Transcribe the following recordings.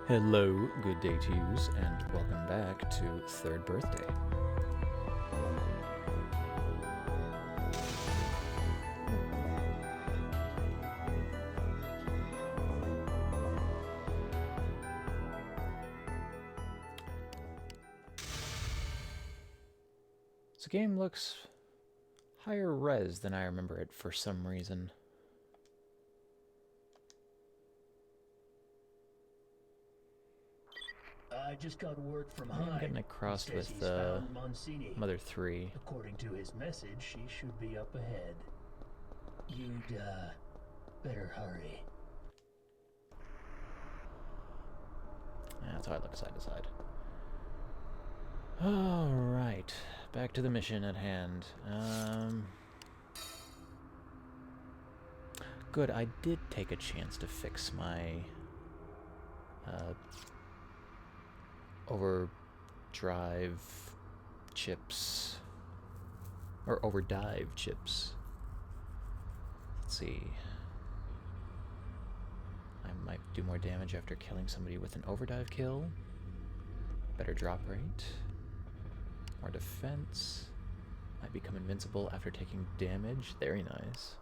Hello, good day to yous, and welcome back to Third Birthday. This game looks higher res than I remember it for some reason. I just got word from I'm getting across with Mother 3. According to his message, she should be up ahead. You'd, better hurry. Yeah, that's how I look side to side. Alright, back to the mission at hand. Good, I did take a chance to fix my overdrive chips, or overdive chips. Let's see. I might do more damage after killing somebody with an overdrive kill. Better drop rate. More defense. Might become invincible after taking damage. Very nice.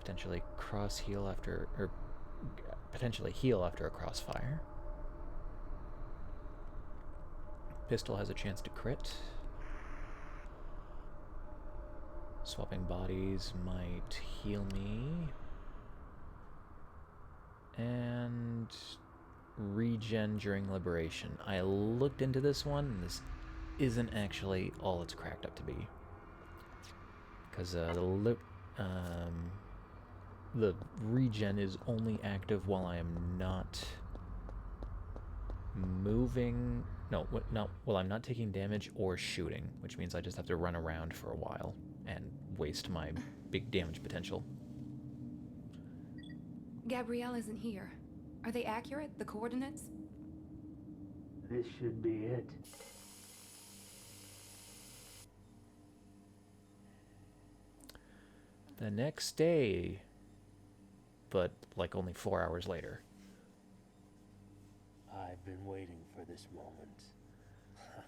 Potentially cross heal after, or potentially heal after a crossfire. Pistol has a chance to crit. Swapping bodies might heal me. And regen during liberation. I looked into this one, and this isn't actually all it's cracked up to be. Because the regen is only active while I am not moving. No, well, I'm not taking damage or shooting, which means I just have to run around for a while and waste my big damage potential. Gabrielle isn't here. Are they accurate, the coordinates? This should be it. The next day, but like only 4 hours later. I've been waiting for this moment.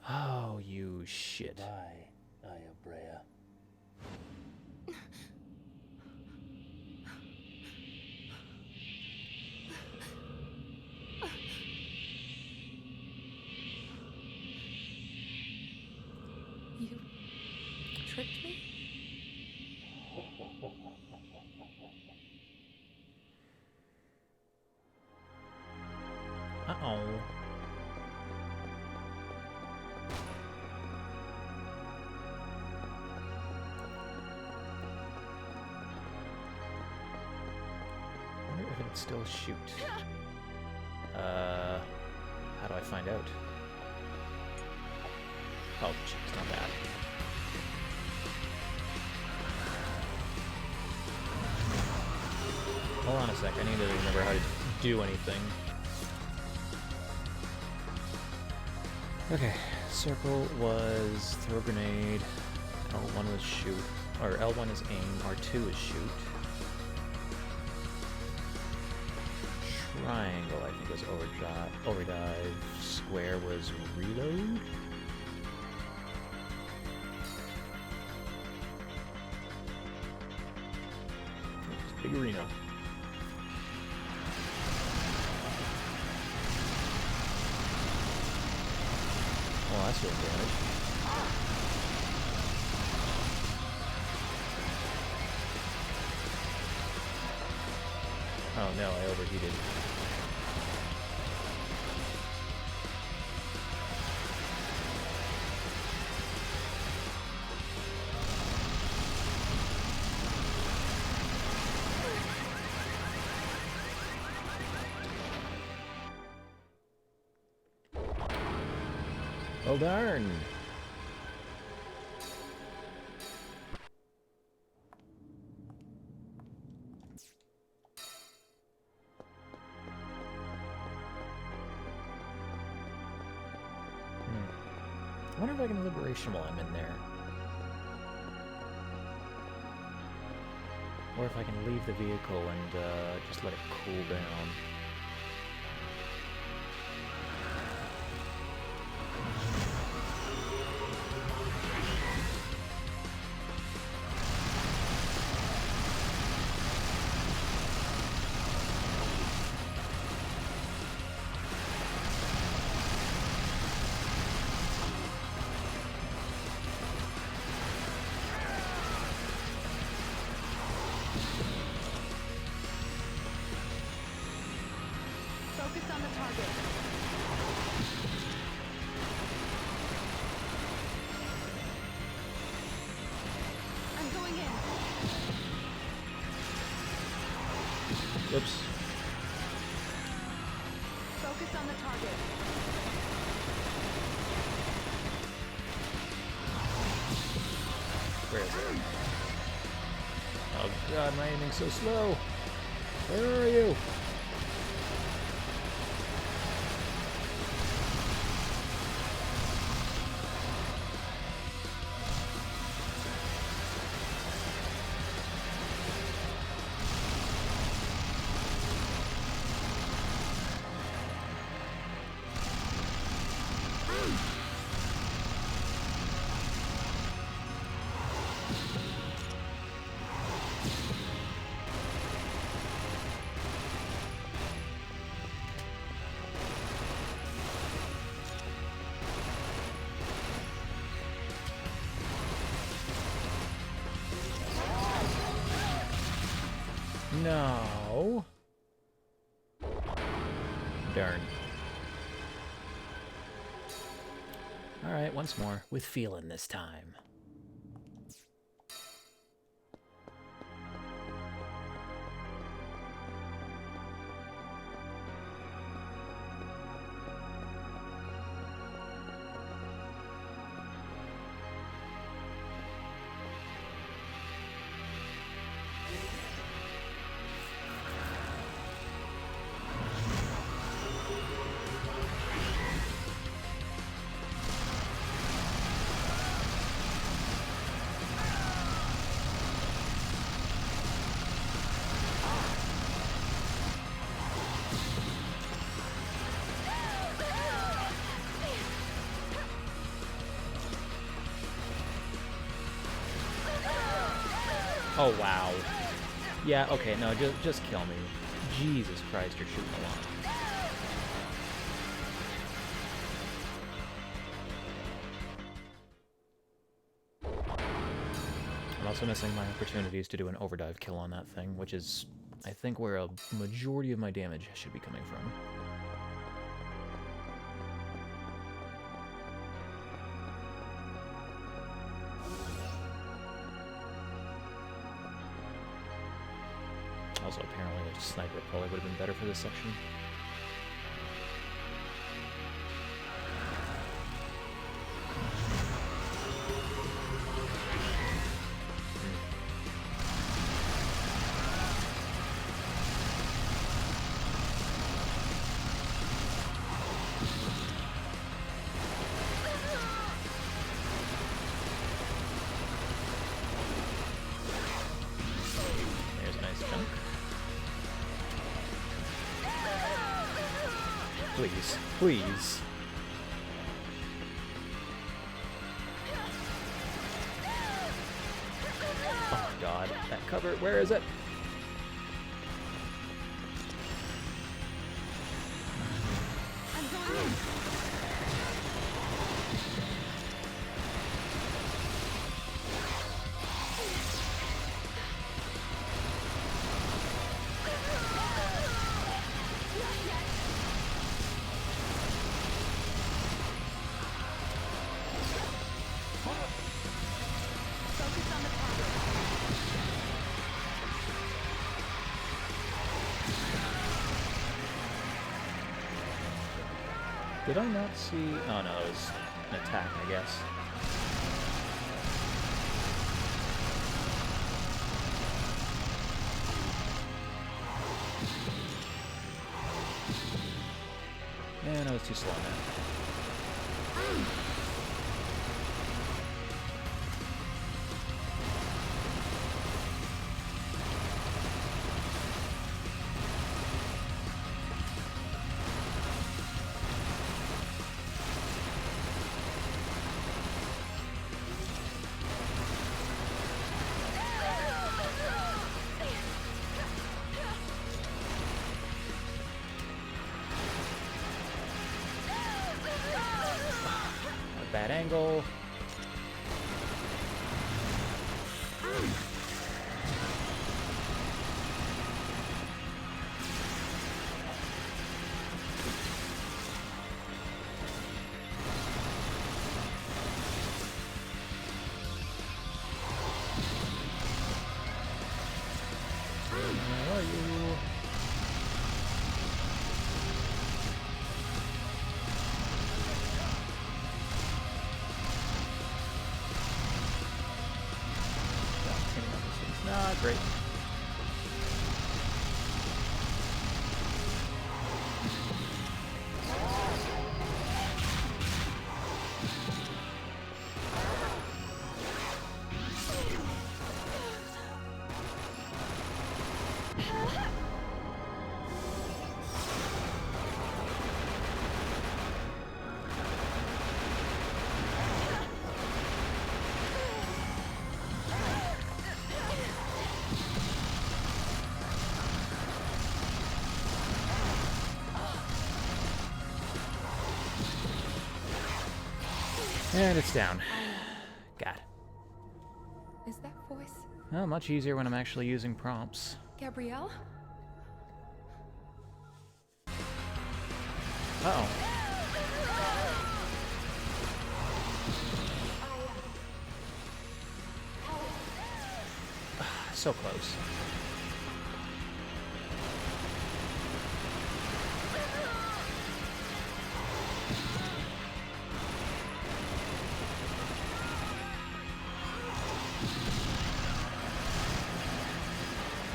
Oh, you shit. Bye, Ayabrea. You tricked me? Uh-oh. I wonder if it'd still shoot. How do I find out? Oh, shit, it's not that. Hold on a sec, I need to remember how to do anything. Okay, circle was throw a grenade, L1 was shoot, or L1 is aim, R2 is shoot. Triangle, I think, was overdrive. Square was reload. Big arena. Oh, that's doing damage. Oh no, I overheated. Well, darn. I wonder if I can liberation while I'm in there. Or if I can leave the vehicle and just let it cool down. Oops. Focus on the target. Where is it? Oh god, my aiming's so slow. Where are you? No. Darn. Alright, once more, with feeling this time. Oh, wow. Yeah, okay, no, just kill me. Jesus Christ, you're shooting a lot. I'm also missing my opportunities to do an overdive kill on that thing, which is, I think, where a majority of my damage should be coming from. Also, apparently a sniper probably would have been better for this section. There's a nice chunk. Please, please. Oh god, that cover, where is it? I'm going in. Focus on the target. Did I not see? Oh no, it was an attack, I guess. Man, I was too slow on that. Bad angle. Where are you? rate. And it's down. God. Is that voice Well, much easier when I'm actually using prompts. Gabrielle? Uh-oh. So close.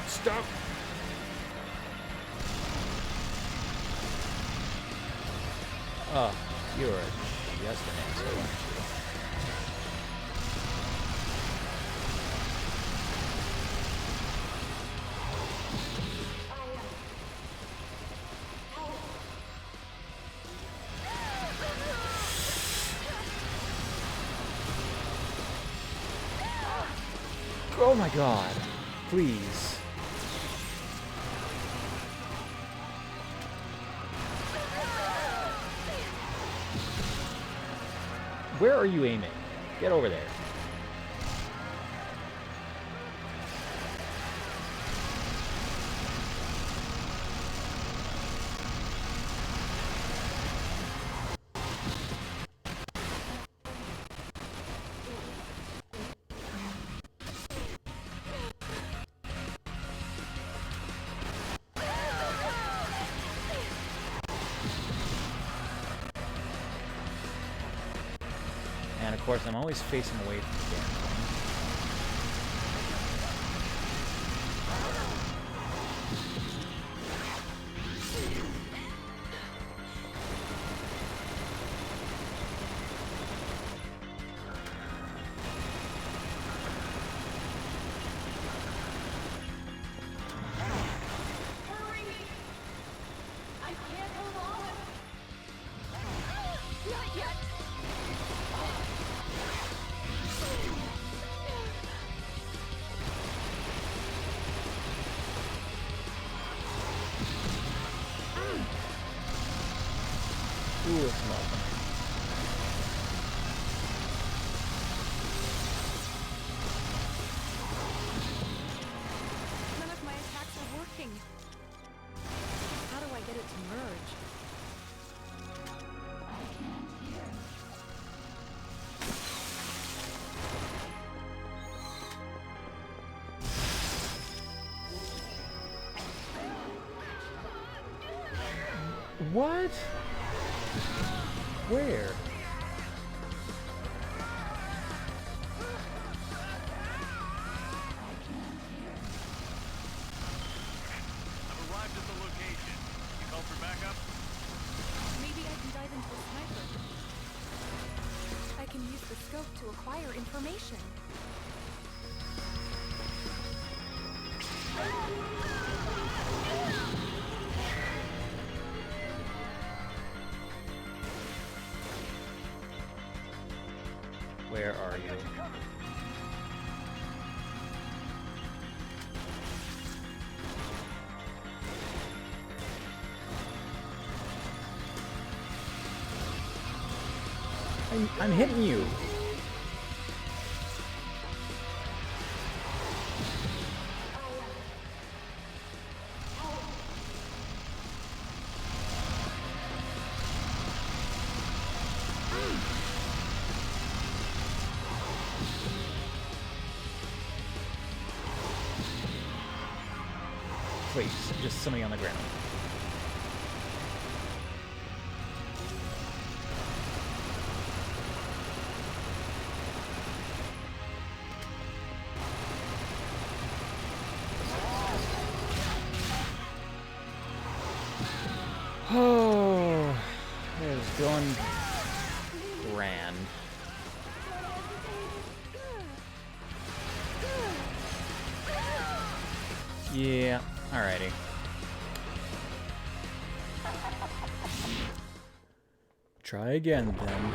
Stop! Oh, you are just an asshole, aren't you? Oh my god. Please. Where are you aiming? Get over there. And of course, I'm always facing away from the damn thing. Hurry! I can't hold on! Not yet! Ooh, it's melting. None of my attacks are working. How do I get it to merge? What? Where? I've arrived at the location. You called for backup? Maybe I can dive into a sniper. I can use the scope to acquire information. Where are you? I'm hitting you. Please, just somebody on the ground. Feeling grand. Yeah, alrighty. Try again then.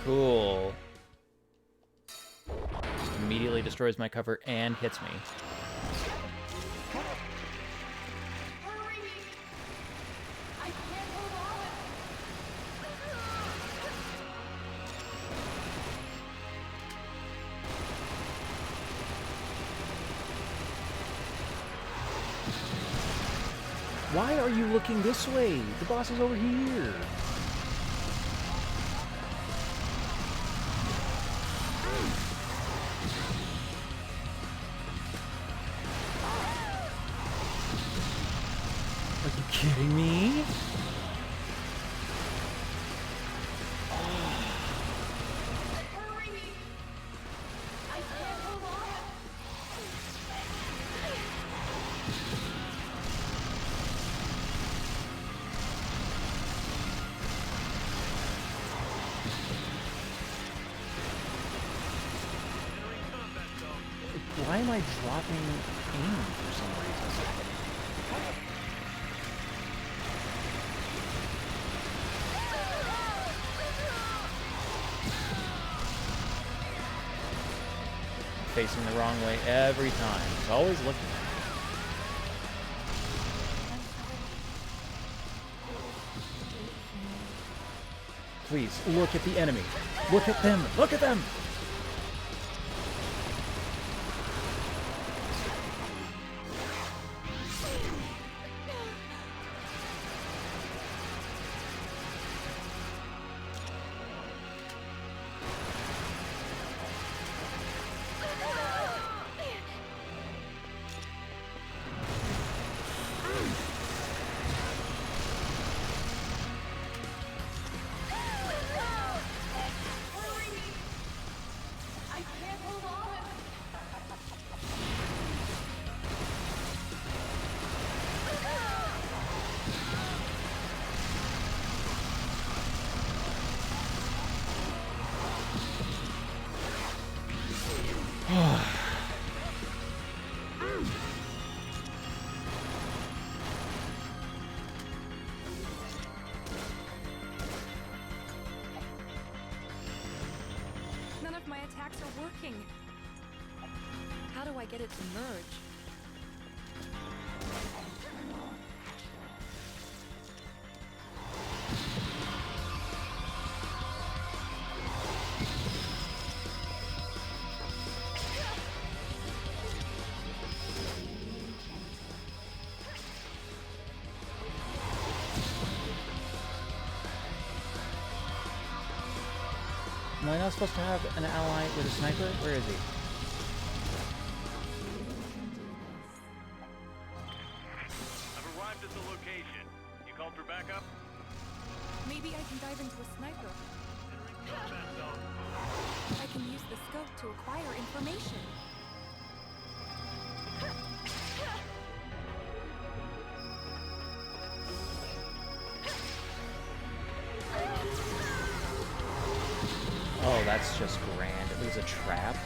Cool. Immediately destroys my cover and hits me. Hurry! I can't hold on. Why are you looking this way? The boss is over here. Are you kidding me? Hurry! I can't hold on. Entering combat zone. Why am I dropping aim for some reason? Facing the wrong way every time. It's always looking at me. Please, look at the enemy. Look at them. Look at them. Hurry! I can't hold on. None of my attacks are working. How do I get it to merge? Am I not supposed to have an ally with a sniper? Where is he? I've arrived at the location. You called for backup? Maybe I can dive into a sniper. Entering combat zone. I can use the scope to acquire information. Oh, that's just grand. It was a trap.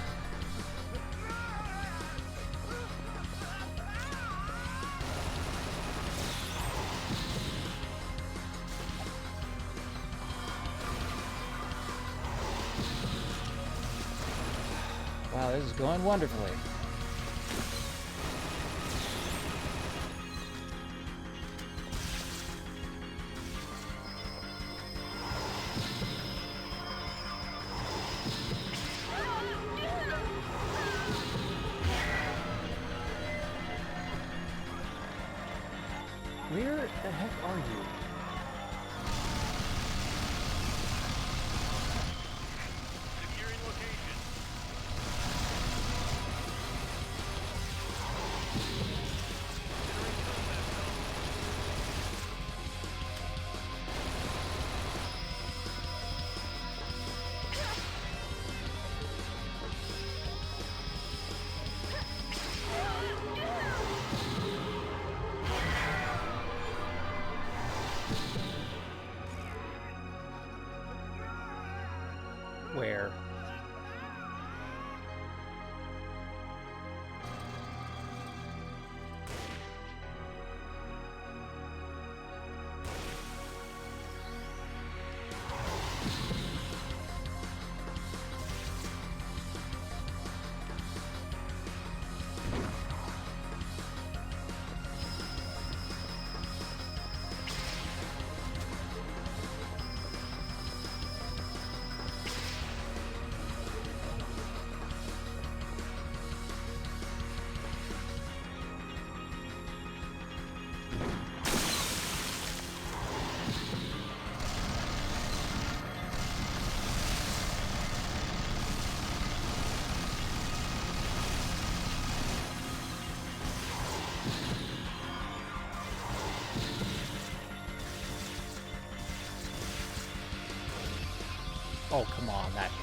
Wow, this is going wonderfully. Where the heck are you? Securing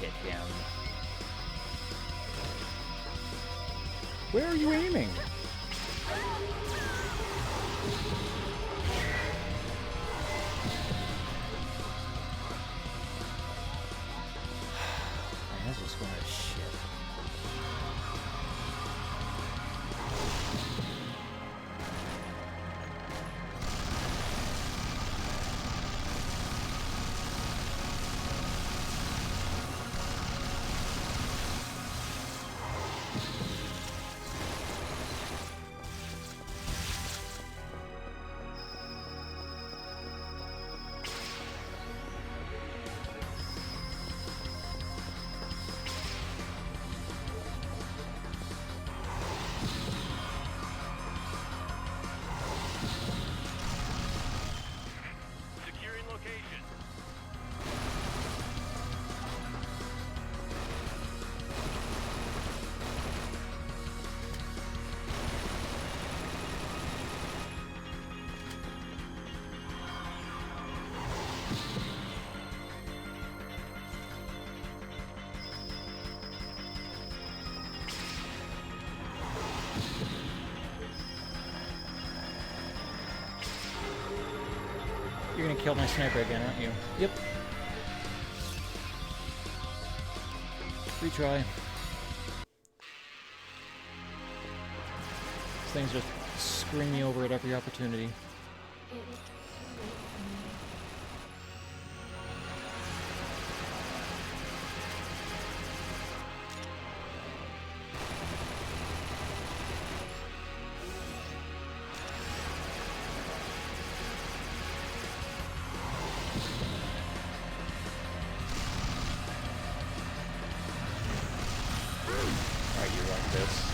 hit him. Where are you aiming? Man, this is going to shit. Securing location. You're gonna kill my sniper again, aren't you? Yep. Retry. These things just screwing me over at every opportunity. Alright, you like this.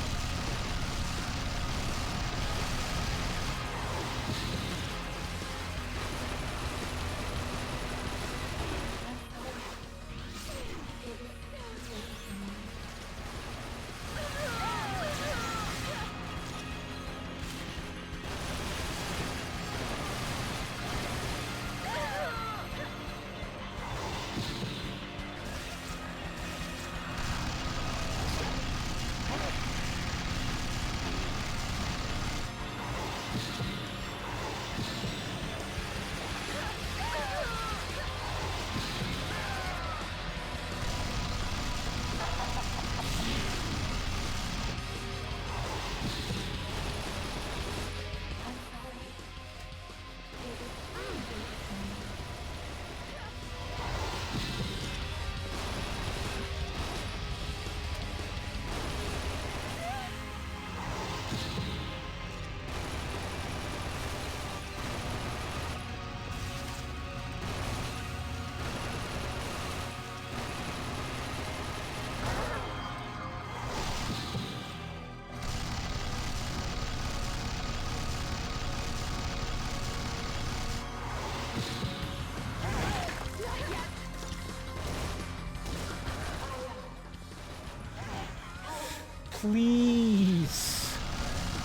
Please!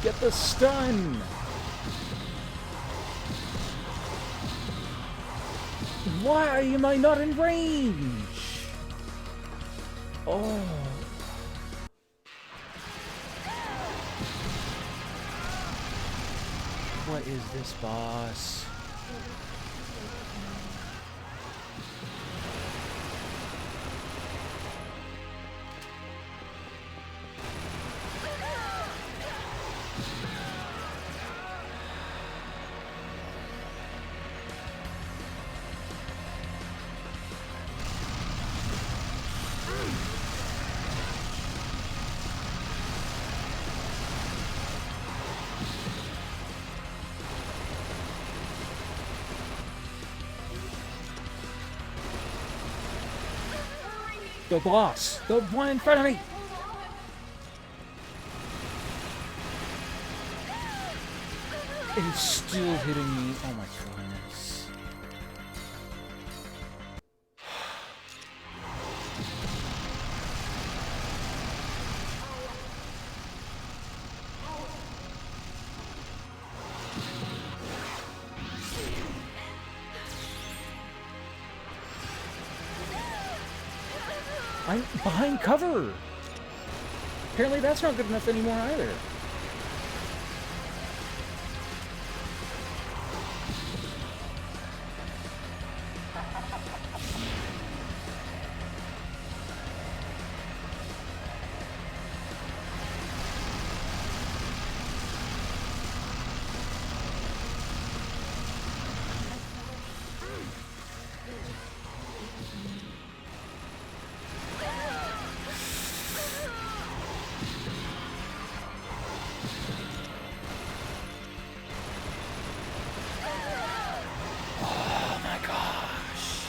Get the stun! Why am I not in range? Oh. What is this, boss? The boss! The one in front of me! It is still hitting me. Oh my goodness. I'm behind cover! Apparently that's not good enough anymore either. Oh my gosh.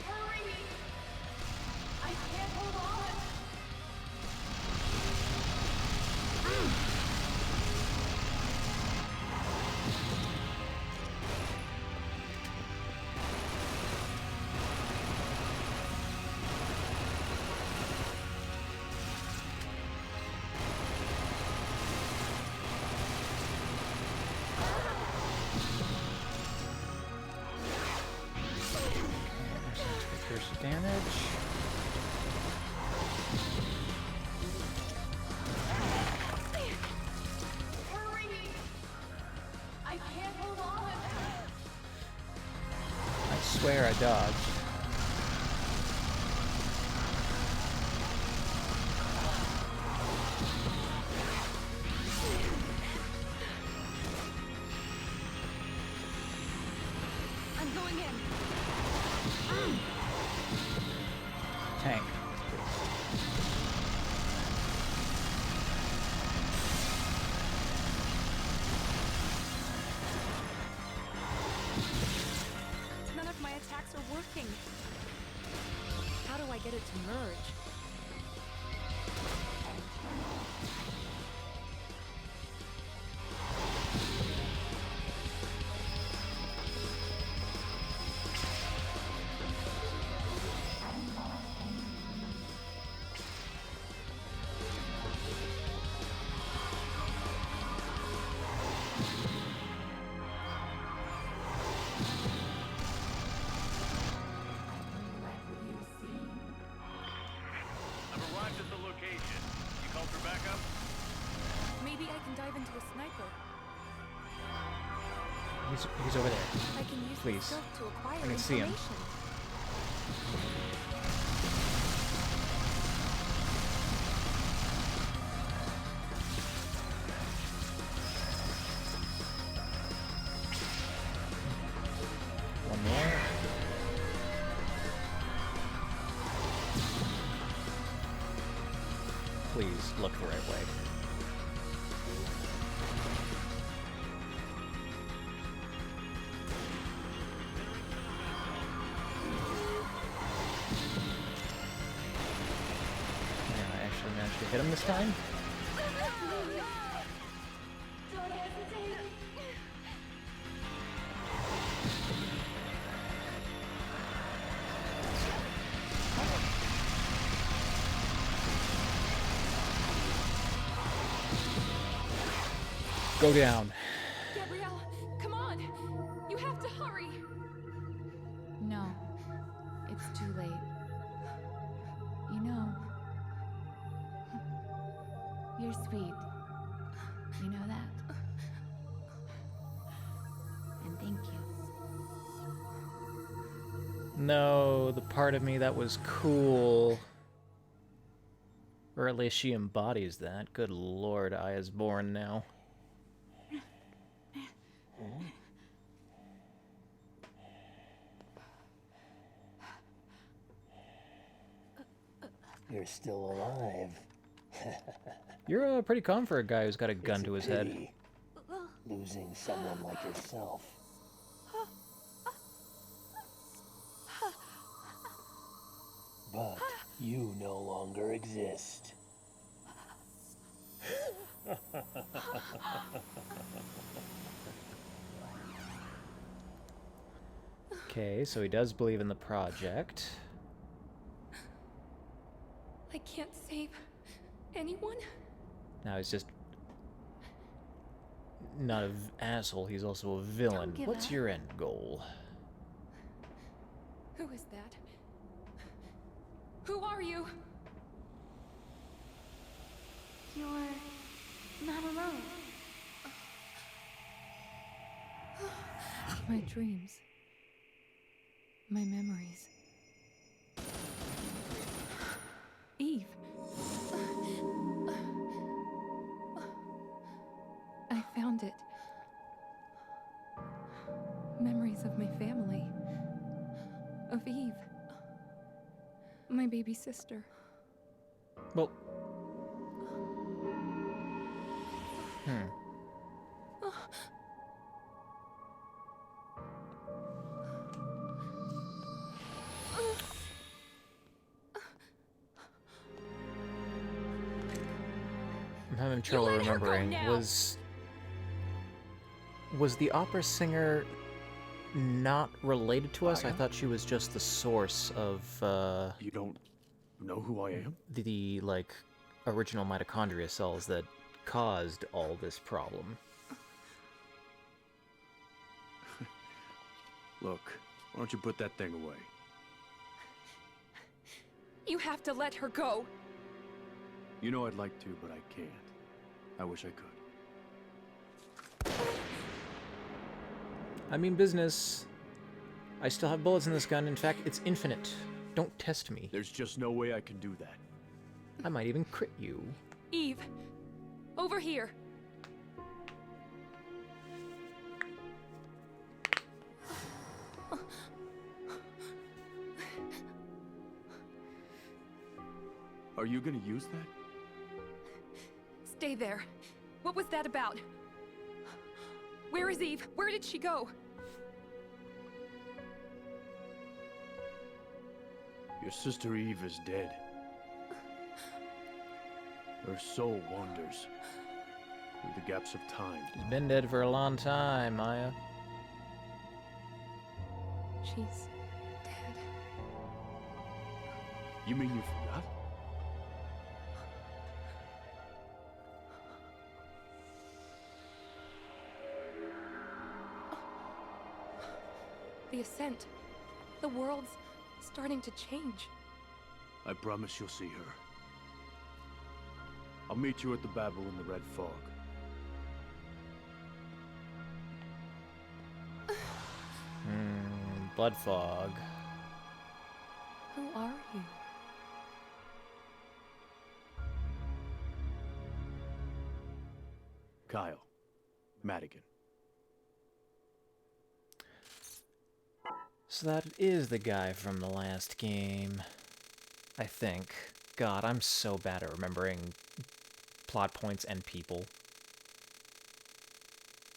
Hurry! I can't hold on. There's damage. Hurry! I can't hold on. I swear I dodged. I'm going in. Tank. None of my attacks are working. How do I get it to merge? I've arrived at the location. You called for backup? Maybe I can dive into a sniper. He's over there. I can use Please. the scope to acquire I can see him. information. One more. Please look the right way. Yeah, I actually managed to hit him this time. Don't hesitate. Go down. Gabrielle, come on! You have to hurry! No, it's too late. You know, you're sweet. You know that? And thank you. No, the part of me that was cool. Or at least she embodies that. Good lord, I is born now. You're still alive. You're pretty calm for a guy who's got a gun It's to a his head. pity, losing someone like yourself. But you no longer exist. Okay, so he does believe in the project. I can't save anyone? Now he's just not an asshole, he's also a villain. give What's up. your end goal? Who is that? Who are you? You're not alone. My dreams. My memories. Eve. I found it. Memories of my family. Of Eve. My baby sister. Well... I'm having trouble let her go remembering. now. Was the opera singer not related to us? I Aya? thought she was just the source of You don't know who I am? the like original mitochondria cells that caused all this problem. Look, why don't you put that thing away? You have to let her go. You know I'd like to, but I can't. I wish I could. I mean business. I still have bullets in this gun. In fact, it's infinite. Don't test me. There's just no way I can do that. I might even crit you. Eve. Over here. Are you gonna use that? Stay there. What was that about? Where is Eve? Where did she go? Your sister Eve is dead. Her soul wanders through the gaps of time. She's been dead for a long time, Maya. She's dead. You mean you forgot? The Ascent. The world's starting to change. I promise you'll see her. I'll meet you at the Babel in the Red Fog. Blood fog. Who are you? Kyle. Madigan. So that is the guy from the last game. I think. God, I'm so bad at remembering plot points and people.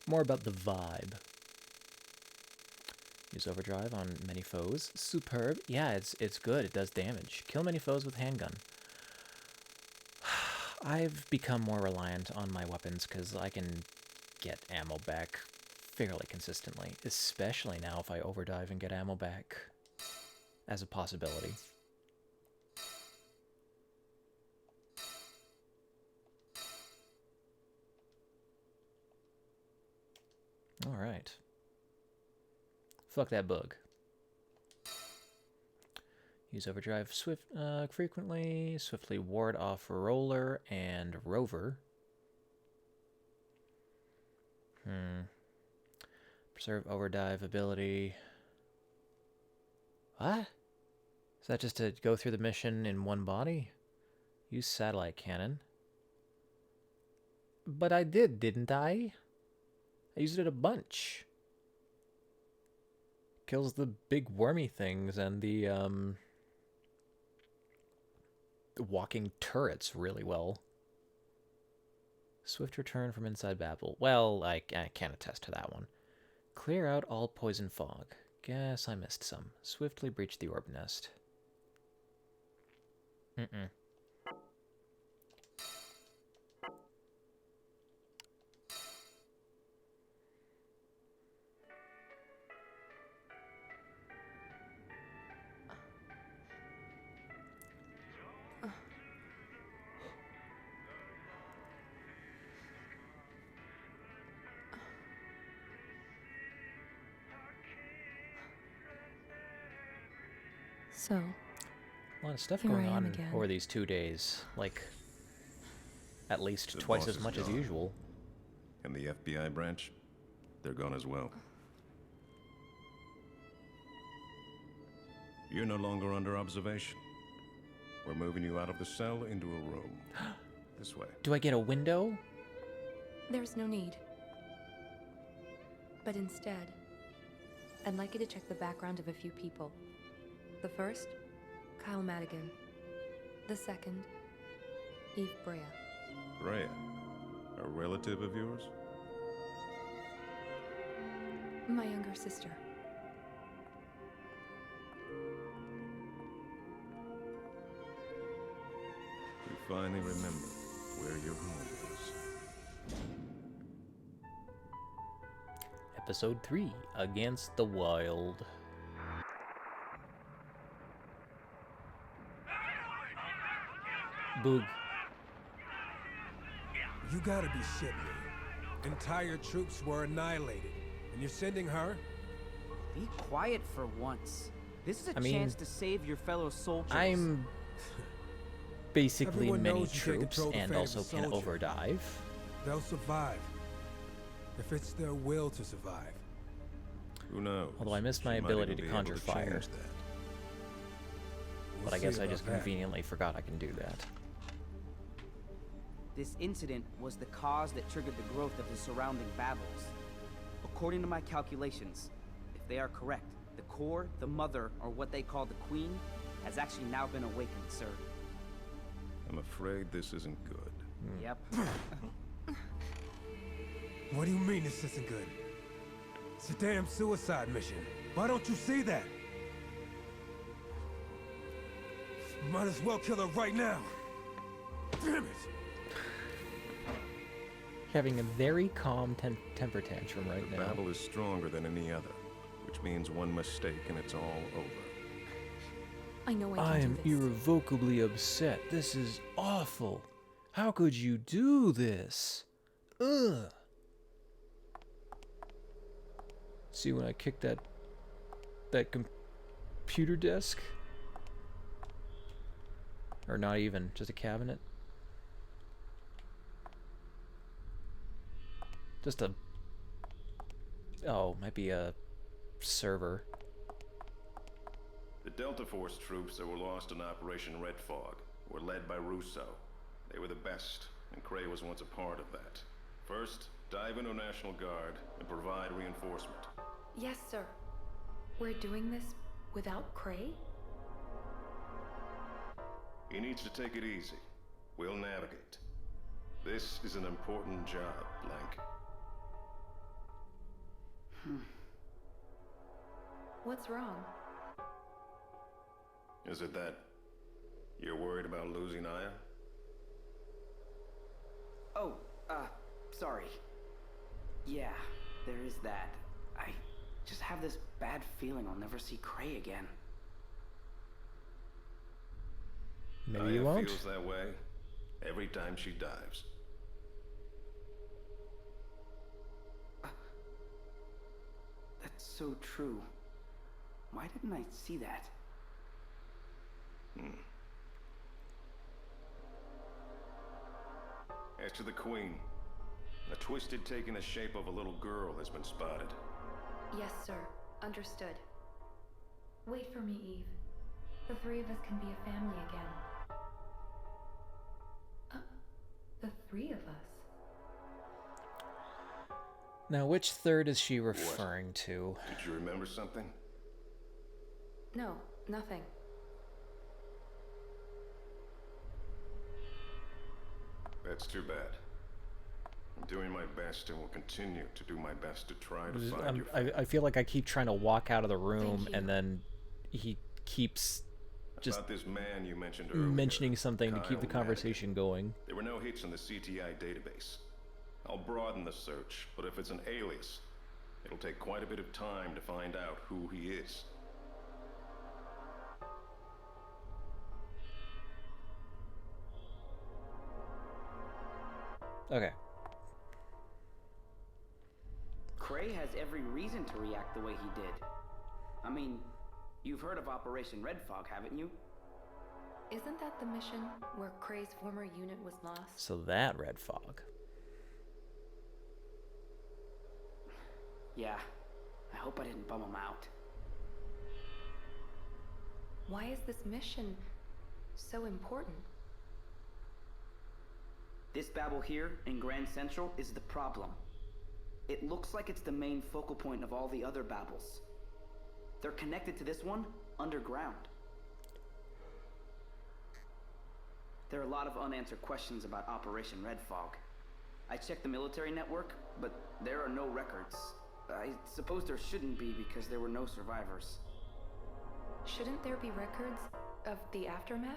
More about the vibe. Use overdrive on many foes. Superb. Yeah, it's good. It does damage. Kill many foes with handgun. I've become more reliant on my weapons because I can get ammo back fairly consistently, especially now if I overdive and get ammo back as a possibility. All right. Fuck that bug. Use overdrive frequently. Swiftly ward off roller and rover. Preserve overdive ability. What? Is that just to go through the mission in one body? Use satellite cannon. But I didn't I? I used it a bunch. Kills the big wormy things and the walking turrets really well. Swift return from inside Babel. Well, I can't attest to that one. Clear out all poison fog. Guess I missed some. Swiftly breach the orb nest. So, A lot of stuff Here going I am on again. over these 2 days. Like, at least The twice boss as is much as gone. usual. And the FBI branch? They're gone as well. You're no longer under observation. We're moving you out of the cell into a room. This way. Do I get a window? there's no need. But instead, I'd like you to check the background of a few people. The first, Kyle Madigan. The second, Eve Brea. Brea, a relative of yours? My younger sister. You finally remember where your home is. Episode 3, Against the Wild. Boog. You gotta be shitting me. Entire troops were annihilated, and you're sending her? Be quiet for once. This is a I mean, chance to save your fellow soldiers. I'm basically Everyone many knows you can't troops control the and fate of also a can soldier. overdive. They'll survive. If it's their will to survive. Who knows? Although I missed my She might ability even to be able conjure fire. change that. But I We'll guess see I about just that. conveniently forgot I can do that. This incident was the cause that triggered the growth of the surrounding babbles. According to my calculations, if they are correct, the core, the mother, or what they call the queen, has actually now been awakened, sir. I'm afraid this isn't good. Yep. What do you mean this isn't good? It's a damn suicide mission. Why don't you see that? Might as well kill her right now. Damn it! Having a very calm temper tantrum right The now. battle is stronger than any other, which means one mistake and it's all over. I know I I can am do this. irrevocably upset. This is awful. How could you do this? Ugh. See when I kicked that computer desk? Or not even, just a cabinet? Just a... Oh, might be a server. The Delta Force troops that were lost in Operation Red Fog were led by Russo. They were the best, and Cray was once a part of that. First, dive into National Guard and provide reinforcement. Yes, sir. We're doing this without Cray? He needs to take it easy. We'll navigate. This is an important job, Blank. What's wrong? Is it that you're worried about losing Aya? Oh, sorry. Yeah, there is that. I just have this bad feeling I'll never see Cray again. Maybe Aya you won't. feels that way every time she dives. That's so true. Why didn't I see that? As to the Queen, a twisted taking the shape of a little girl has been spotted. Yes, sir. Understood. Wait for me, Eve. The three of us can be a family again. The three of us? Now, which third is she referring to? Did you remember something? No, nothing. That's too bad. I'm doing my best and will continue to do my best to try to find your I feel like I keep trying to walk out of the room, you. and then he keeps just About this man you mentioned earlier, mentioning something to keep the Kyle conversation going. There were no hits in the CTI database. I'll broaden the search, but if it's an alias, it'll take quite a bit of time to find out who he is. Okay. Cray has every reason to react the way he did. I mean, You've heard of Operation Red Fog, haven't you? Isn't that the mission where Cray's former unit was lost? So that red fog. Yeah. I hope I didn't bum him out. Why is this mission so important? This Babel here in Grand Central is the problem. It looks like it's the main focal point of all the other Babels. They're connected to this one underground. There are a lot of unanswered questions about Operation Red Fog. I checked the military network, but there are no records. I suppose there shouldn't be because there were no survivors. Shouldn't there be records of the aftermath?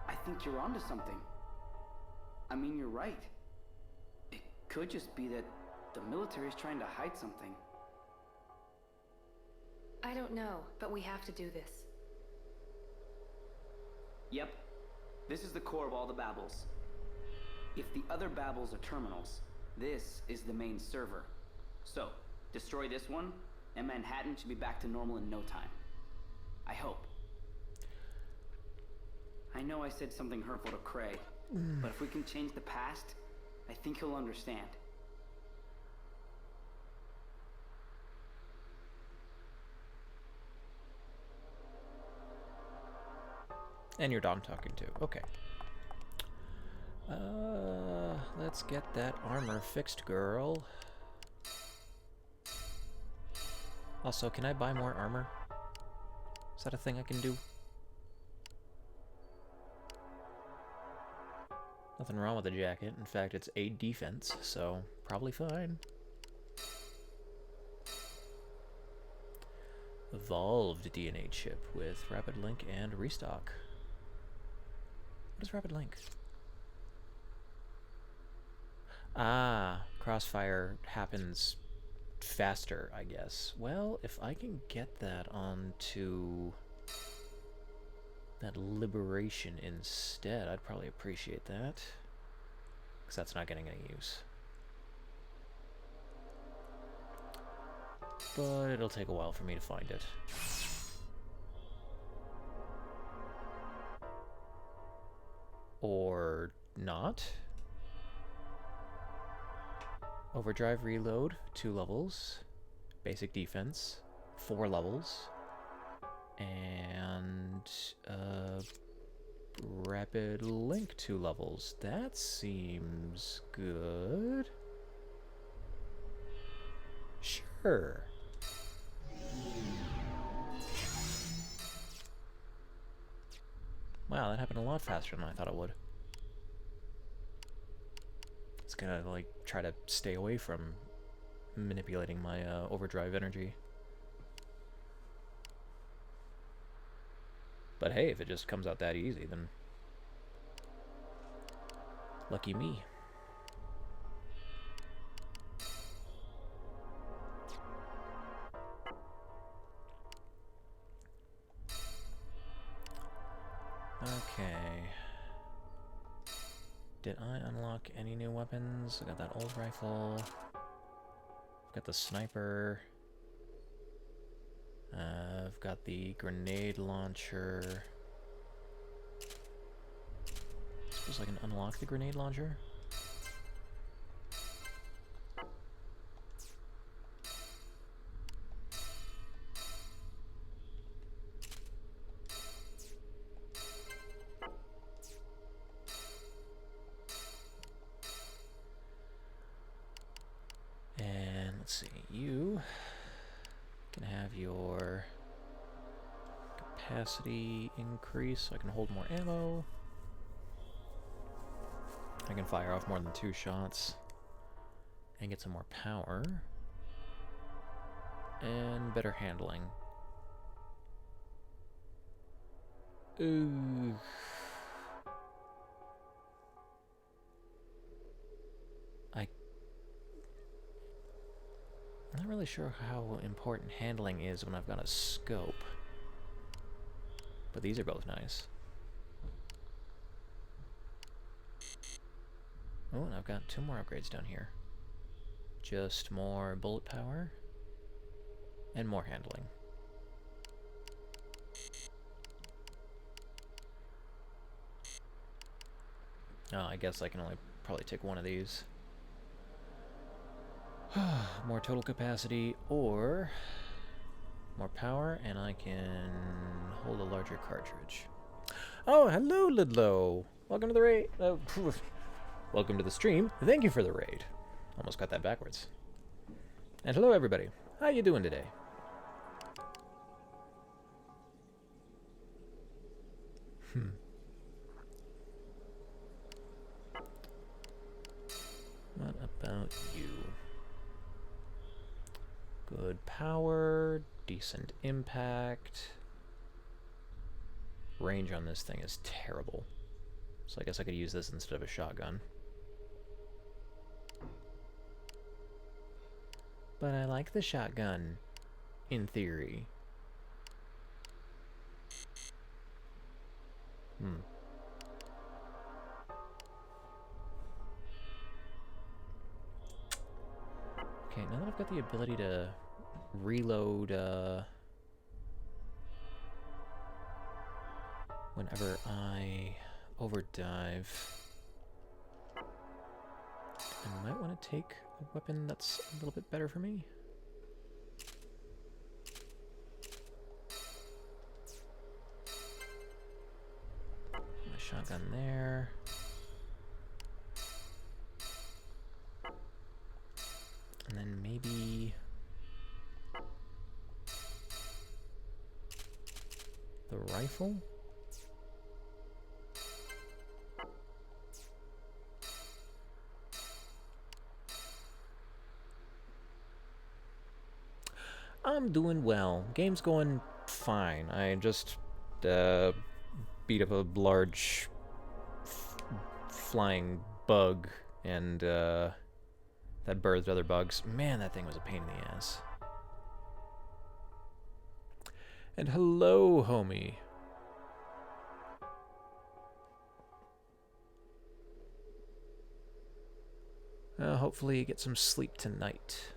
I think you're onto something. I mean, you're right. It could just be that the military is trying to hide something. I don't know, but we have to do this. Yep. This is the core of all the Babels. If the other Babels are terminals, this is the main server. So, destroy this one, and Manhattan should be back to normal in no time. I hope. I know I said something hurtful to Cray, but if we can change the past, I think he'll understand. And your dog talking too. Okay. Let's get that armor fixed, girl. Also, can I buy more armor? Is that a thing I can do? Nothing wrong with the jacket. In fact, it's a defense, so probably fine. Evolved DNA chip with rapid link and restock. What is rapid link? Ah, crossfire happens faster, I guess. Well, if I can get that onto that liberation instead, I'd probably appreciate that. Because that's not getting any use. But it'll take a while for me to find it. Or not. Overdrive reload, 2 levels. Basic defense, 4 levels. And rapid link, 2 levels. That seems good. Sure. Wow, that happened a lot faster than I thought it would. It's gonna, like, try to stay away from manipulating my overdrive energy. But hey, if it just comes out that easy, then lucky me. Okay. Did I unlock any new weapons? I got that old rifle. I've got the sniper. I've got the grenade launcher. Suppose I can unlock the grenade launcher? And let's see, you can have your capacity increase so I can hold more ammo. I can fire off more than 2 shots and get some more power and better handling. Ooh. I'm not really sure how important handling is when I've got a scope. But these are both nice. Oh, and I've got 2 more upgrades down here. Just more bullet power. and more handling. Oh, I guess I can only probably take one of these. More total capacity or more power, and I can hold a larger cartridge. Oh, hello, Lidlow. Welcome to the raid. Welcome to the stream. Thank you for the raid. Almost got that backwards. And hello, everybody. How you doing today? What about you? Good power, decent impact. Range on this thing is terrible. So I guess I could use this instead of a shotgun. But I like the shotgun, in theory. Okay, now that I've got the ability to reload, whenever I overdive, I might want to take a weapon that's a little bit better for me. My shotgun there. And then maybe the rifle? I'm doing well. Game's going fine. I just beat up a large flying bug and that birthed other bugs. Man, that thing was a pain in the ass. And hello, homie. Hopefully you get some sleep tonight.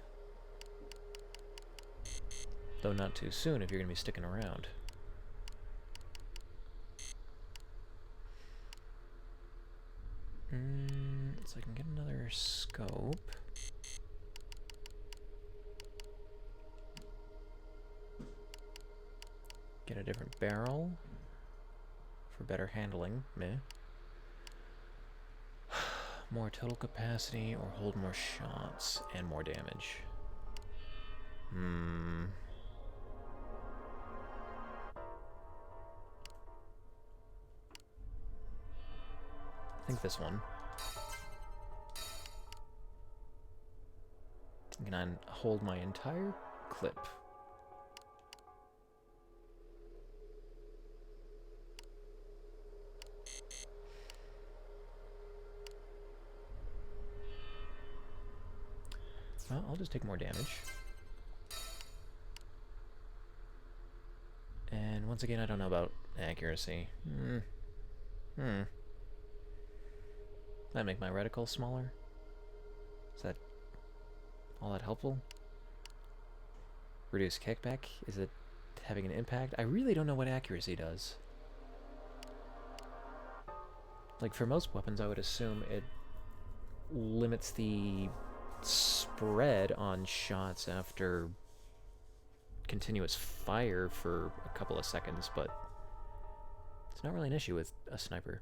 Though not too soon if you're going to be sticking around. So I can get another scope. Get a different barrel for better handling. Meh. More total capacity or hold more shots and more damage. I think this one. Can I hold my entire clip? Well, I'll just take more damage. And once again, I don't know about accuracy. Might make my reticle smaller. Is that all that helpful? Reduce kickback? Is it having an impact? I really don't know what accuracy does. Like, for most weapons, I would assume it limits the spread on shots after continuous fire for a couple of seconds, but it's not really an issue with a sniper.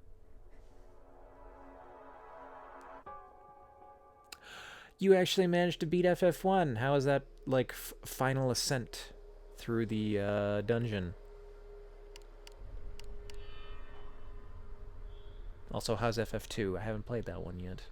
You actually managed to beat FF1. How is that, like, final ascent through the dungeon? Also, how's FF2? I haven't played that one yet.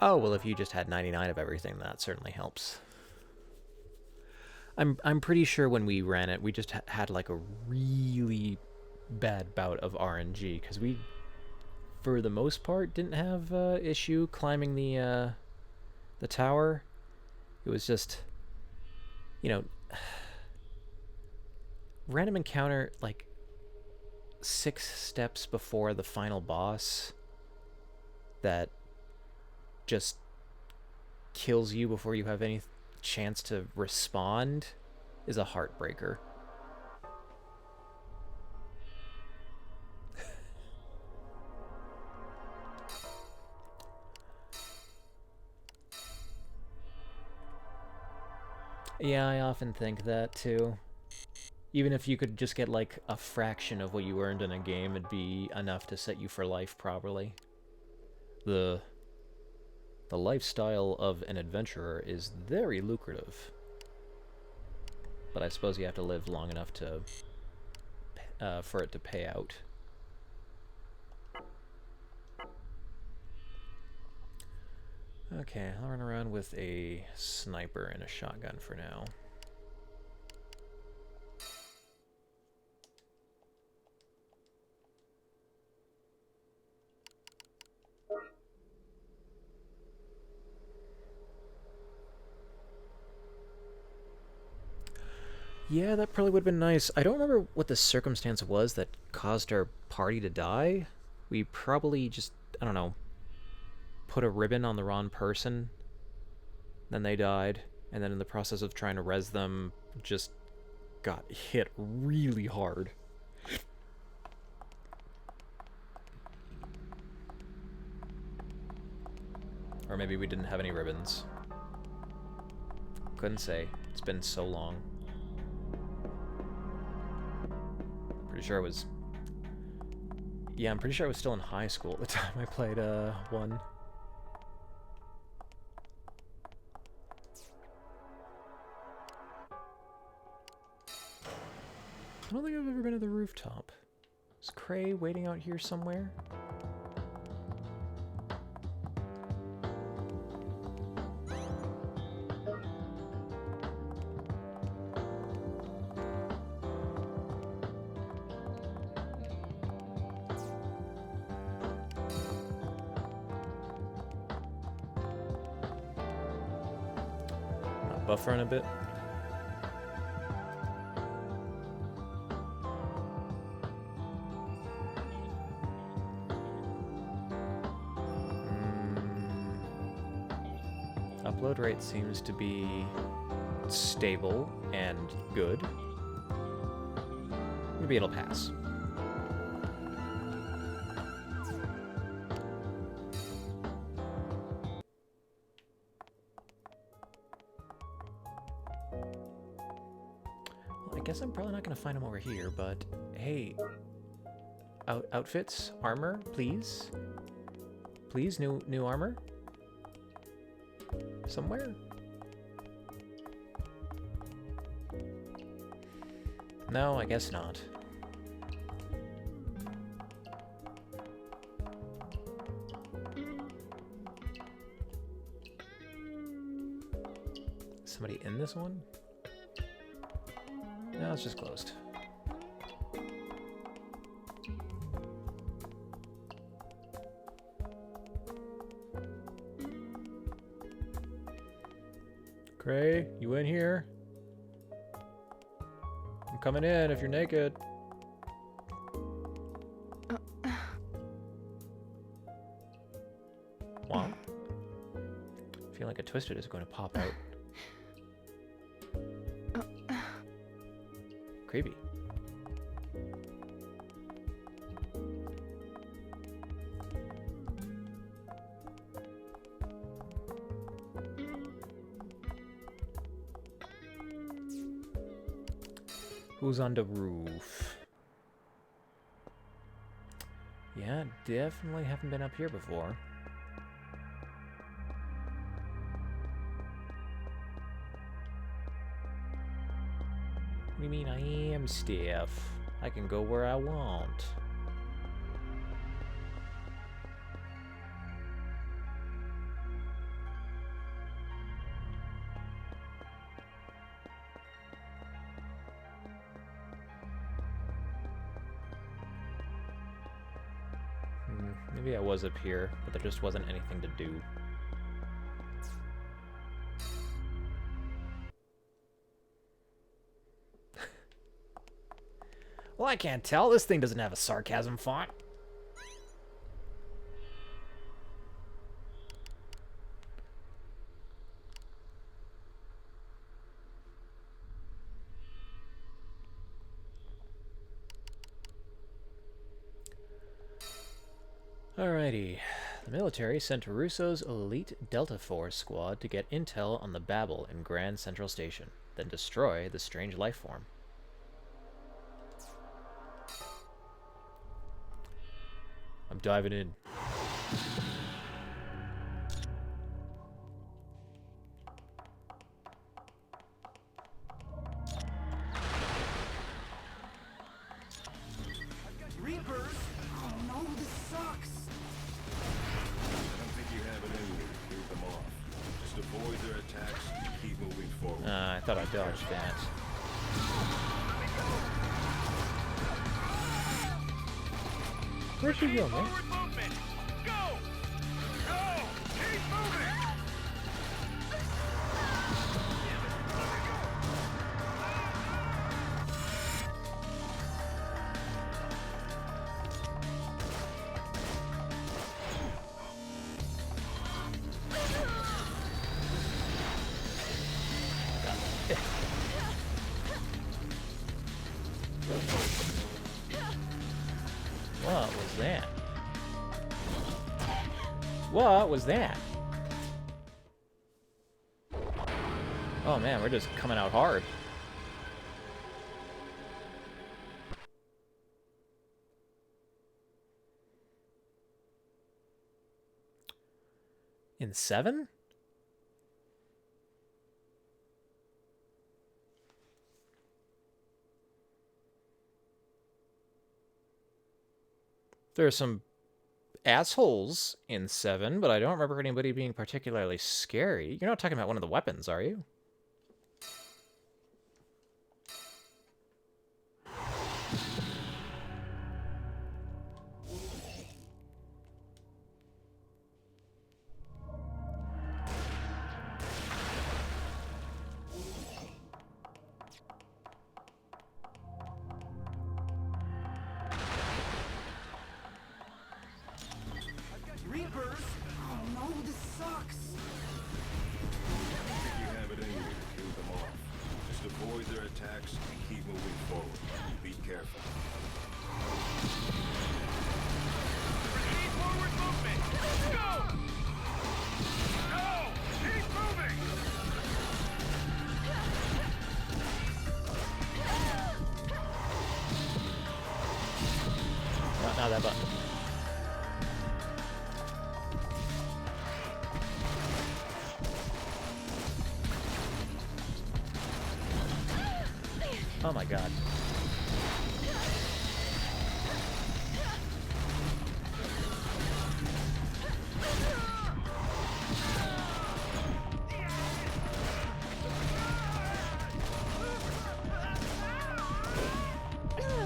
Oh, well, if you just had 99 of everything, that certainly helps. I'm pretty sure when we ran it, we just had like a really bad bout of RNG, because we, for the most part, didn't have issue climbing the tower. It was just, you know, random encounter like 6 steps before the final boss that just kills you before you have any chance to respond is a heartbreaker. Yeah, I often think that too. Even if you could just get like a fraction of what you earned in a game, it'd be enough to set you for life properly. The lifestyle of an adventurer is very lucrative. But I suppose you have to live long enough to for it to pay out. Okay, I'll run around with a sniper and a shotgun for now. Yeah, that probably would have been nice. I don't remember what the circumstance was that caused our party to die. We probably just, I don't know, put a ribbon on the wrong person. Then they died. And then in the process of trying to res them, just got hit really hard. Or maybe we didn't have any ribbons. Couldn't say. It's been so long. Pretty sure I was... Yeah, I'm pretty sure I was still in high school at the time I played 1. I don't think I've ever been to the rooftop. Is Cray waiting out here somewhere? Buffering a bit. Upload rate seems to be stable and good. Maybe it'll pass. I guess I'm probably not going to find him over here, but hey, outfits, armor, please, please, new armor, somewhere. No, I guess not. Somebody in this one? No, it's just closed. Cray, you in here? I'm coming in if you're naked. Wow. I feel like a Twisted is going to pop out. Creepy. Who's on the roof? Yeah, definitely haven't been up here before. What do you mean I am Steph? I can go where I want. Maybe I was up here, but there just wasn't anything to do. Well, I can't tell. This thing doesn't have a sarcasm font. Alrighty. The military sent Russo's elite Delta Force squad to get intel on the Babel in Grand Central Station, then destroy the strange life form. I'm diving in. Reapers! Oh no, this sucks! I don't think you have it in you to keep them off. Just avoid their attacks and keep moving forward. I thought I dodged that. Where'd you go, man? Forward movement! Go! Go! Keep moving! What was that? What was that? Oh man, we're just coming out hard. In 7? There are some assholes in 7, but I don't remember anybody being particularly scary. You're not talking about one of the weapons, are you? Reapers! Oh no, this sucks! I don't think you have it in you to keep them off. Just avoid their attacks and keep moving forward. Be careful. Proceed forward movement! Go! Go! Keep moving! Not that button. Oh my god.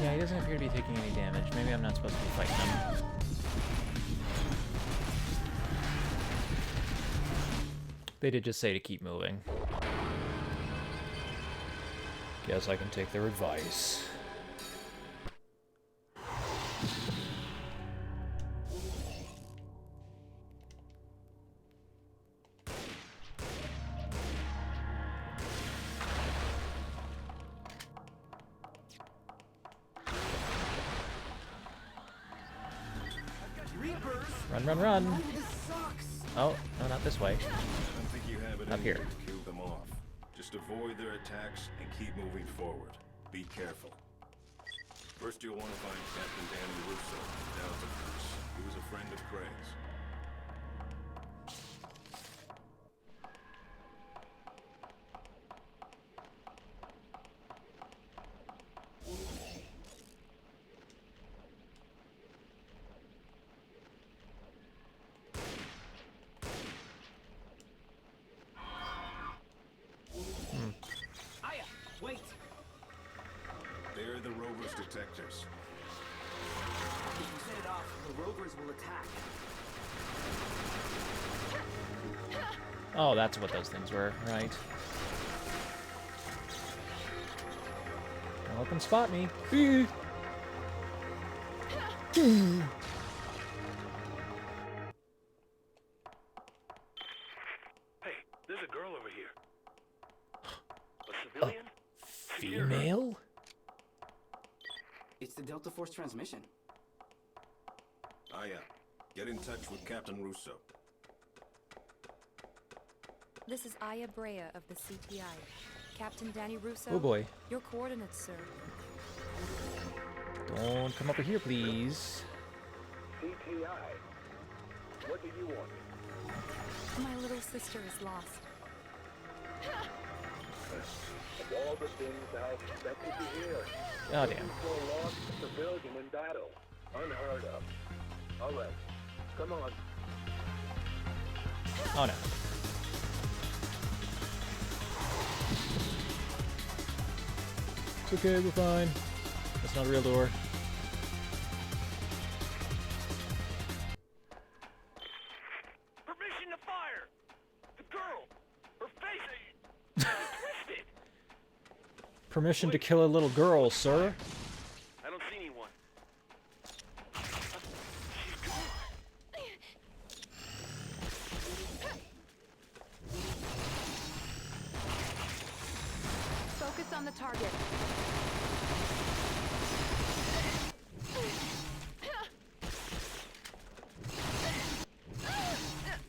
Yeah, he doesn't appear to be taking any damage. Maybe I'm not supposed to be fighting him. They did just say to keep moving. Guess I can take their advice. Reapers! Run, run, run! Oh, this sucks! Oh, no, not this way. I don't think you have it Up in here. you to keep them off. Just avoid their attacks and keep moving forward. Be careful. First, you'll want to find Captain Danny Russo, Delta Force. He was a friend of Craig's. Aya, wait! They're the Rover's detectives. You set it off the rovers will attack. Oh, that's what those things were, right. Don't let them spot me. Hey, there's a girl over here. A civilian? Female? It's the Delta Force transmission. Aya, get in touch with Captain Russo. This is Aya Brea of the CTI. Captain Danny Russo. Oh boy. Your coordinates, sir. Don't come over here, please. CTI. What do you want? My little sister is lost. Of all the things I expected to hear. Oh, damn. For a lost civilian in battle. Unheard of. All right. Come on. Oh, no. It's okay, we're fine. That's not a real door. Permission to fire! The girl! Her face is twisted! Permission to kill a little girl, sir. I don't see anyone. She's gone. Focus on the target.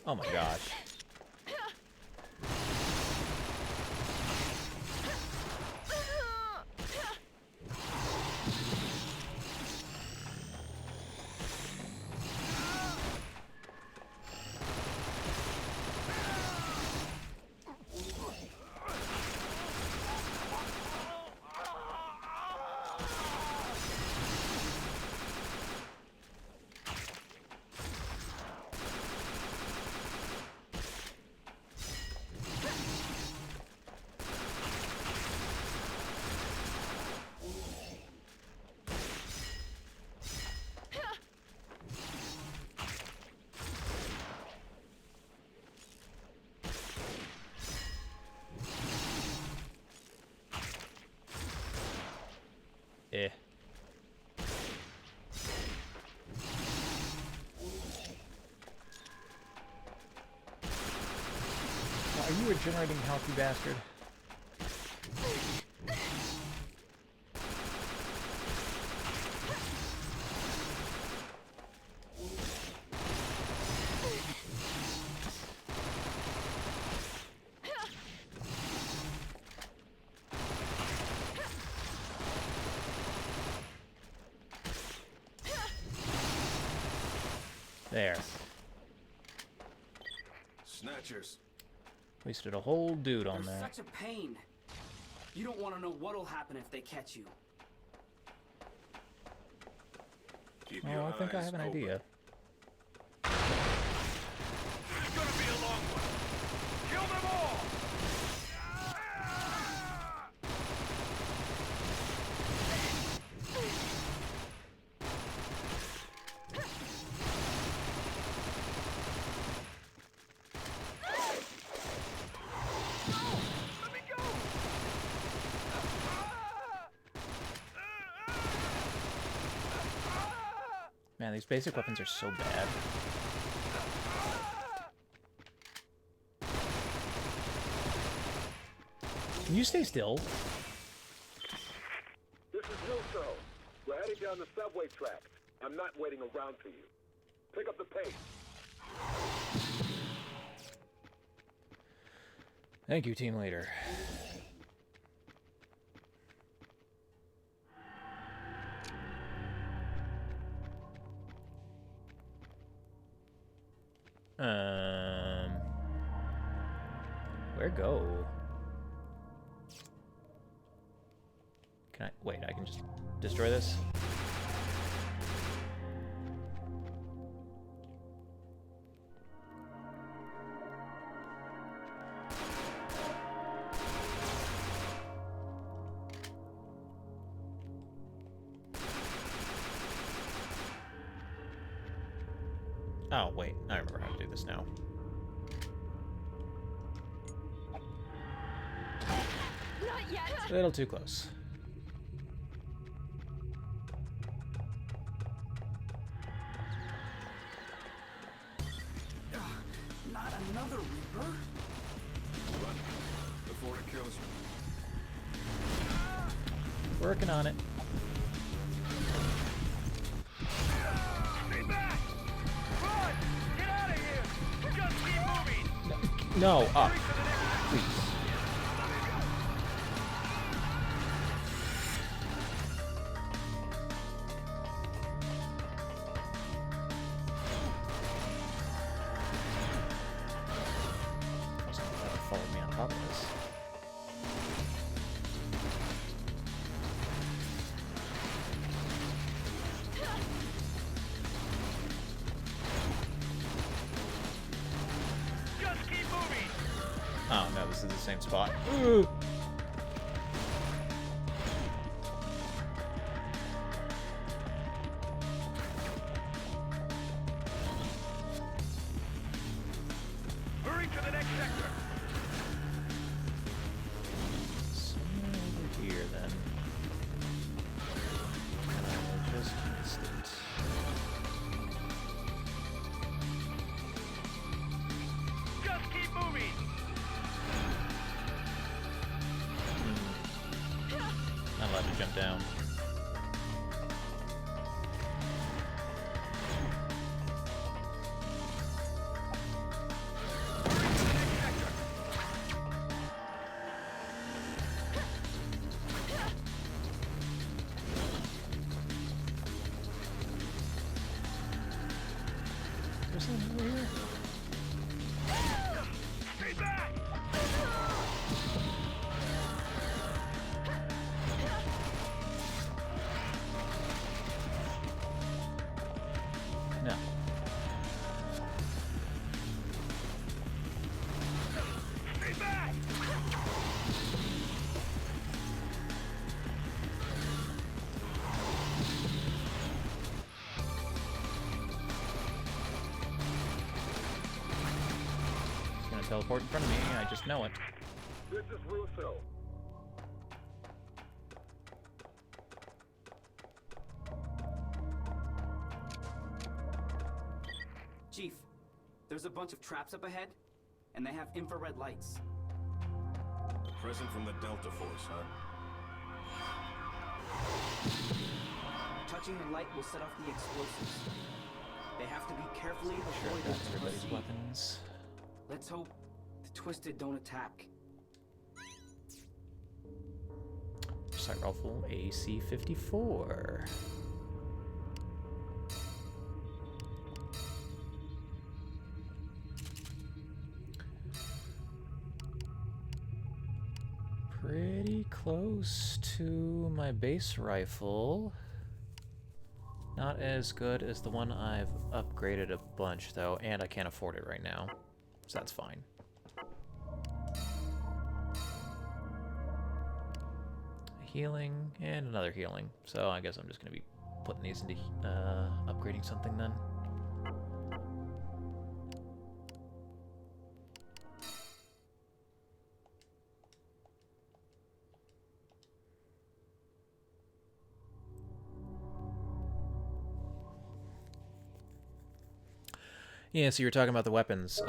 Oh my gosh. Eh. Are you regenerating health, you bastard? There. Snatchers. Wasted a whole dude on They're that. such a pain. You don't want to know what'll happen if they catch you. Keep Oh, your I think I eyes have an open. idea. It's gonna be a long one. Kill them all! Let me go! Man, these basic weapons are so bad. Can you stay still? This is Russo. We're heading down the subway tracks. I'm not waiting around for you. Pick up the pace. Thank you, team leader. Where go? Can I wait? I can just destroy this. Oh, wait. I remember how to do this now. Not yet! A little too close. Not another Reaper? Run before it kills you. Working on it. Stay back! Run! Get out of here! Just keep moving! No, up. Please. Follow me on top of this. Just keep moving! Oh no, this is the same spot. Ooh. Hurry to the next sector! Somewhere over here then. And I just missed it. Just keep moving! Not allowed to jump down. There's something over here. Stay back! No. Stay back! It's gonna teleport in front of me, I just know it. This is Russo. Chief, there's a bunch of traps up ahead, and they have infrared lights. A present from the Delta Force, huh? Touching the light will set off the explosives. They have to be carefully Sure, avoided that's to everybody's proceed. weapons. Let's hope the Twisted don't attack. Sight rifle AC-54. Pretty close to my base rifle. Not as good as the one I've upgraded a bunch, though, and I can't afford it right now, so that's fine. Healing, and another healing. So I guess I'm just going to be putting these into upgrading something then. Yeah, so you were talking about the weapons.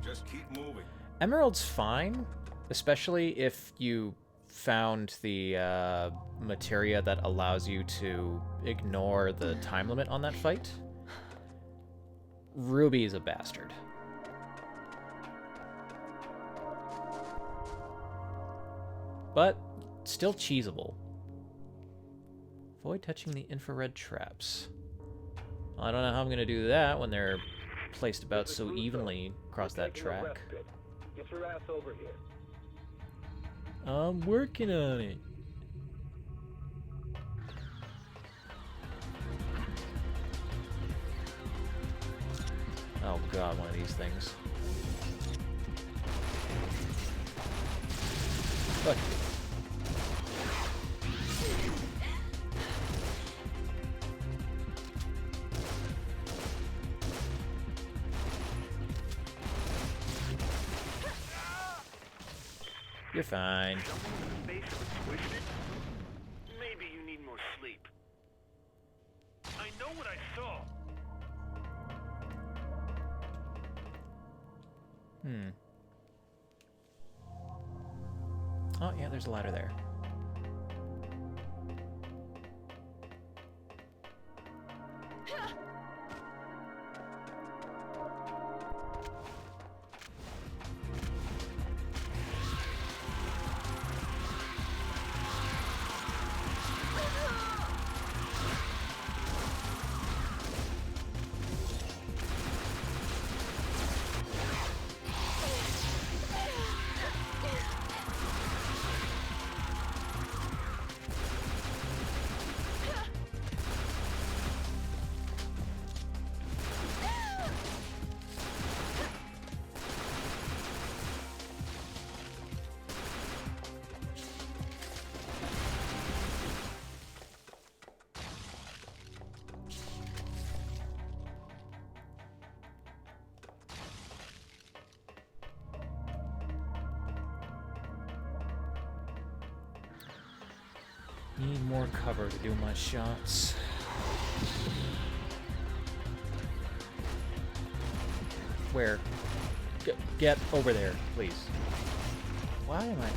Just keep moving. Emerald's fine, especially if you found the materia that allows you to ignore the time limit on that fight. Ruby is a bastard. But still cheesable. Avoid touching the infrared traps. I don't know how I'm going to do that when they're placed about so evenly across that track. Get your ass over here. I'm working on it. Oh god, one of these things. Look. You're fine. Someone with a face that's twisted? Maybe you need more sleep. I know what I saw. Oh, yeah, there's a ladder there. Need more cover to do my shots. Where? Get over there, please. Why am I...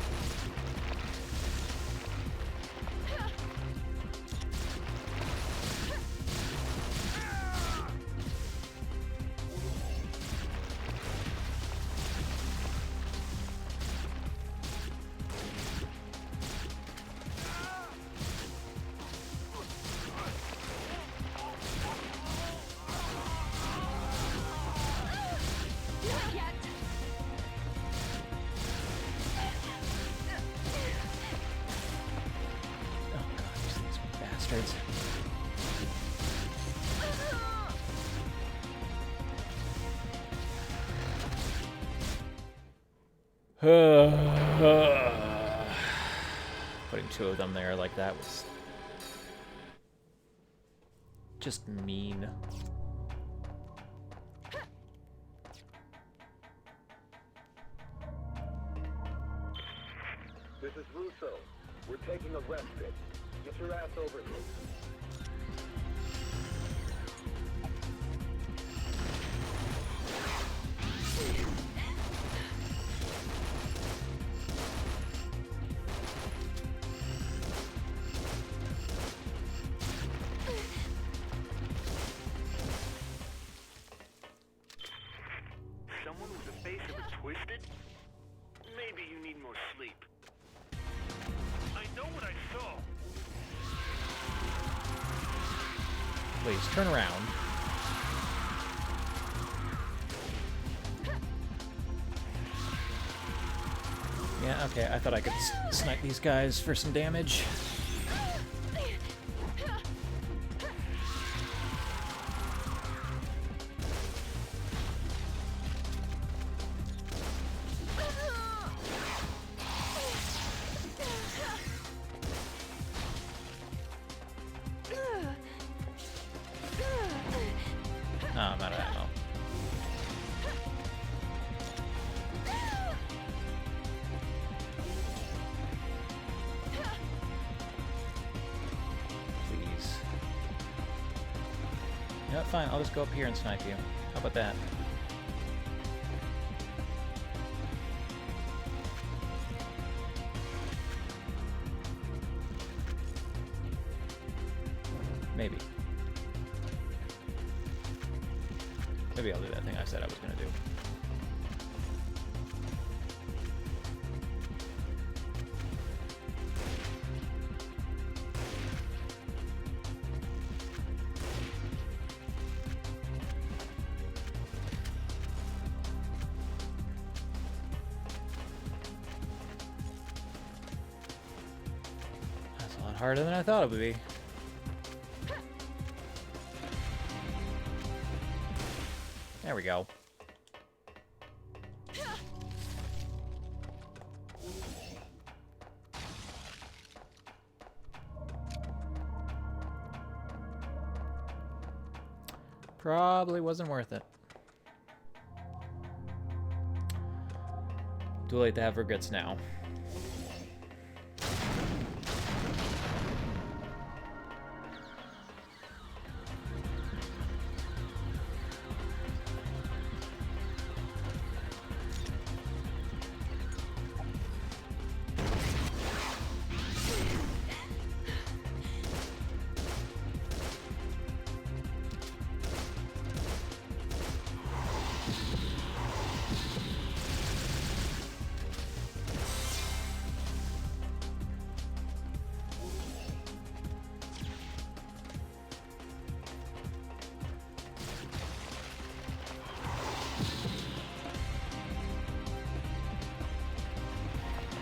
Bastards. Putting two of them there like that was just mean. This is Russo. We're taking a respite. Get your ass over here. Someone with a face that was twisted? Maybe you need more sleep. I know what I saw. Please, turn around. Yeah, okay, I thought I could snipe these guys for some damage. Oh, I'm out of ammo. Please. You know what, fine, I'll just go up here and snipe you. How about that? Maybe. Maybe I'll do that thing I said I was going to do. That's a lot harder than I thought it would be. There we go. Probably wasn't worth it. Too late to have regrets now.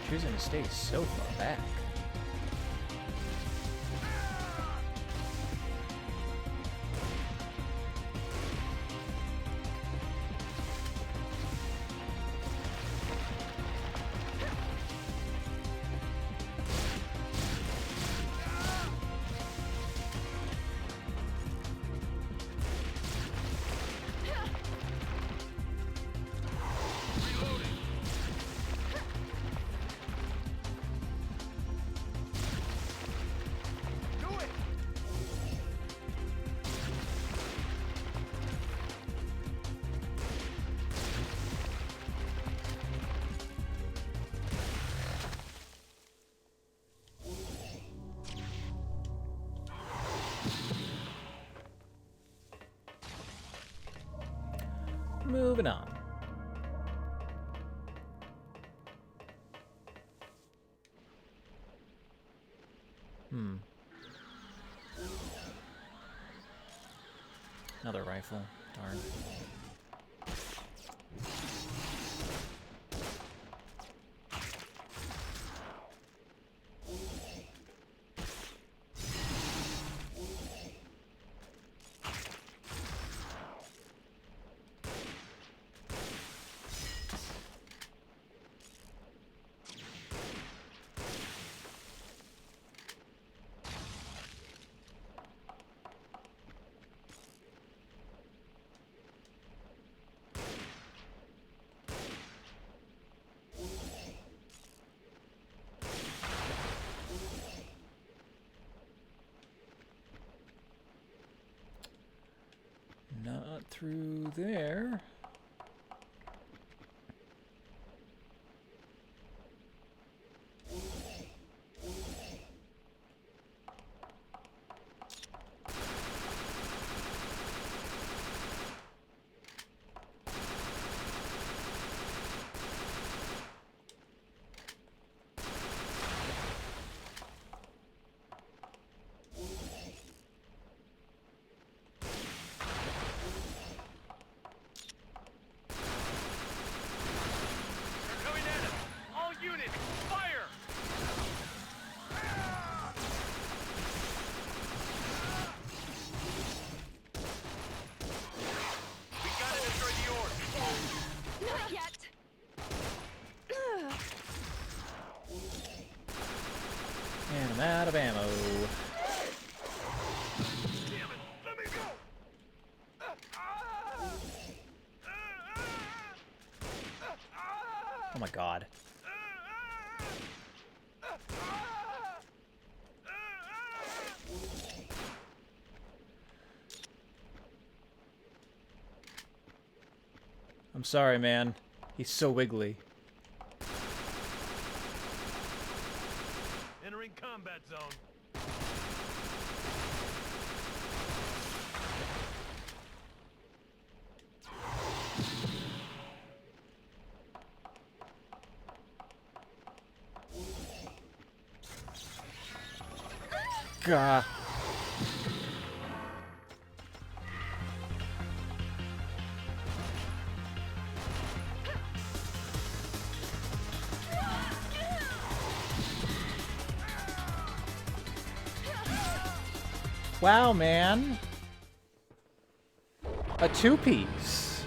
Choosing to stay so far back. Moving on. Another rifle. Darn. Not through there. And I'm out of ammo. Oh my god. I'm sorry, man. He's so wiggly. Entering combat zone. Gah. Wow, man. A two-piece.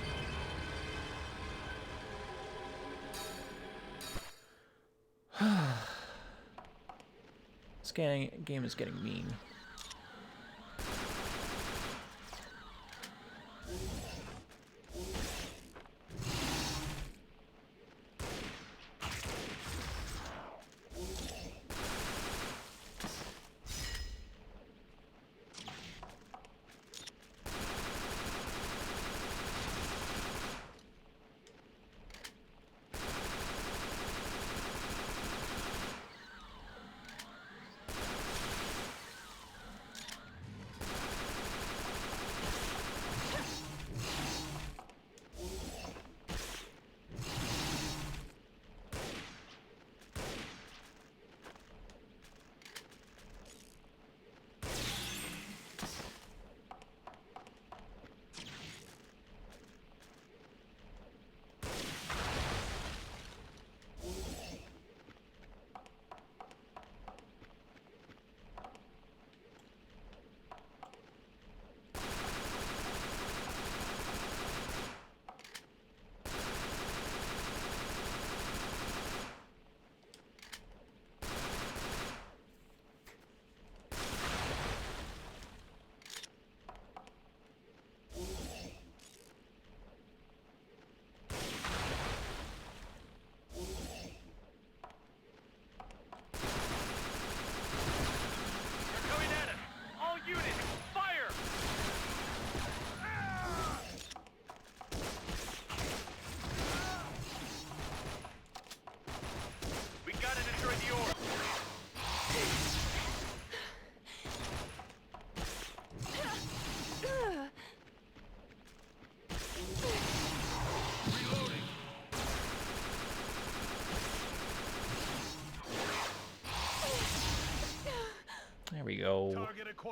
This game is getting mean.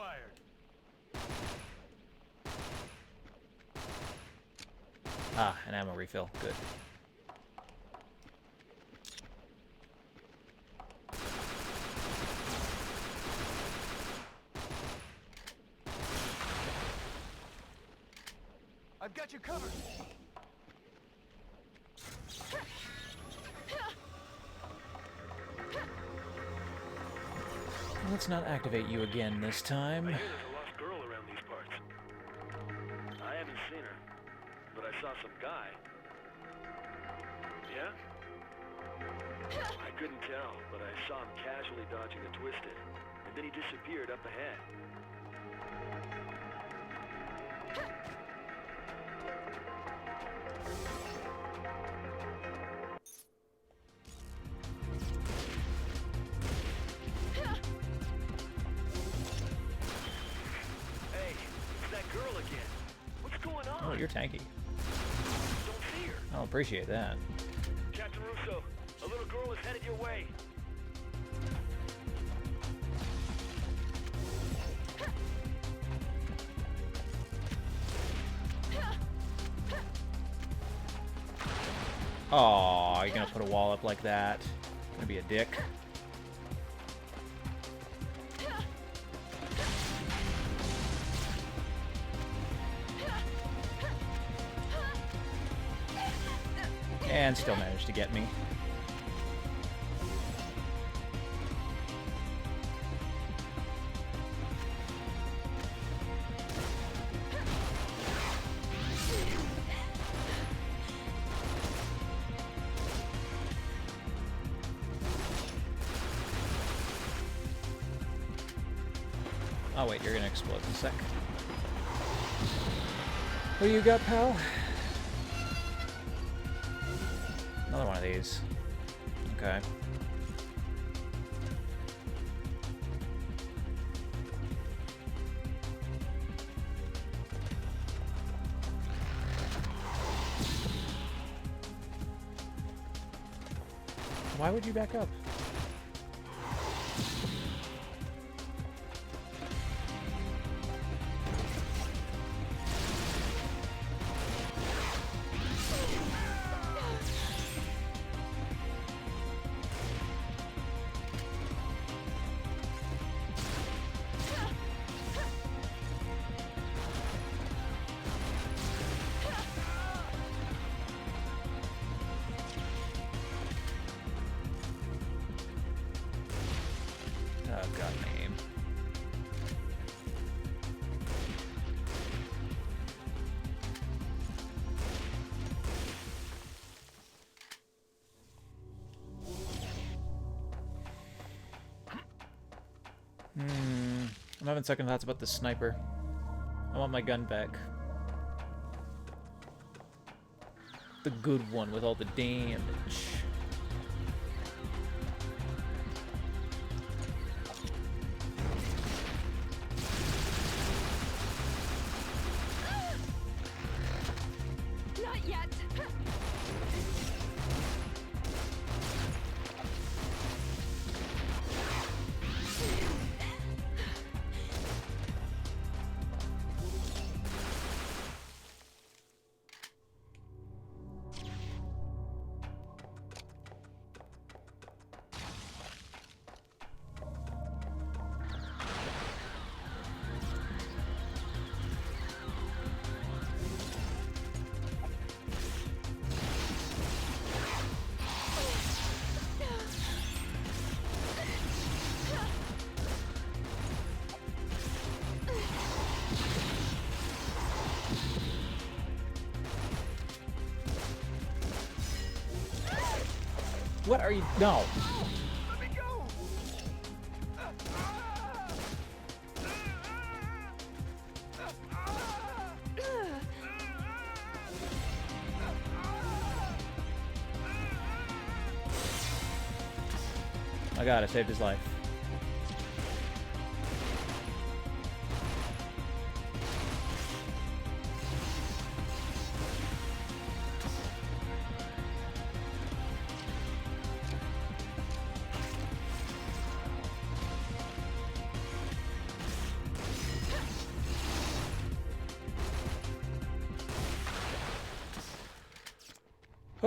expired. Ah, an ammo refill. Good. I've got you covered. Let's not activate you again this time. I hear there's a lost girl around these parts. I haven't seen her, but I saw some guy. Yeah? I couldn't tell, but I saw him casually dodging the twisted, and then he disappeared up ahead. Hey, it's that girl again. What's going on? Oh, you're tanky. Don't see her. I'll appreciate that. Captain Russo, a little girl is headed your way. Aw, you're gonna put a wall up like that? Gonna be a dick. And still managed to get me. Oh wait, you're gonna explode in a sec. What do you got, pal? Another one of these. Okay. Why would you back up? Oh god, my aim. I'm having second thoughts about the sniper. I want my gun back. The good one with all the damage. Not yet. What are you? No. Let me go! My god, I saved his life.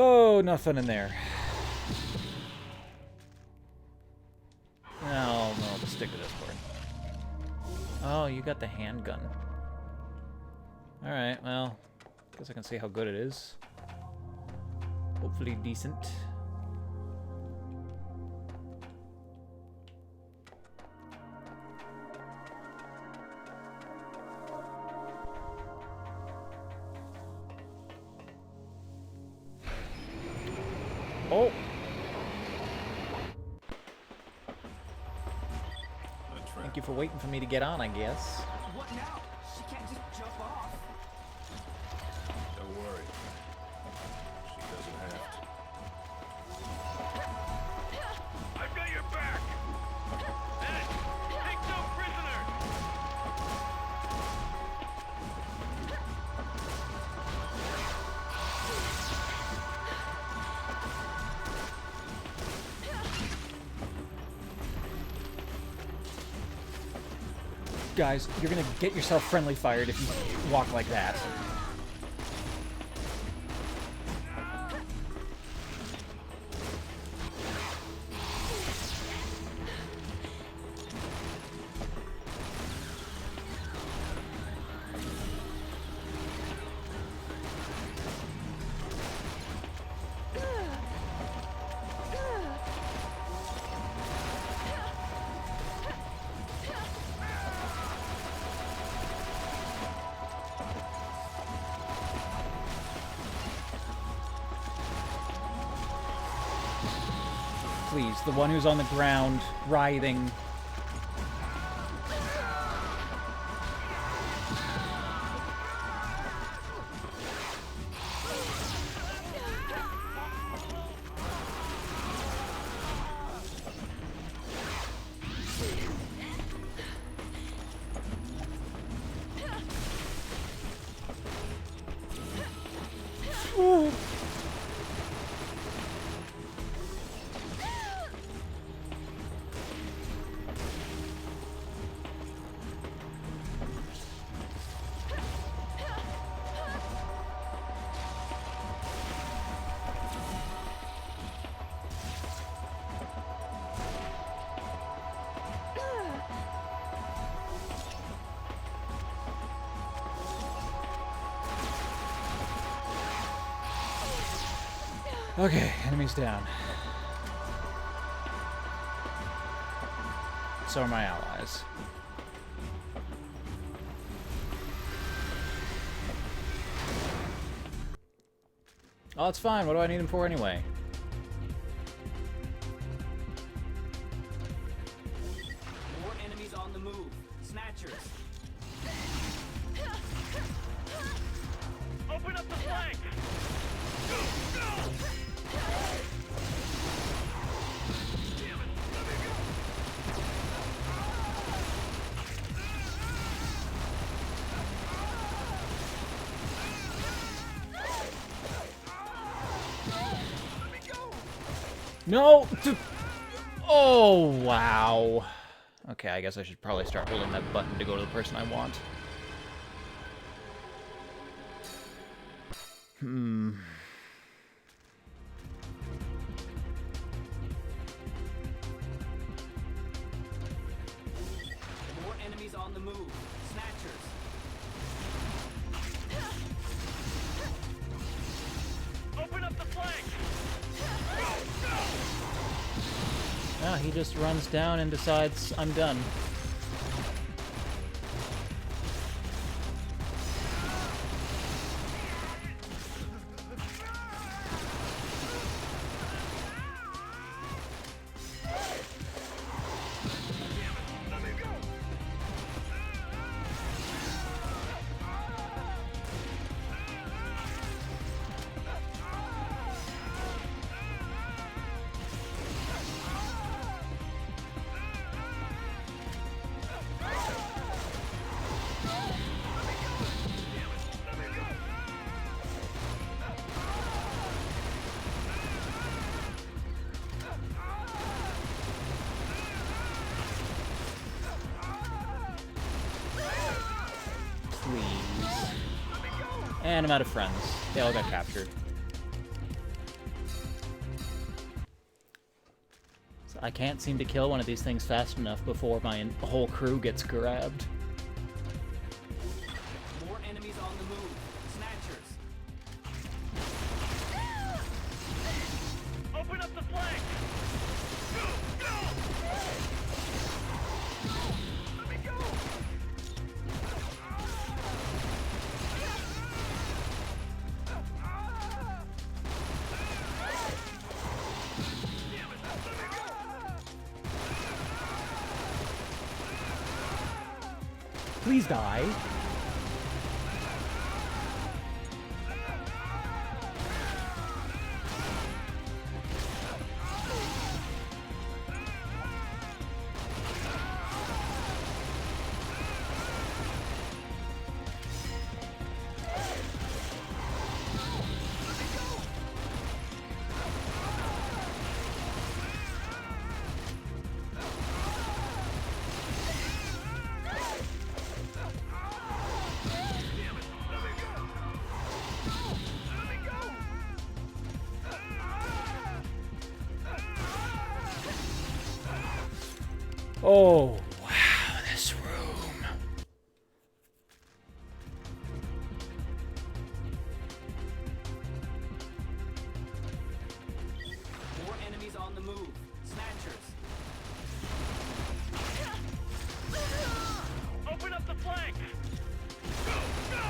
Oh, nothing in there. No, let's stick to this part. Oh, you got the handgun. Alright, well, guess I can see how good it is. Hopefully decent. Oh! Thank you for waiting for me to get on, I guess. What now? She can't just jump off. Don't worry. She doesn't have to. I've got your back! Ed, take no prisoners! Guys, you're gonna get yourself friendly fired if you walk like that. Please, the one who's on the ground, writhing. Okay, enemies down. So are my allies. Oh, it's fine. What do I need them for anyway? More enemies on the move. Snatchers. Open up the flank! No! Oh, wow. Okay, I guess I should probably start holding that button to go to the person I want. More enemies on the move. Snatchers. Open up the flank! Ah, he just runs down and decides, I'm done. Please. And I'm out of friends. They all got captured. I can't seem to kill one of these things fast enough before my whole crew gets grabbed. More enemies on the move. Snatchers. Open up the flank! Go! Go! Let me go! Please die. Oh, wow, this room. More enemies on the move. Snatchers. Open up the flank! Go! Go!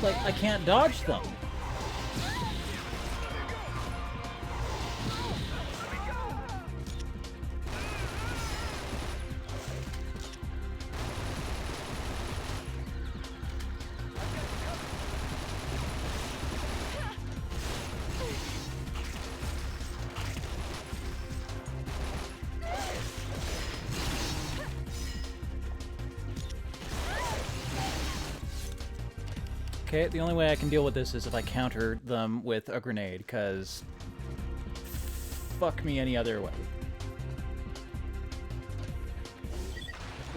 Like, I can't dodge them. Okay, the only way I can deal with this is if I counter them with a grenade, because fuck me any other way.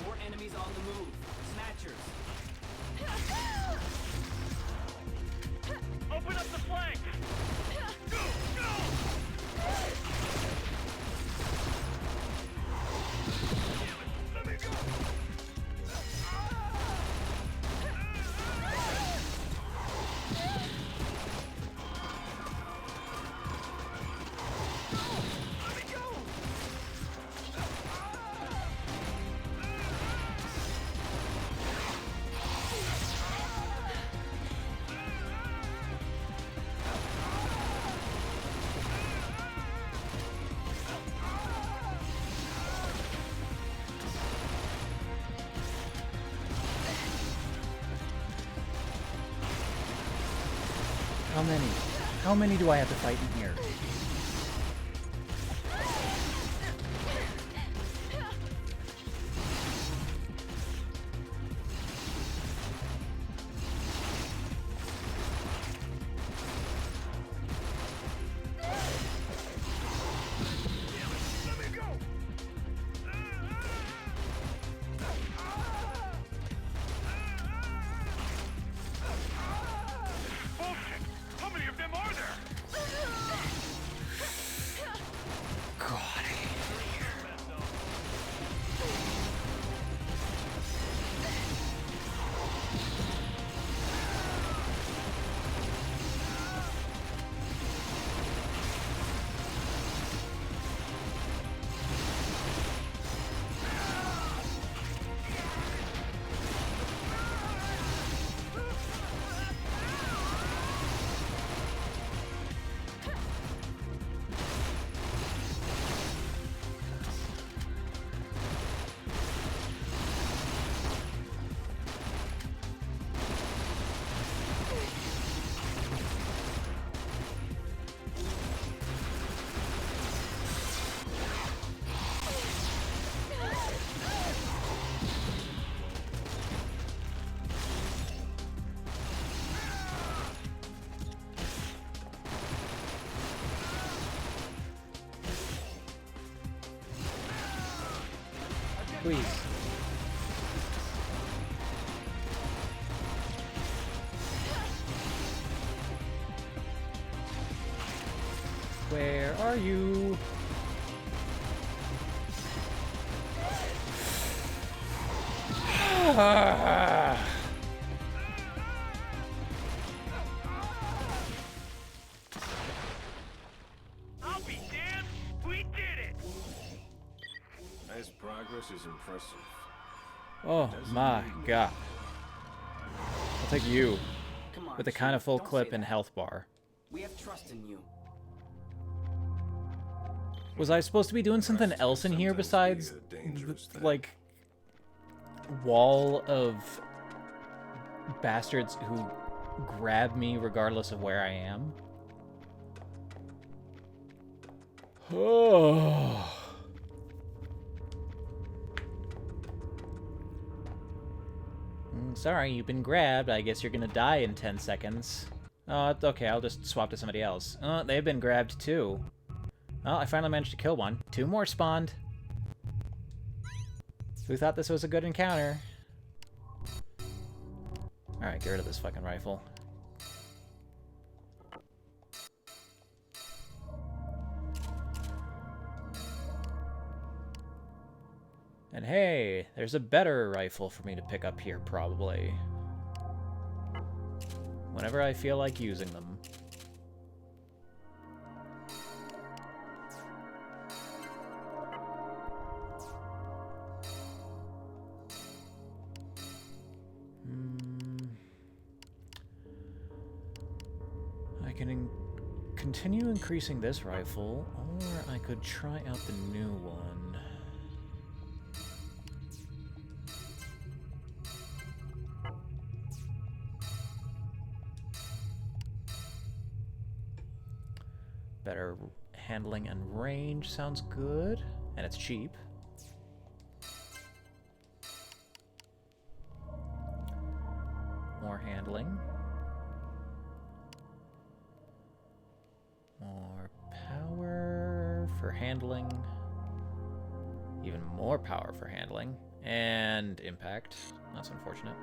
More enemies on the move. Snatchers. Open up the flank! Go! Go! Let me go! How many? How many do I have to fight in here? Squeeze. Where are you? I'll be damned! We did it! As progress is impressive. Oh my god. I'll take you. Come on, With a kind of full don't say clip and that. health bar. We have trust in you. Was I supposed to be doing something else in here besides, like, wall of bastards who grab me regardless of where I am? Oh. Sorry, you've been grabbed. I guess you're gonna die in 10 seconds. Oh, okay, I'll just swap to somebody else. Oh, they've been grabbed too. Oh, I finally managed to kill one. 2 more spawned. Who thought this was a good encounter? Alright, get rid of this fucking rifle. And hey, there's a better rifle for me to pick up here, probably. Whenever I feel like using them. I can continue increasing this rifle, or I could try out the new one. Better handling and range sounds good, and it's cheap. More handling. More power for handling. Even more power for handling. And impact. That's unfortunate.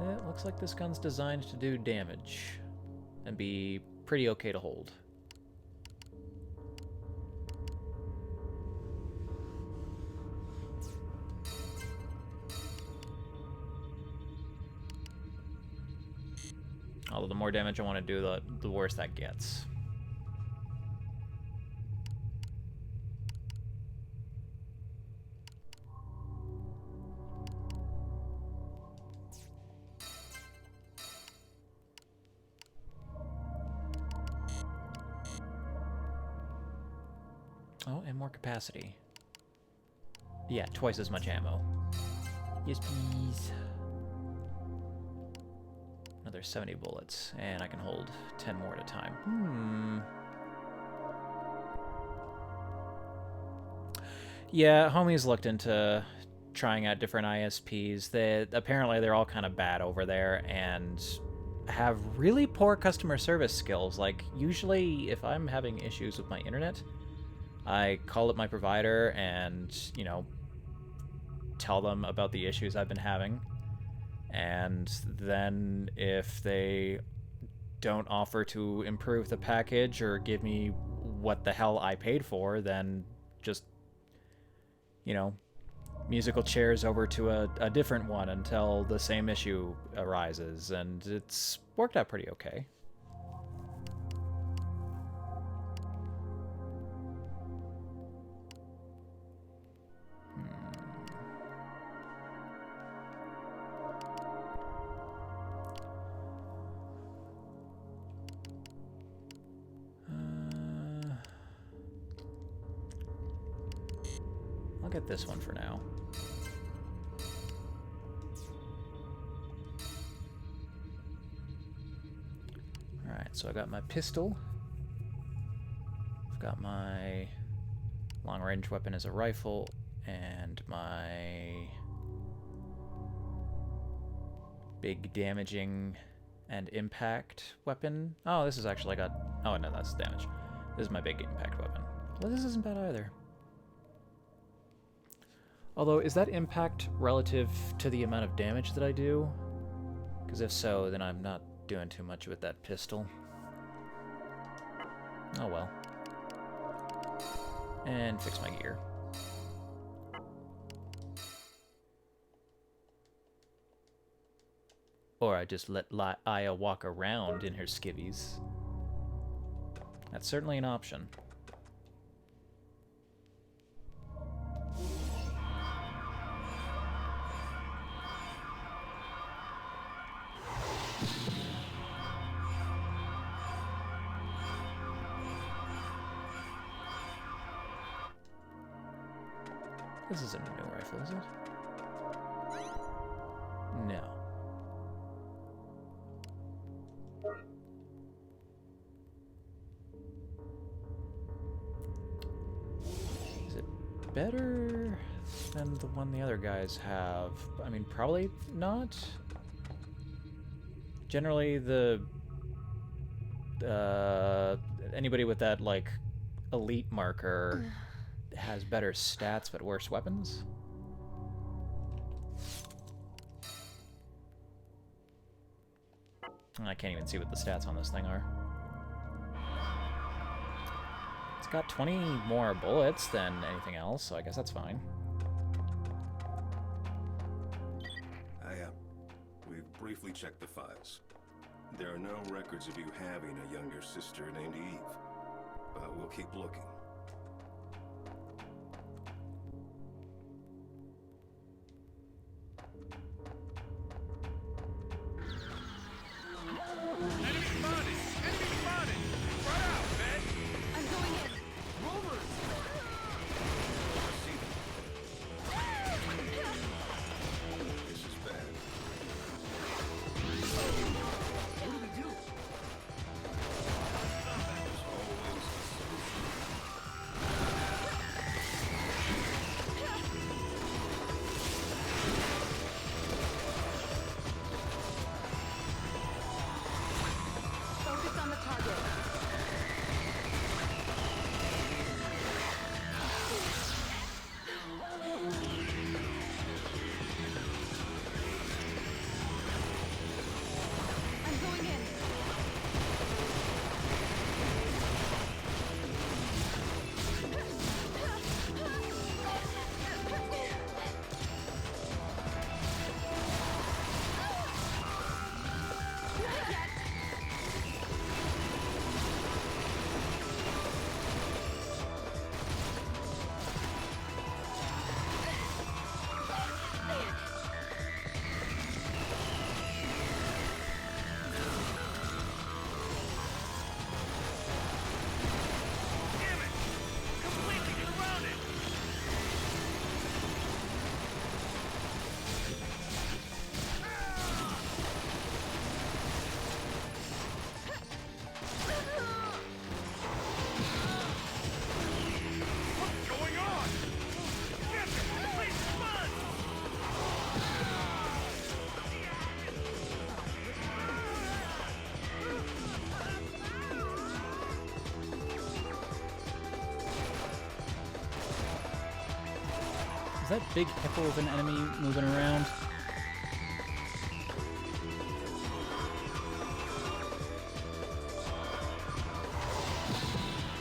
It looks like this gun's designed to do damage and be pretty okay to hold. Although the more damage I want to do, the worse that gets. Oh, and more capacity. Yeah, twice as much ammo. Yes, please. Another 70 bullets, and I can hold 10 more at a time. Yeah, homies looked into trying out different ISPs. Apparently they're all kind of bad over there and have really poor customer service skills. Like, usually if I'm having issues with my internet, I call up my provider and, you know, tell them about the issues I've been having. And then if they don't offer to improve the package or give me what the hell I paid for, then just, you know, musical chairs over to a different one until the same issue arises. And it's worked out pretty okay. I'll get this one for now. Alright, so I got my pistol. I've got my long-range weapon as a rifle, and my big damaging and impact weapon. Oh, this is actually got... Oh, no, that's damage. This is my big impact weapon. Well, this isn't bad either. Although, is that impact relative to the amount of damage that I do? Because if so, then I'm not doing too much with that pistol. Oh well. And fix my gear. Or I just let Aya walk around in her skivvies. That's certainly an option. This isn't a new rifle, is it? No. Is it better than the one the other guys have? I mean, probably not. Generally, anybody with that, like, elite marker has better stats but worse weapons. I can't even see what the stats on this thing are. It's got 20 more bullets than anything else, so I guess that's fine. We've briefly checked the files. There are no records of you having a younger sister named Eve, but we'll keep looking. Is that big hippo of an enemy moving around?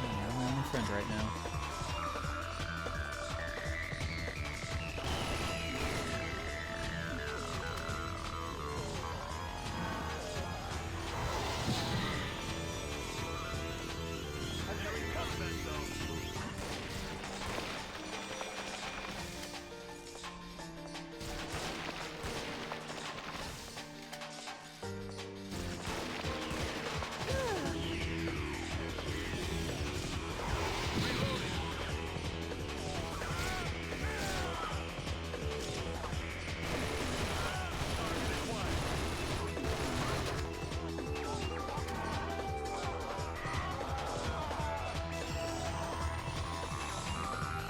I'm my only friend right now.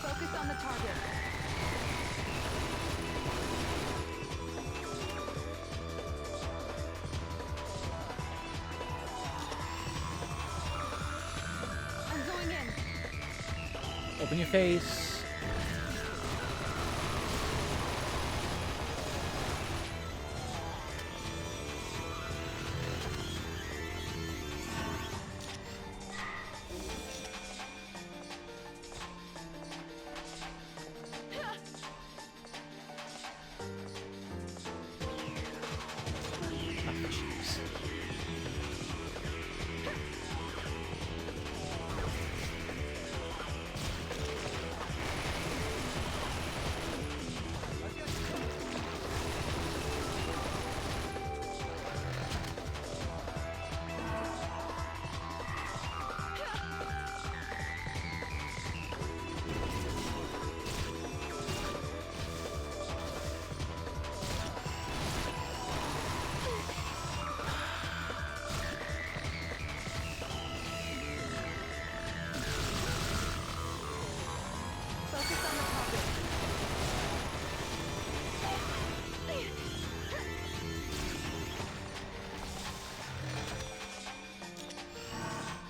Focus on the target. I'm going in. Open your face.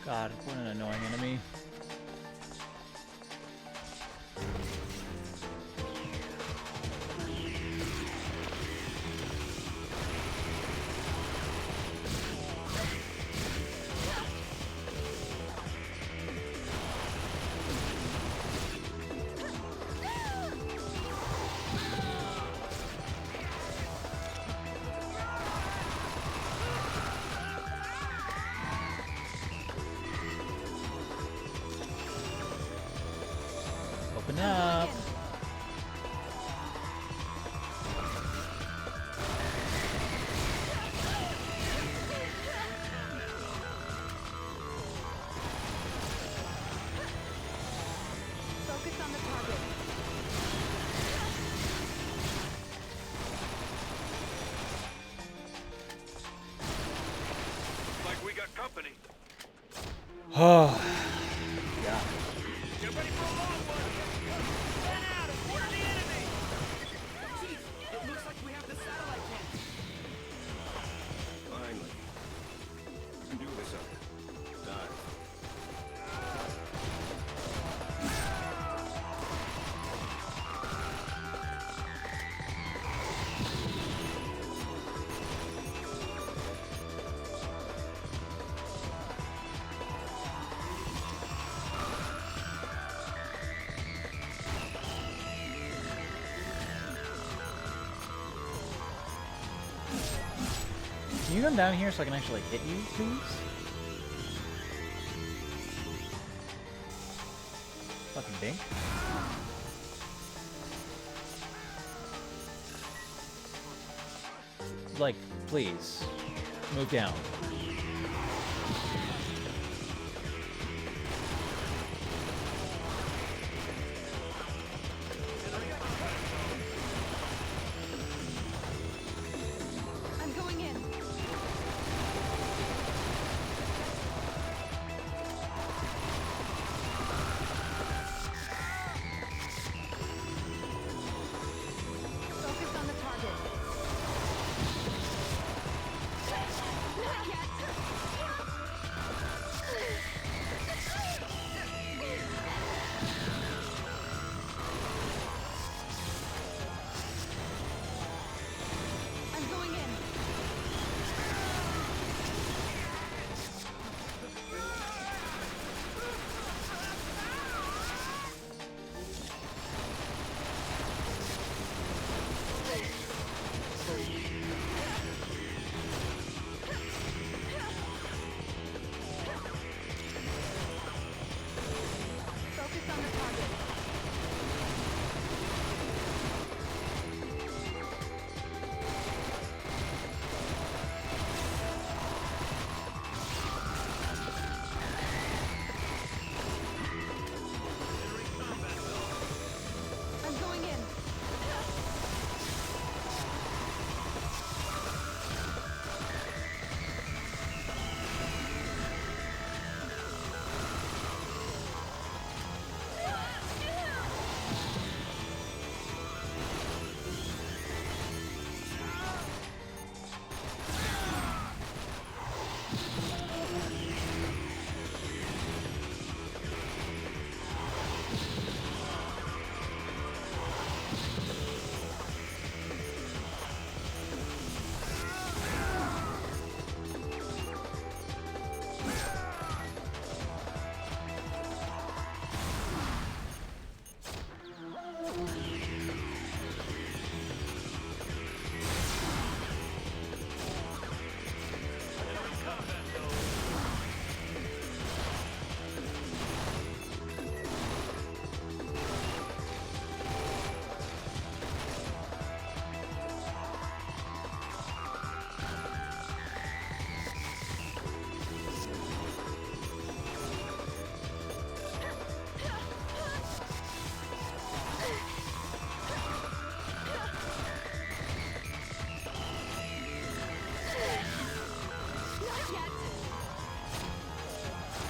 God, what an annoying enemy. Open up. Focus on the target. Like we got company. Oh, yeah. Get ready for a long one. Stand out and warn the enemy. Chief, it looks like we have the satellite camp. Finally. You can do this up. Dive. Can you come down here so I can actually hit you, please? Fucking dink. Like, please. Move down. I'm going in. Focus on the target. Not yet.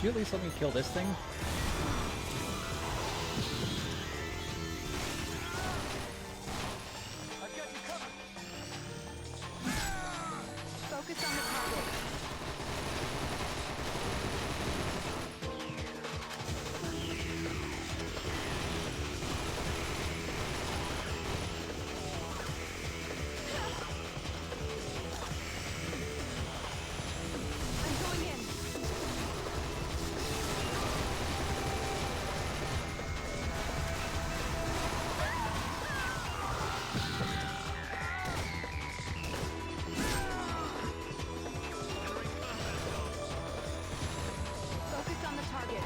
you at least let me kill this thing? Focus on the target. I'm going in. Focus on the target.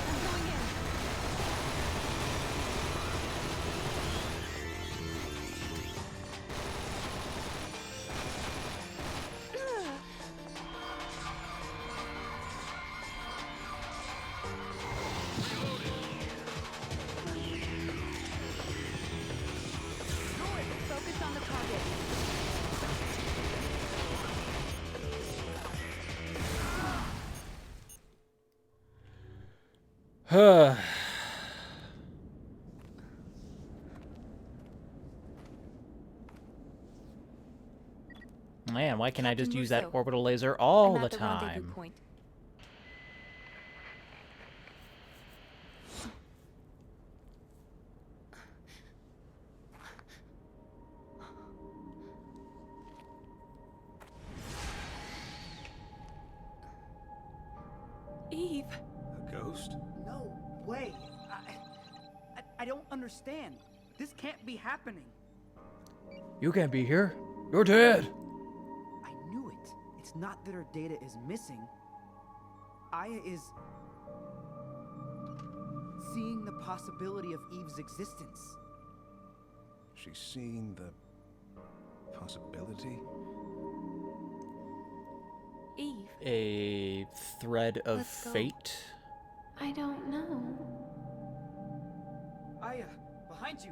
I'm going in. Focus on the target. Man, why can't I just Captain use that Russo, orbital laser all I'm the at the rendezvous time? point. Eve. A ghost? No way. I don't understand. This can't be happening. You can't be here. You're dead. I knew it. It's not that her data is missing. Aya is seeing the possibility of Eve's existence. She's seen the possibility? Eve. A thread of Let's go. fate. I don't know. Aya, behind you.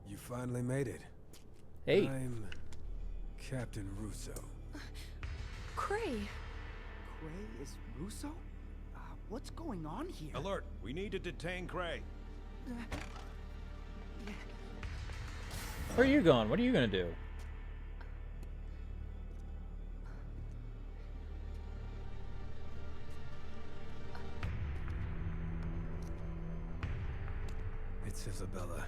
You finally made it. Hey. I'm Captain Russo. Cray. Cray is Russo? What's going on here? Alert! We need to detain Cray. Where are you going? What are you gonna do? It's Isabella,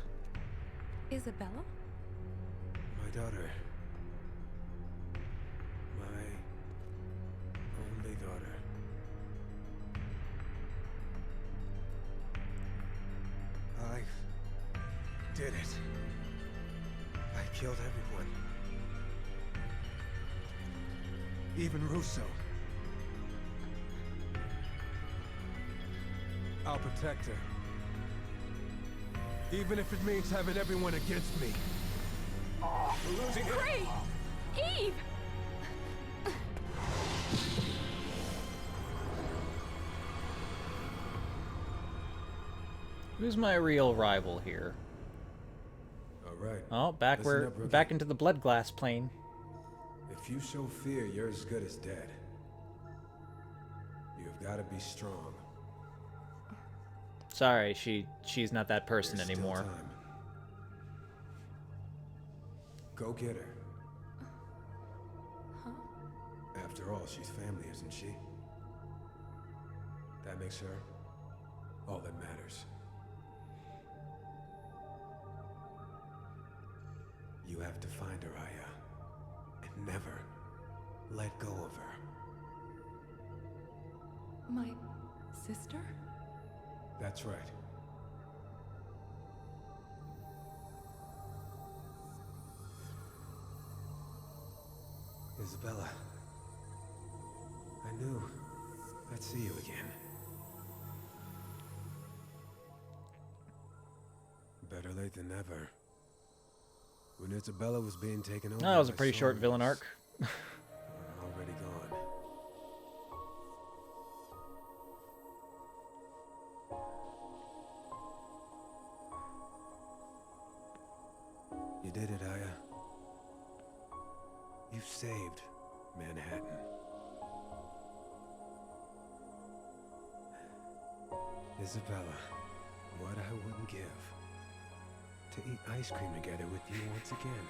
Isabella? my daughter. My only daughter. I did it. I killed everyone. Even Russo. I'll protect her. Even if it means having everyone against me. Cray! Eve! Who's my real rival here? All right. Oh, back Listen up, rookie. back into the blood glass plane. If you show fear, you're as good as dead. You've got to be strong. Sorry, she's not that person There's still anymore. time. Go get her. Huh? After all, she's family, isn't she? That makes her all that matters. You have to find her, Aya, and never let go of her. My sister? That's right. Isabella, I knew I'd see you again. Better late than never. When Isabella was being taken over, Oh, that was a by pretty short villain soldiers, arc. we're already gone. You did it, Aya. You've saved Manhattan. Isabella, what I wouldn't give to eat ice cream together with you once again.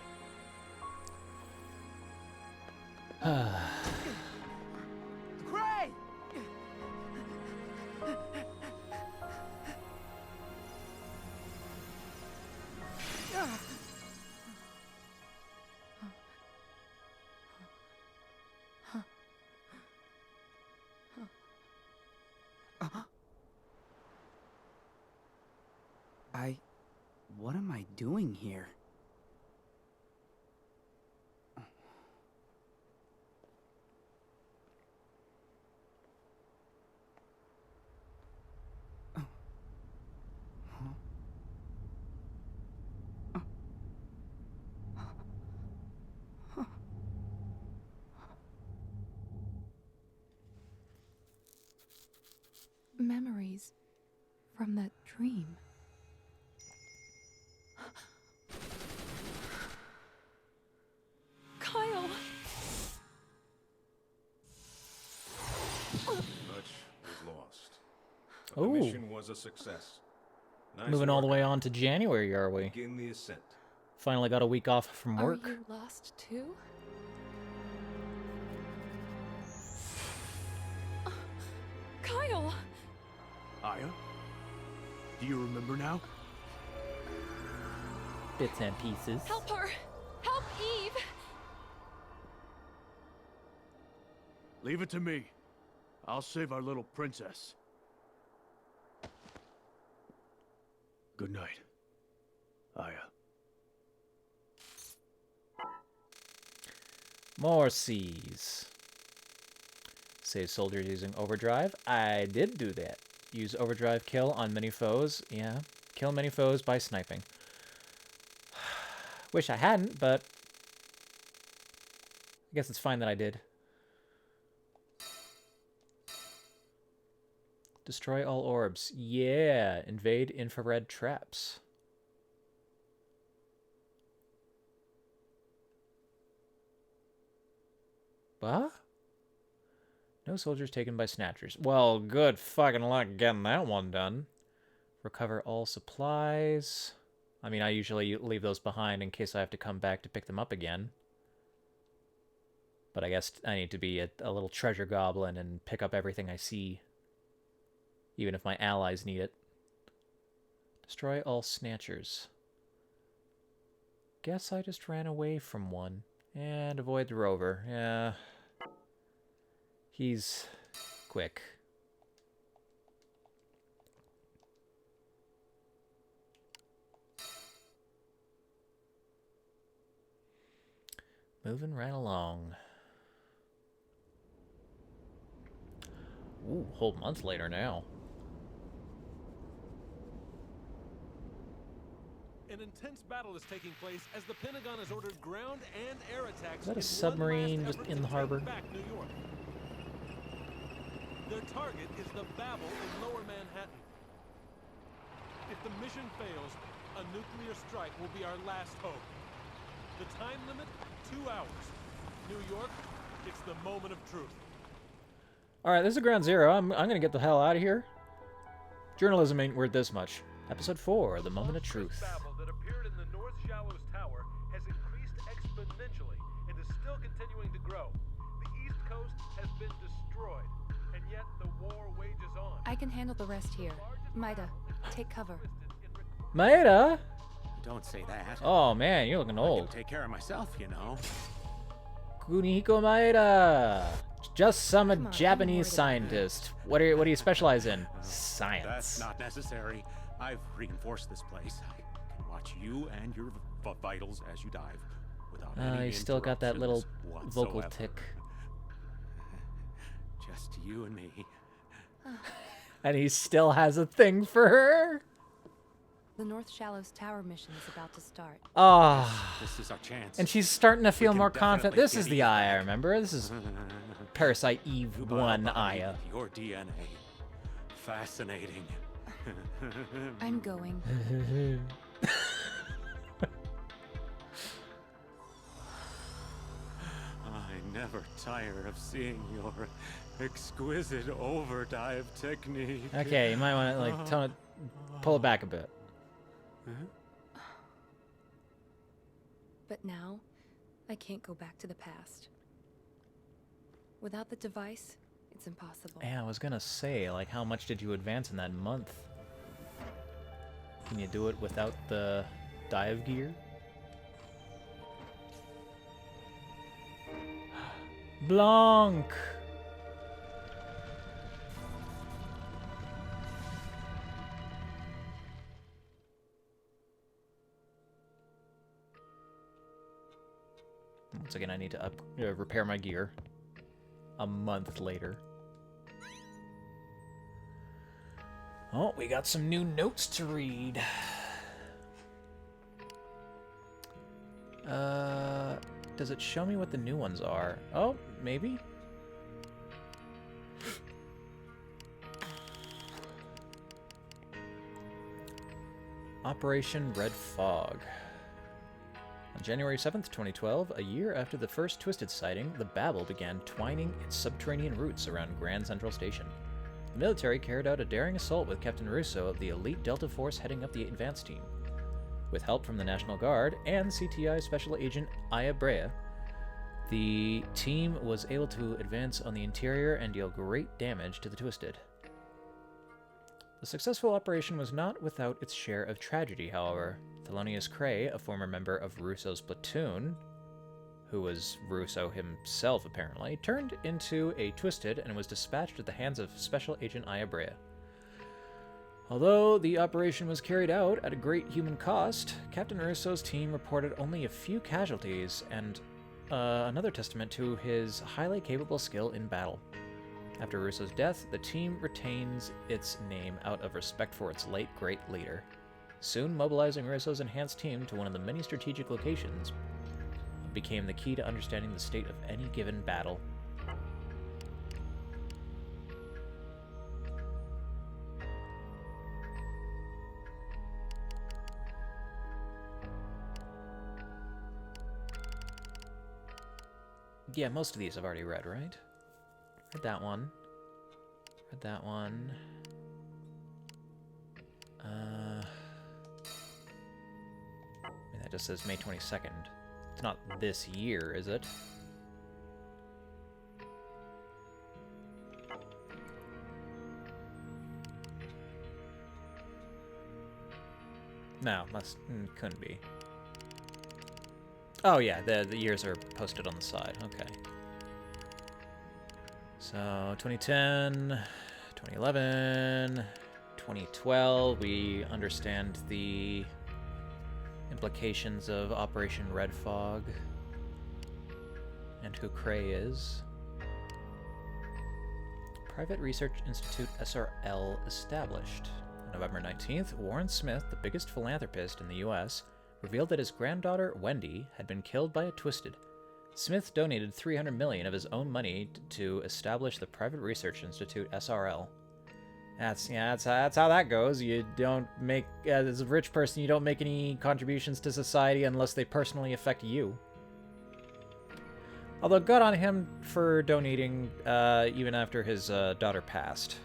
Gray! What am I doing here? Memories from that dream. Kyle! Much was lost. But Ooh. the mission was a success. Nice Moving all the work. way on to January, are we? Begin the ascent. Finally got a week off from work. Are you lost too? Kyle! Aya? Do you remember now? Bits and pieces. Help her! Help Eve! Leave it to me. I'll save our little princess. Good night, Aya. More C's. Save soldiers using overdrive. I did do that. Use overdrive kill on many foes. Yeah. Kill many foes by sniping. Wish I hadn't, but I guess it's fine that I did. Destroy all orbs. Yeah. Invade infrared traps. What? No soldiers taken by snatchers. Well, good fucking luck getting that one done. Recover all supplies. I mean, I usually leave those behind in case I have to come back to pick them up again. But I guess I need to be a little treasure goblin and pick up everything I see. Even if my allies need it. Destroy all snatchers. Guess I just ran away from one. And avoid the rover. Yeah. He's quick. Moving right along. Ooh, whole month later now. An intense battle is taking place as the Pentagon has ordered ground and air attacks. Is that a in submarine one last just effort in to the take harbor? back New York. Their target is the Babel in Lower Manhattan. If the mission fails, a nuclear strike will be our last hope. The time limit, 2 hours. New York, it's the moment of truth. Alright, this is Ground Zero. I'm gonna get the hell out of here. Journalism ain't worth this much. Episode 4, The Moment of Truth. Babel that appeared in the North Shallows Tower has increased exponentially and is still continuing to grow. The East Coast has been destroyed, and yet the war wages on. I can handle the rest here. Maida, take cover. Maeda? Don't say that. Oh man, you're looking I old. can take care of myself, you know. Kunihiko Maeda. Just some Come on, Japanese I'm scientist. What do you specialize in? Science. That's not necessary. I've reinforced this place. I can watch you and your vitals as you dive without any You still got that little interruptions vocal whatsoever. tick. Just you and me. And he still has a thing for her? The North Shallows Tower mission is about to start. Ah. This is our chance. And she's starting to feel can more confident. definitely This is get the Eve Eye I back. remember. This is Parasite Eve You 1 behind Aya. Your DNA. Fascinating. I'm going. never tire of seeing your exquisite overdive technique. Okay, you might want to like pull it back a bit. But now, I can't go back to the past. Without the device, it's impossible. Yeah, I was gonna say, like, how much did you advance in that month? Can you do it without the dive gear? Blanc! Once again, I need to repair my gear. A month later. Oh, we got some new notes to read. Does it show me what the new ones are? Oh, maybe? Operation Red Fog. On January 7th, 2012, a year after the first Twisted sighting, the Babel began twining its subterranean roots around Grand Central Station. The military carried out a daring assault with Captain Russo of the elite Delta Force heading up the advance team. With help from the National Guard and CTI Special Agent Aya Brea, the team was able to advance on the interior and deal great damage to the Twisted. The successful operation was not without its share of tragedy, however. Thelonious Cray, a former member of Russo's platoon, who was Russo himself apparently, turned into a Twisted and was dispatched at the hands of Special Agent Aya Brea. Although the operation was carried out at a great human cost, Captain Russo's team reported only a few casualties, and another testament to his highly capable skill in battle. After Russo's death, the team retains its name out of respect for its late great leader. Soon mobilizing Russo's enhanced team to one of the many strategic locations became the key to understanding the state of any given battle. Yeah, most of these I've already read, right? Read that one. Read that one. I mean, that just says May 22nd. It's not this year, is it? No, couldn't be. Oh yeah, the years are posted on the side. Okay. So 2010, 2011, 2012. We understand the implications of Operation Red Fog and who Cray is. Private Research Institute SRL established. On November 19th, Warren Smith, the biggest philanthropist in the U.S., revealed that his granddaughter, Wendy, had been killed by a Twisted. Smith donated $300 million of his own money to establish the Private Research Institute SRL. That's how that goes. You don't make, as a rich person, you don't make any contributions to society unless they personally affect you. Although good on him for donating even after his daughter passed.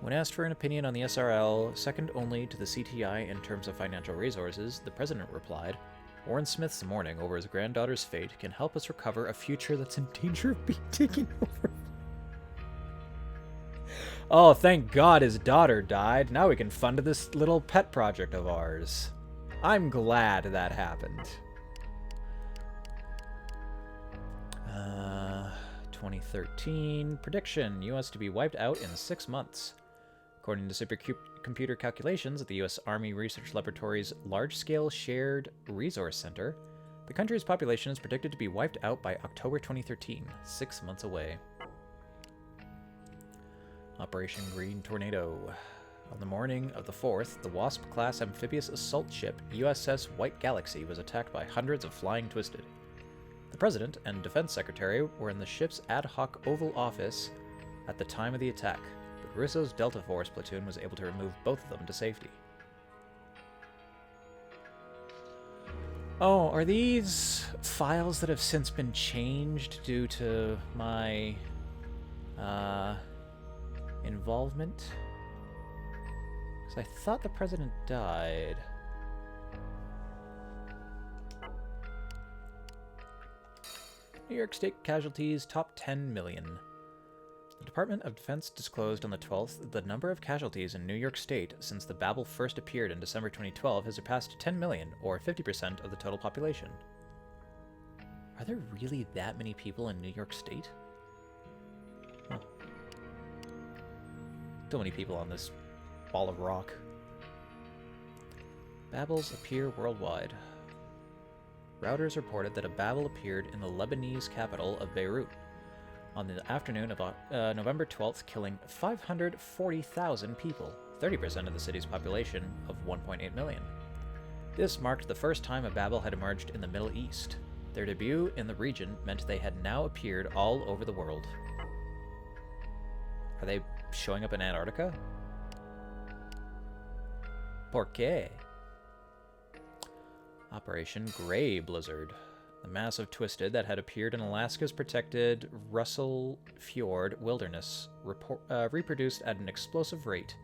When asked for an opinion on the SRL, second only to the CTI in terms of financial resources, the president replied, "Warren Smith's mourning over his granddaughter's fate can help us recover a future that's in danger of being taken over." Oh, thank God his daughter died. Now we can fund this little pet project of ours. I'm glad that happened. 2013. Prediction. U.S. to be wiped out in 6 months. According to supercomputer calculations at the U.S. Army Research Laboratory's Large-Scale Shared Resource Center, the country's population is predicted to be wiped out by October 2013, 6 months away. Operation Green Tornado. On the morning of the 4th, the Wasp-class amphibious assault ship USS White Galaxy was attacked by hundreds of flying Twisted. The President and Defense Secretary were in the ship's ad hoc Oval Office at the time of the attack, but Russo's Delta Force platoon was able to remove both of them to safety. Oh, are these files that have since been changed due to my involvement? Because I thought the president died. New York State casualties top 10 million. The Department of Defense disclosed on the 12th the number of casualties in New York State since the Babel first appeared in December 2012 has surpassed 10 million, or 50% of the total population. Are there really that many people in New York State? Huh. So many people on this ball of rock. Babels appear worldwide. Routers reported that a Babel appeared in the Lebanese capital of Beirut on the afternoon of November 12th, killing 540,000 people, 30% of the city's population of 1.8 million. This marked the first time a Babel had emerged in the Middle East. Their debut in the region meant they had now appeared all over the world. Are they showing up in Antarctica? ¿Por qué? Operation Grey Blizzard. The massive twisted that had appeared in Alaska's protected Russell Fjord wilderness reproduced at an explosive rate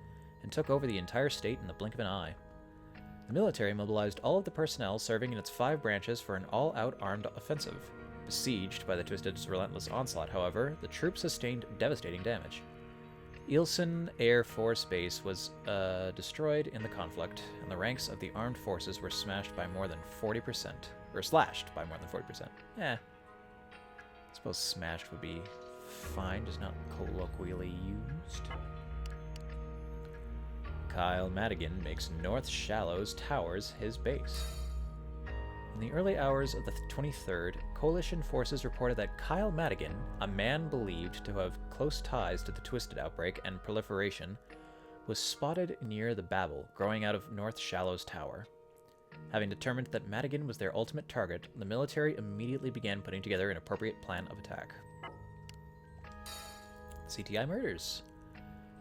and took over the entire state in the blink of an eye. The military mobilized all of the personnel serving in its 5 branches for an all-out armed offensive. Besieged by the Twisted's relentless onslaught, however, the troops sustained devastating damage. Ilsen Air Force Base was destroyed in the conflict, and the ranks of the armed forces were smashed by more than 40%. Or slashed by more than 40%. I suppose smashed would be fine, just not colloquially used. Kyle Madigan makes North Shallows Towers his base. In the early hours of the 23rd, Coalition forces reported that Kyle Madigan, a man believed to have close ties to the Twisted outbreak and proliferation, was spotted near the Babel, growing out of North Shallows Tower. Having determined that Madigan was their ultimate target, the military immediately began putting together an appropriate plan of attack. CTI murders.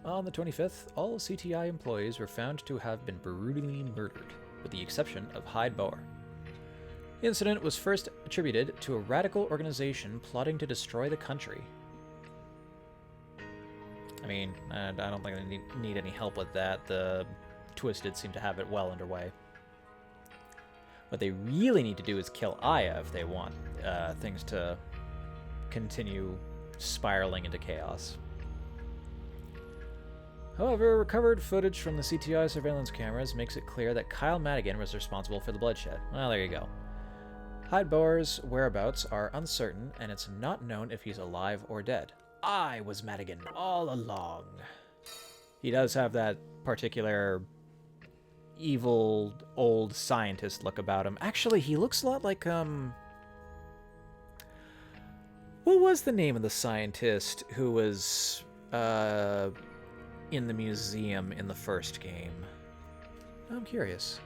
On the 25th, all CTI employees were found to have been brutally murdered, with the exception of Hyde Boer. The incident was first attributed to a radical organization plotting to destroy the country. I mean, I don't think they need any help with that. The Twisted seem to have it well underway. What they really need to do is kill Aya if they want things to continue spiraling into chaos. However, recovered footage from the CTI surveillance cameras makes it clear that Kyle Madigan was responsible for the bloodshed. Well, there you go. Hyde Boer's whereabouts are uncertain, and it's not known if he's alive or dead. I was Madigan all along. He does have that particular evil old scientist look about him. Actually, he looks a lot like what was the name of the scientist who was in the museum in the first game? I'm curious.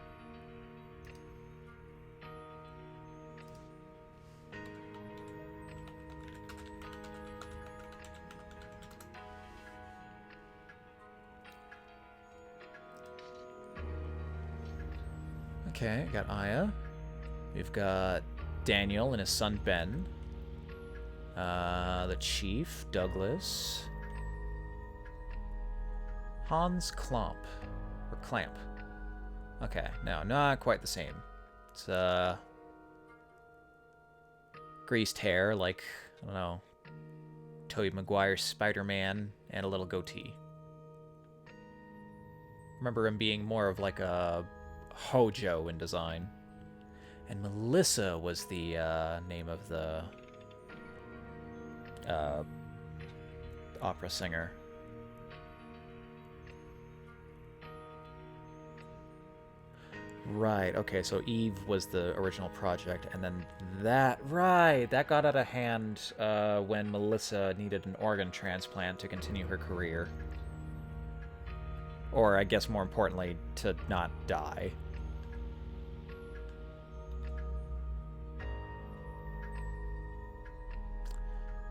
Okay, got Aya. We've got Daniel and his son Ben. The Chief, Douglas. Hans Klomp. Or Clamp. Okay, no, not quite the same. It's, greased hair, like, I don't know, Tobey Maguire's Spider-Man, and a little goatee. Remember him being more of like a Hojo in design. And Melissa was the name of the opera singer. Right, okay, so Eve was the original project, and then that got out of hand when Melissa needed an organ transplant to continue her career. Or, I guess more importantly, to not die.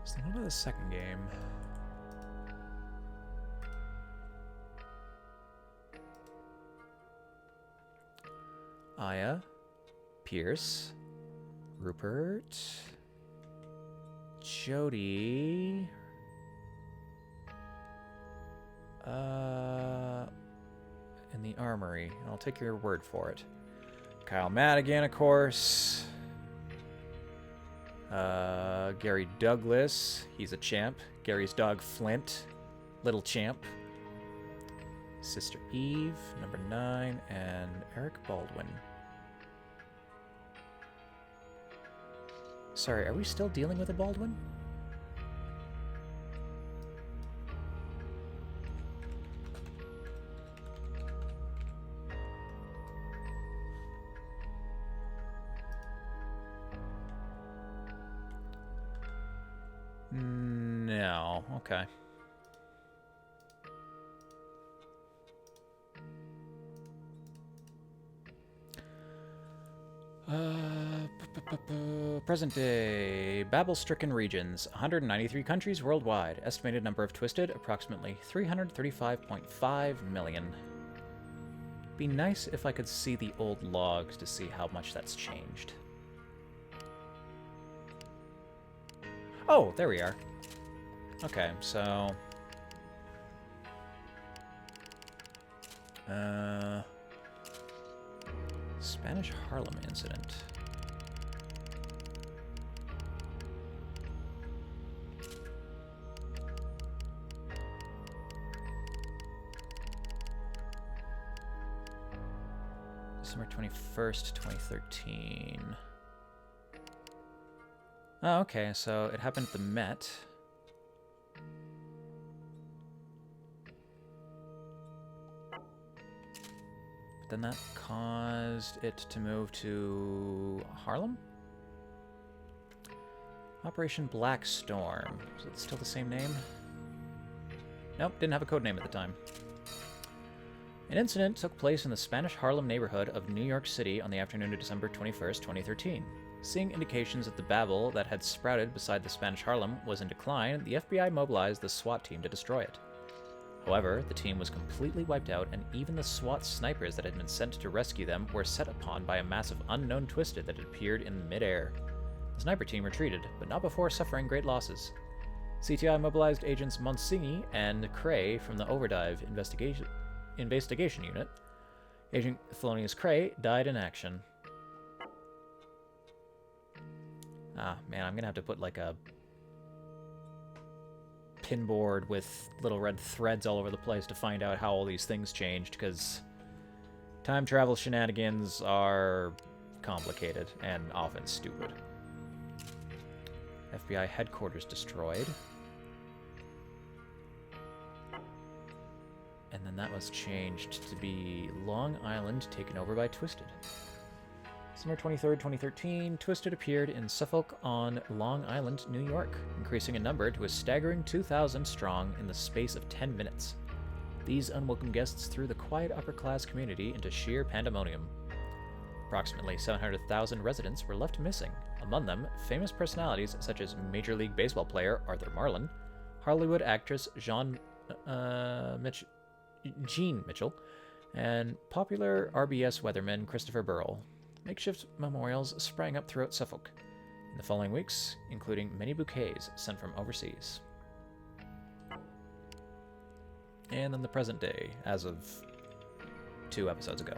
So what about the second game? Aya, Pierce, Rupert. Jody. In the armory. I'll take your word for it. Kyle Madigan, of course. Gary Douglas. He's a champ. Gary's dog, Flint. Little champ. Sister Eve, number 9, and Eric Baldwin. Sorry, are we still dealing with a Baldwin? No, okay. Present day. Babel-stricken regions. 193 countries worldwide. Estimated number of twisted, approximately 335.5 million. Be nice if I could see the old logs to see how much that's changed. Oh, there we are. Okay, so... Spanish Harlem incident. December 21st, 2013. Oh, okay, so it happened at the Met. But then that caused it to move to Harlem? Operation Black Storm. Is it still the same name? Nope, didn't have a code name at the time. An incident took place in the Spanish Harlem neighborhood of New York City on the afternoon of December 21st, 2013. Seeing indications that the Babel that had sprouted beside the Spanish Harlem was in decline, the FBI mobilized the SWAT team to destroy it. However, the team was completely wiped out, and even the SWAT snipers that had been sent to rescue them were set upon by a massive unknown twisted that had appeared in midair. The sniper team retreated, but not before suffering great losses. CTI mobilized agents Monsigngi and Cray from the Overdrive Investigation Unit. Agent Thelonious Cray died in action. Ah, man, I'm gonna have to put like a pinboard with little red threads all over the place to find out how all these things changed, because time travel shenanigans are complicated and often stupid. FBI headquarters destroyed. And then that was changed to be Long Island taken over by Twisted. December 23rd, 2013, Twisted appeared in Suffolk on Long Island, New York, increasing in number to a staggering 2,000 strong in the space of 10 minutes. These unwelcome guests threw the quiet upper-class community into sheer pandemonium. Approximately 700,000 residents were left missing, among them famous personalities such as Major League Baseball player Arthur Marlin, Hollywood actress Jean Mitchell, and popular RBS weatherman Christopher Burrell. Makeshift memorials sprang up throughout Suffolk in the following weeks, including many bouquets sent from overseas. And then the present day, as of 2 episodes ago.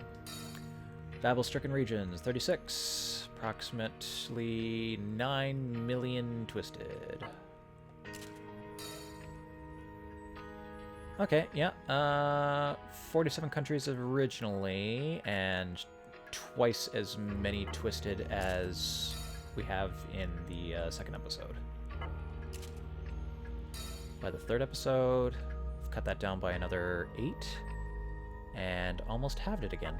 Babel-stricken regions, 36. Approximately 9 million twisted. Okay, yeah. 47 countries originally, and twice as many twisted as we have in the second episode. By the third episode, I've cut that down by another 8, and almost halved it again.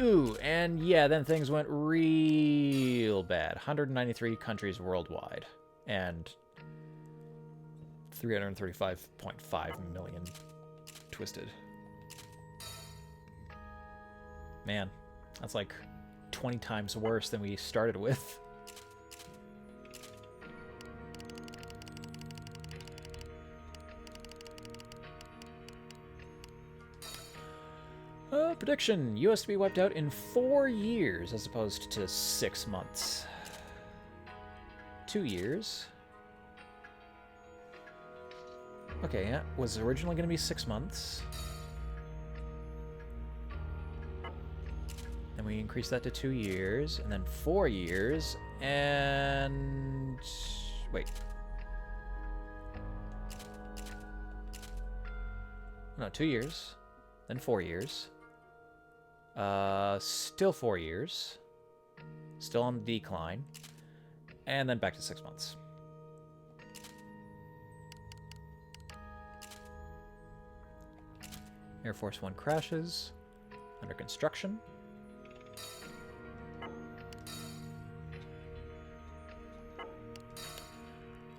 Ooh, and yeah, then things went real bad. 193 countries worldwide, and 335.5 million twisted. Man, that's like 20 times worse than we started with. Prediction. US to be wiped out in 4 years as opposed to 6 months. 2 years. Okay, yeah. Was originally going to be 6 months. Then we increased that to 2 years, and then 4 years, and... wait. No, 2 years, then 4 years. Still 4 years. Still on the decline. And then back to 6 months. Air Force One crashes. Under construction.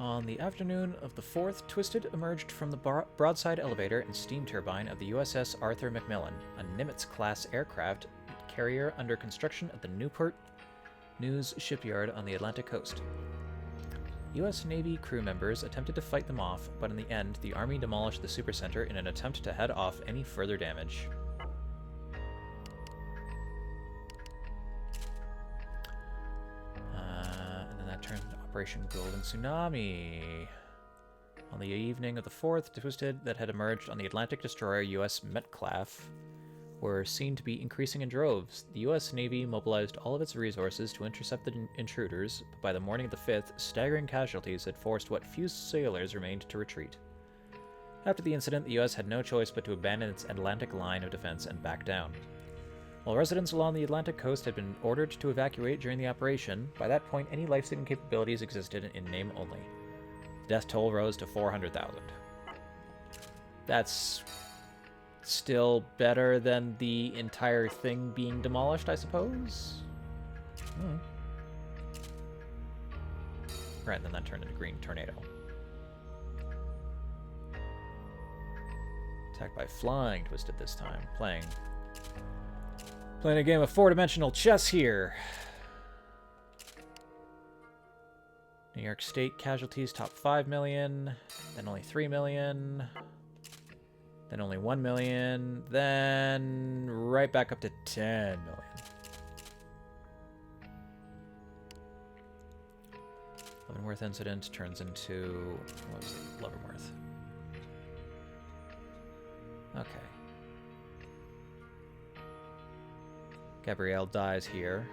On the afternoon of the 4th, Twisted emerged from the broadside elevator and steam turbine of the USS Arthur Macmillan, a Nimitz-class aircraft carrier under construction at the Newport News shipyard on the Atlantic coast. U.S. Navy crew members attempted to fight them off, but in the end, the Army demolished the supercenter in an attempt to head off any further damage. And then that turned into Operation Golden Tsunami. On the evening of the 4th, Twisted that had emerged on the Atlantic destroyer U.S. Metcalf were seen to be increasing in droves. The U.S. Navy mobilized all of its resources to intercept the intruders, but by the morning of the 5th, staggering casualties had forced what few sailors remained to retreat. After the incident, the U.S. had no choice but to abandon its Atlantic line of defense and back down. While residents along the Atlantic coast had been ordered to evacuate during the operation, by that point any life-saving capabilities existed in name only. The death toll rose to 400,000. That's still better than the entire thing being demolished, I suppose? Right, and then that turned into Green Tornado. Attacked by flying Twisted this time. Playing a game of four-dimensional chess here. New York State casualties top 5 million, then only 3 million, then only 1 million, then right back up to 10 million. Leavenworth incident turns into, what was it, Leavenworth. Okay. Gabrielle dies here.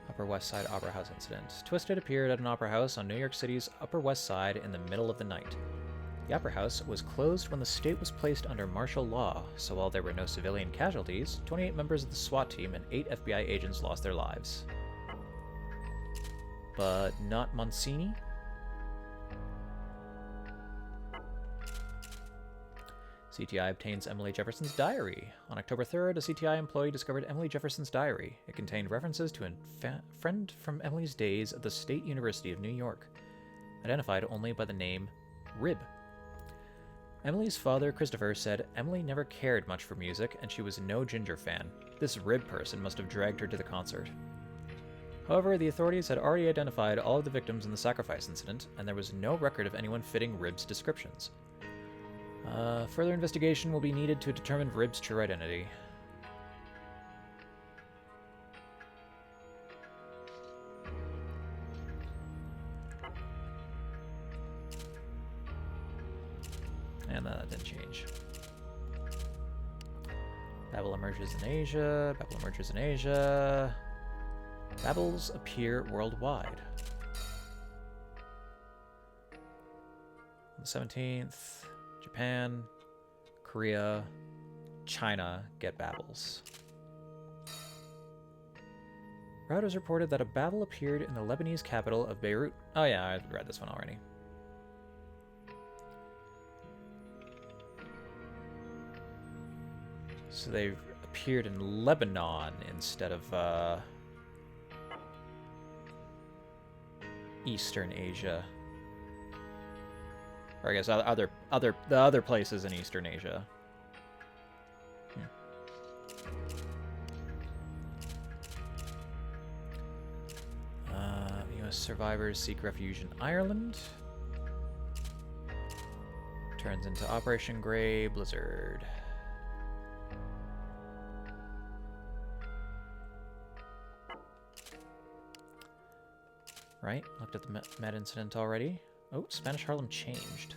Upper West Side Opera House incident. Twisted appeared at an opera house on New York City's Upper West Side in the middle of the night. The opera house was closed when the state was placed under martial law, so while there were no civilian casualties, 28 members of the SWAT team and 8 FBI agents lost their lives. But not Monsini? CTI obtains Emily Jefferson's diary. On October 3rd, a CTI employee discovered Emily Jefferson's diary. It contained references to a friend from Emily's days at the State University of New York, identified only by the name Rib. Emily's father, Christopher, said Emily never cared much for music, and she was no Ginger fan. This Rib person must have dragged her to the concert. However, the authorities had already identified all of the victims in the sacrifice incident, and there was no record of anyone fitting Rib's descriptions. Further investigation will be needed to determine Rib's true identity. And that didn't change. Babel emerges in Asia. Babel emerges in Asia. Babels appear worldwide. On the 17th, Japan, Korea, China get Babels. Routers reported that a Babel appeared in the Lebanese capital of Beirut. Oh yeah, I read this one already. So they appeared in Lebanon instead of Eastern Asia. Or I guess the other places in Eastern Asia. U.S. survivors seek refuge in Ireland. turns into Operation Grey Blizzard. Right, looked at the Med incident already. Oh, Spanish Harlem changed.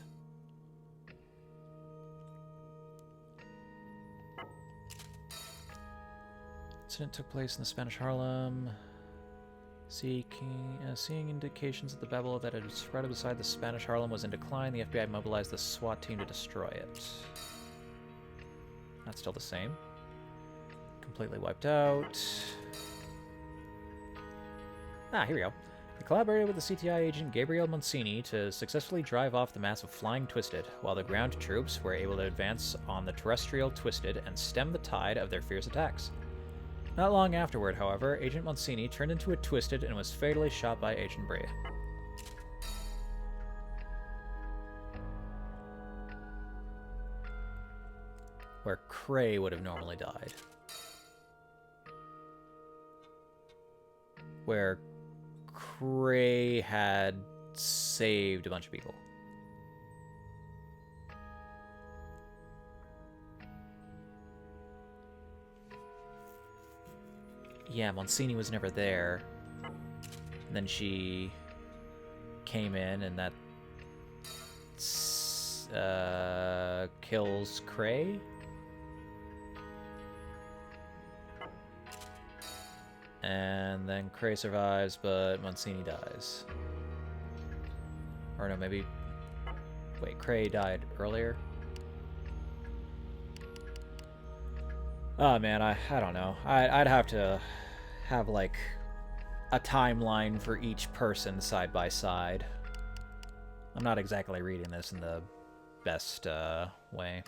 Incident took place in the Spanish Harlem. Seeing indications that the Babel that had spread beside the Spanish Harlem was in decline, the FBI mobilized the SWAT team to destroy it. That's still the same. Completely wiped out. Ah, here we go. They collaborated with the CTI agent Gabriel Monsini to successfully drive off the massive flying Twisted, while the ground troops were able to advance on the terrestrial Twisted and stem the tide of their fierce attacks. Not long afterward, however, Agent Monsini turned into a Twisted and was fatally shot by Agent Brea. Where Cray would have normally died. Where Cray had saved a bunch of people. Yeah, Monsini was never there. And then she came in, and that kills Cray. And then Cray survives, but Monsini dies. Or no, maybe... Wait, Cray died earlier? Oh man, I don't know. I'd have to have like a timeline for each person side by side. I'm not exactly reading this in the best way.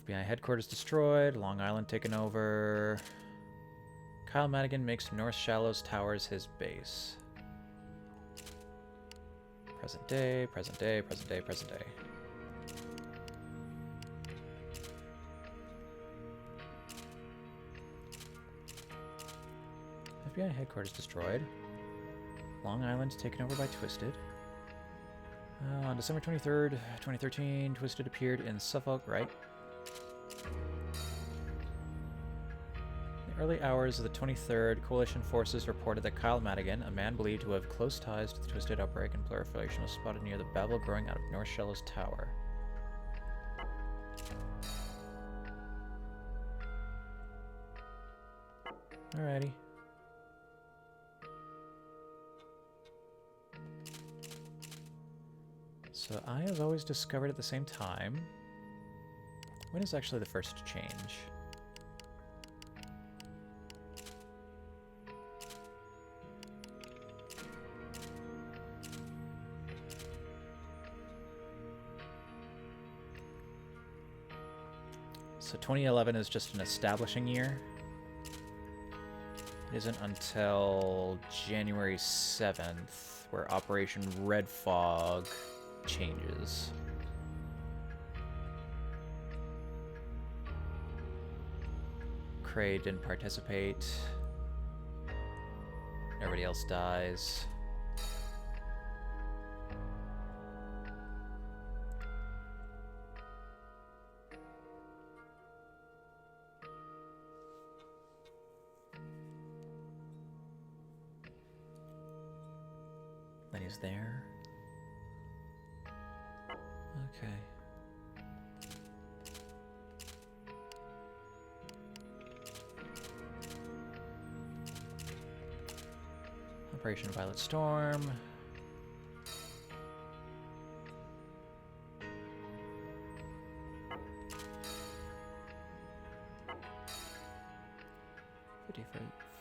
FBI headquarters destroyed, Long Island taken over. Kyle Madigan makes North Shallows Towers his base. Present day, present day, present day, present day. FBI headquarters destroyed. Long Island taken over by Twisted. On December 23rd, 2013, Twisted appeared in Suffolk, right? In the early hours of the 23rd, Coalition forces reported that Kyle Madigan, a man believed to have close ties to the Twisted outbreak and proliferation, was spotted near the Babel growing out of North Shallows Tower. Alrighty. So I have always discovered at the same time. When is actually the first change? So 2011 is just an establishing year. It isn't until January 7th where Operation Red Fog changes. Cray didn't participate. Everybody else dies. Lenny's there. Okay. Operation Violet Storm.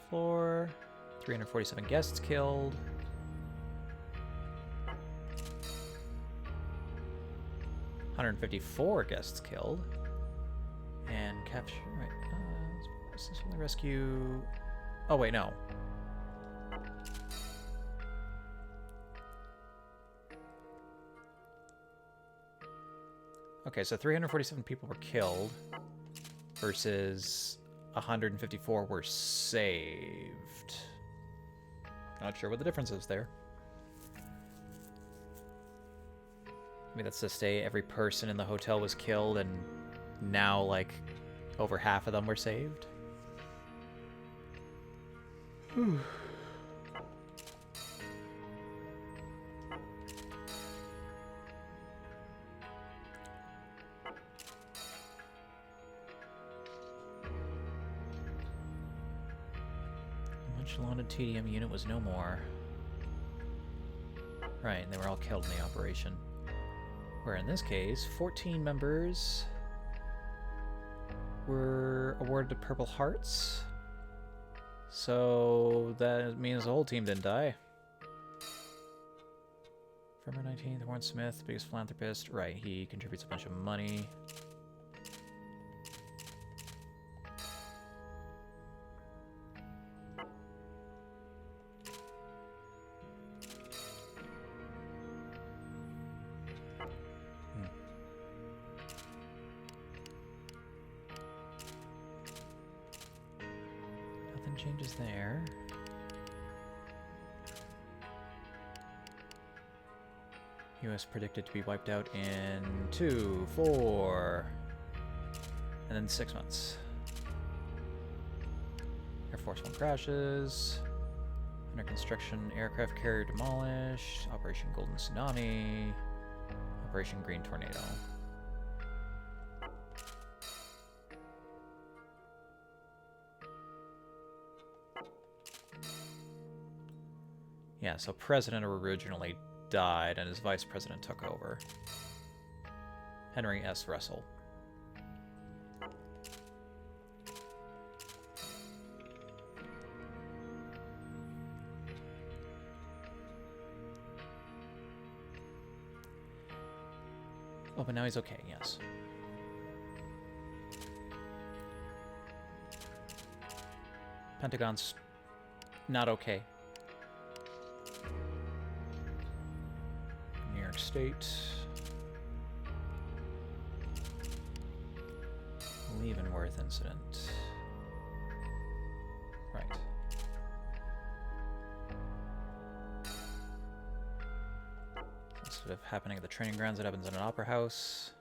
Floor. 347 guests killed. 154 guests killed. And capture, right, successfully rescue... Oh, wait, no. Okay, so 347 people were killed versus 154 were saved. Not sure what the difference is there. I mean, that's to say every person in the hotel was killed, and now, like, over half of them were saved. Whew. Much lauded TDM unit was no more. Right, and they were all killed in the operation. Where in this case, 14 members were awarded the Purple Hearts. So that means the whole team didn't die. November 19th, Warren Smith, biggest philanthropist. Right, he contributes a bunch of money. Nothing changes there. US predicted to be wiped out in 2, 4, and then 6 months. Air Force One crashes. Under construction aircraft carrier demolished. Operation Golden Tsunami. Operation Green Tornado. Yeah, so President originally died and his vice president took over. Henry S. Russell. Oh, but now he's okay, yes. Pentagon's not okay. New York State. Leavenworth incident. Right. Instead of happening at the training grounds, it happens in an opera house.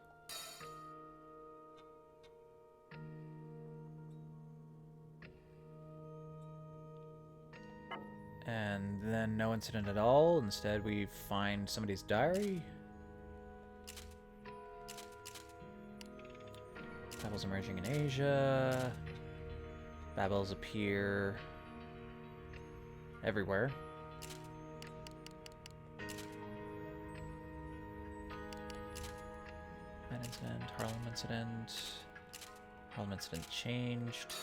And then no incident at all. Instead, we find somebody's diary. Babels emerging in Asia. Babels appear everywhere. That incident, Harlem incident. Harlem incident changed.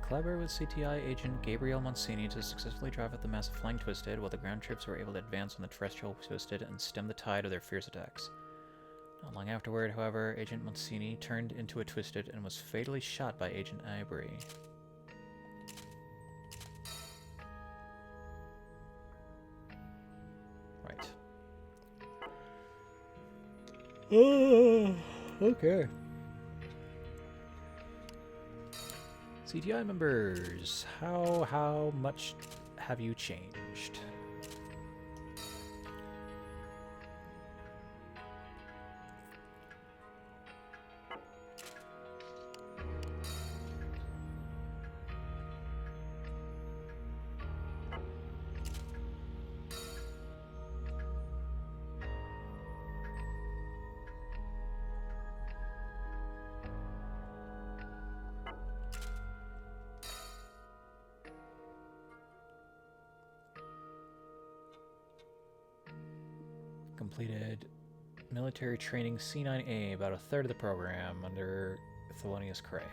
Collaborated with CTI agent Gabriel Monsini to successfully drive out the massive flying Twisted, while the ground troops were able to advance on the terrestrial Twisted and stem the tide of their fierce attacks. Not long afterward, however, Agent Monsini turned into a Twisted and was fatally shot by Agent Ivory. Right. Okay. CTI members, how much have you changed? Completed military training C9A, about a third of the program under Thelonious Cray.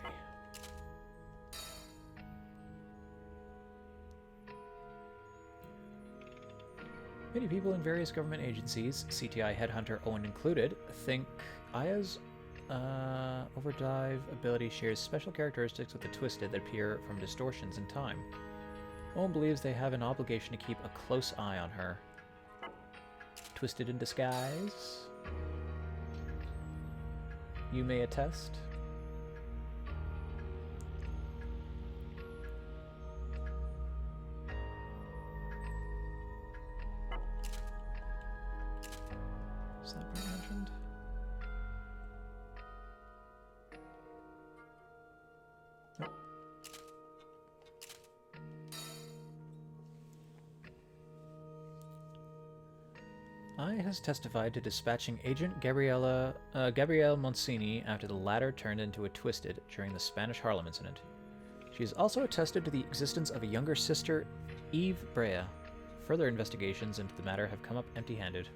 Many people in various government agencies, CTI headhunter Owen included, think Aya's overdrive ability shares special characteristics with the Twisted that appear from distortions in time. Owen believes they have an obligation to keep a close eye on her. Twisted in disguise? you may attest. Is that part mentioned? Nope. I has testified to dispatching Agent Gabrielle Monsini after the latter turned into a Twisted during the Spanish Harlem incident. She has also attested to the existence of a younger sister, Eve Brea. Further investigations into the matter have come up empty-handed.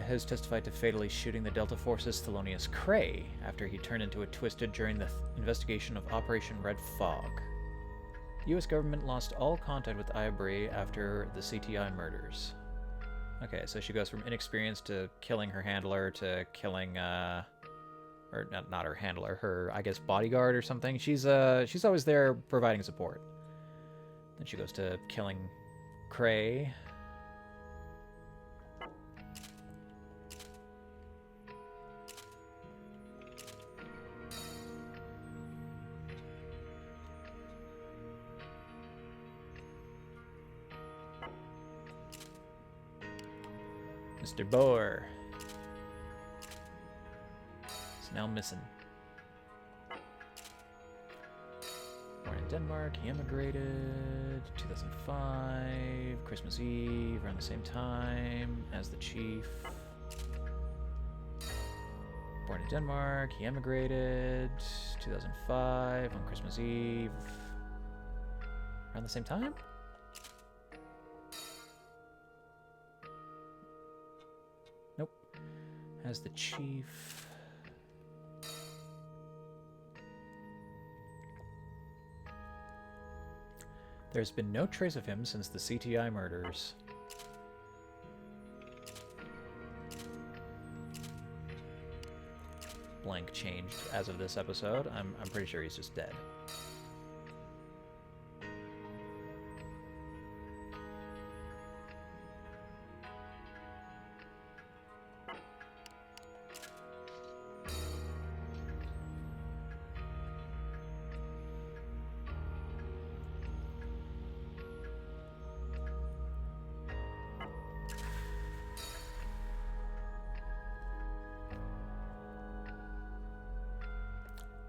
Has testified to fatally shooting the Delta Force's Thelonious Cray after he turned into a Twisted during the investigation of Operation Red Fog. The U.S. government lost all contact with Aya Brea after the CTI murders. Okay, so she goes from inexperienced to killing her handler to killing, or not her handler, her, I guess, bodyguard or something. She's always there providing support. Then she goes to killing Cray. Mr. Boer is now missing. Born in Denmark, he immigrated 2005, Christmas Eve, around the same time as the chief. Born in Denmark, he emigrated 2005 on Christmas Eve, around the same time? As the chief. There's been no trace of him since the CTI murders. Blank changed as of this episode. I'm pretty sure he's just dead.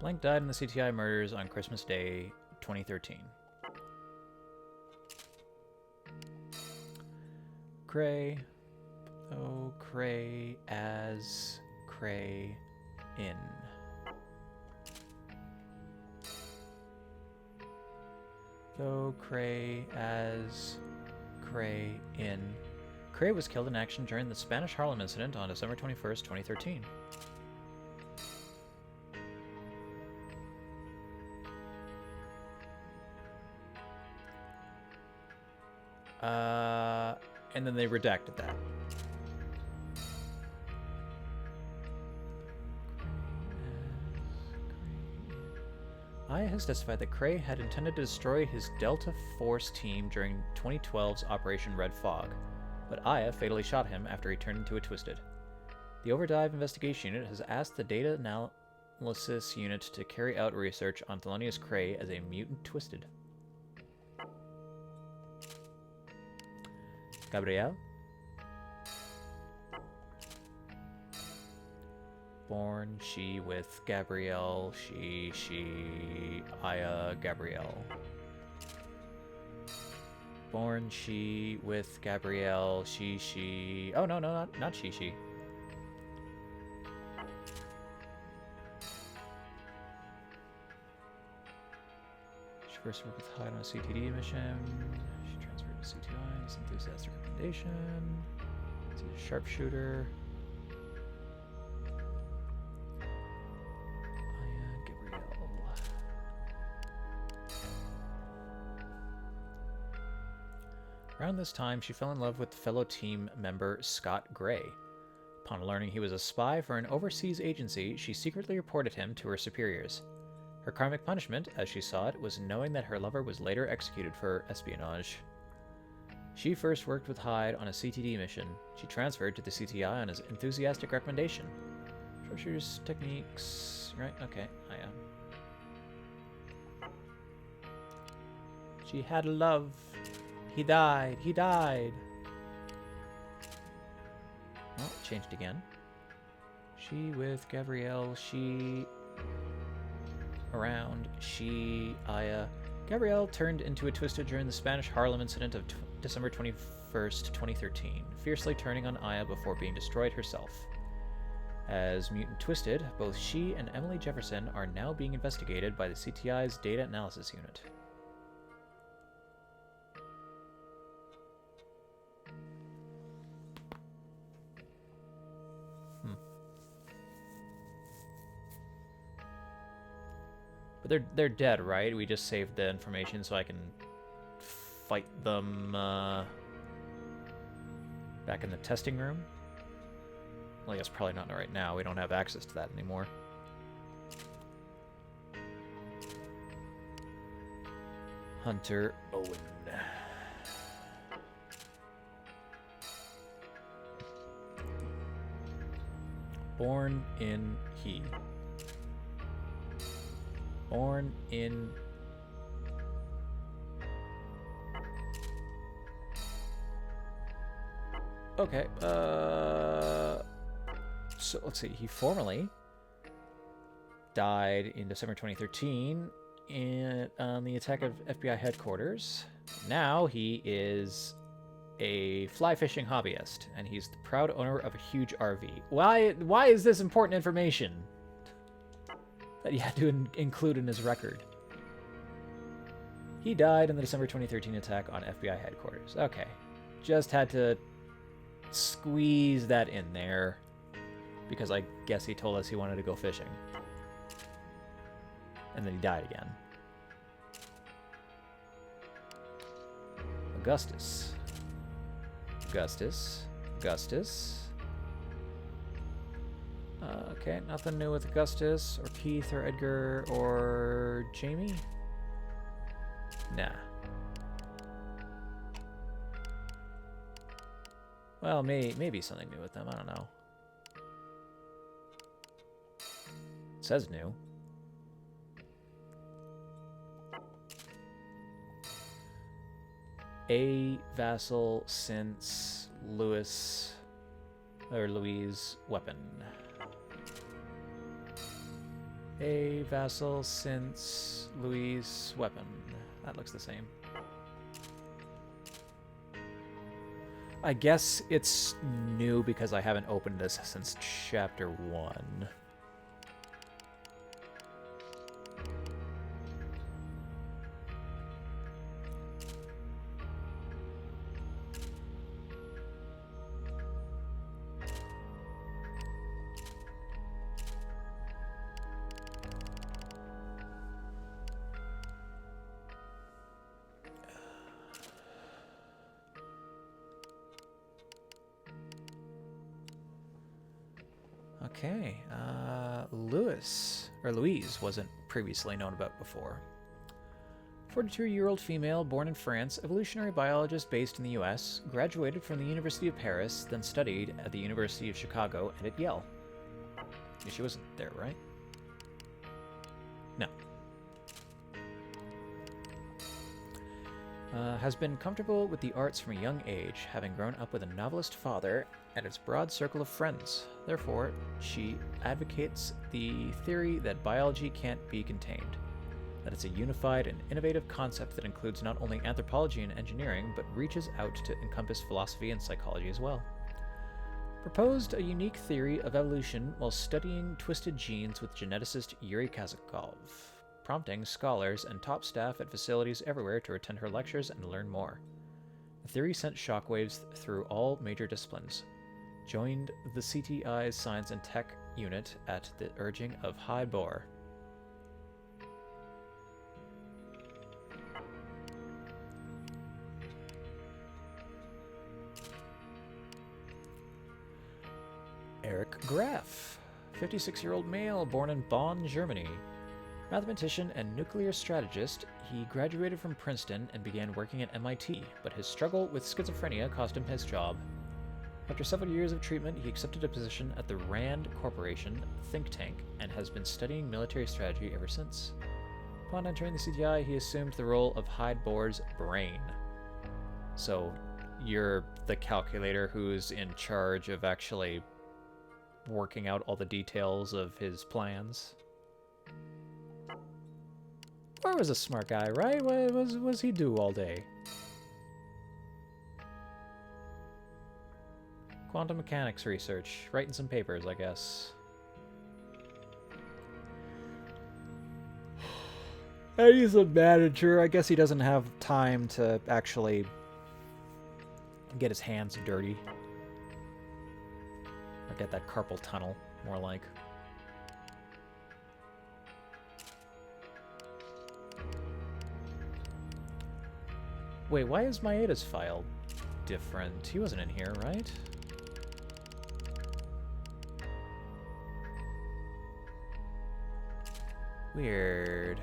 Blank died in the CTI murders on Christmas Day, 2013. Cray. Oh, Cray as Cray in. Though Cray as Cray in. Cray was killed in action during the Spanish Harlem incident on December 21st, 2013. And then they redacted that. Aya has testified that Cray had intended to destroy his Delta Force team during 2012's Operation Red Fog, but Aya fatally shot him after he turned into a Twisted. The Overdive Investigation Unit has asked the Data Analysis Unit to carry out research on Thelonious Cray as a mutant Twisted. Gabrielle? Born she with Gabrielle, she, Aya, Gabrielle. Born she with Gabrielle, she. Oh, no, not she. She first worked with Hyde on a CTD mission. She transferred to CTI, this enthusiastic recommendation. She's a sharpshooter. Around this time, she fell in love with fellow team member Scott Gray. Upon learning he was a spy for an overseas agency, she secretly reported him to her superiors. Her karmic punishment, as she saw it, was knowing that her lover was later executed for espionage. She first worked with Hyde on a CTD mission. She transferred to the CTI on his enthusiastic recommendation. Sharpshooter's techniques... Right, okay, I am. She had a love. He died. He died. Oh, it changed again. She with Gabrielle. She... Around. She... Aya. Gabrielle turned into a Twisted during the Spanish Harlem incident of December 21st, 2013, fiercely turning on Aya before being destroyed herself. As Mutant Twisted, both she and Emily Jefferson are now being investigated by the CTI's Data Analysis Unit. But they're dead, right? We just saved the information so I can fight them back in the testing room. Well, I guess probably not right now. We don't have access to that anymore. Hunter Owen. Born in he. Born in... Okay, so let's see. He formerly died in December 2013 on the attack of FBI headquarters. Now he is a fly fishing hobbyist, and he's the proud owner of a huge RV. Why is this important information that he had to include in his record? He died in the December 2013 attack on FBI headquarters. Okay, just had to squeeze that in there because I guess he told us he wanted to go fishing. And then he died again. Augustus. Okay, nothing new with Augustus, or Keith, or Edgar, or Jamie? Nah. Well, maybe something new with them, I don't know. It says new. A vassal since Louise weapon. A vassal since Louise weapon. That looks the same. I guess it's new because I haven't opened this since chapter 1. Okay, Louise wasn't previously known about before. 42-year-old female born in France, evolutionary biologist based in the US, graduated from the University of Paris, then studied at the University of Chicago and at Yale. She wasn't there, right? No. Has been comfortable with the arts from a young age, having grown up with a novelist father and its broad circle of friends. Therefore, she advocates the theory that biology can't be contained, that it's a unified and innovative concept that includes not only anthropology and engineering, but reaches out to encompass philosophy and psychology as well. Proposed a unique theory of evolution while studying twisted genes with geneticist Yuri Kazakov, prompting scholars and top staff at facilities everywhere to attend her lectures and learn more. The theory sent shockwaves through all major disciplines. Joined the CTI's Science and Tech unit at the urging of Hyde Bohr. Mark Graf, 56-year-old male born in Bonn, Germany. Mathematician and nuclear strategist, he graduated from Princeton and began working at MIT, but his struggle with schizophrenia cost him his job. After several years of treatment, he accepted a position at the RAND Corporation think tank and has been studying military strategy ever since. Upon entering the CTI, he assumed the role of Hyde Bohr's brain. So, you're the calculator who's in charge of actually working out all the details of his plans. Or was a smart guy, right? What was he do all day? Quantum mechanics research. Writing some papers, I guess. And he's a manager. I guess he doesn't have time to actually get his hands dirty. Or get that carpal tunnel, more like. Wait, why is Maeda's file different? He wasn't in here, right? Weird.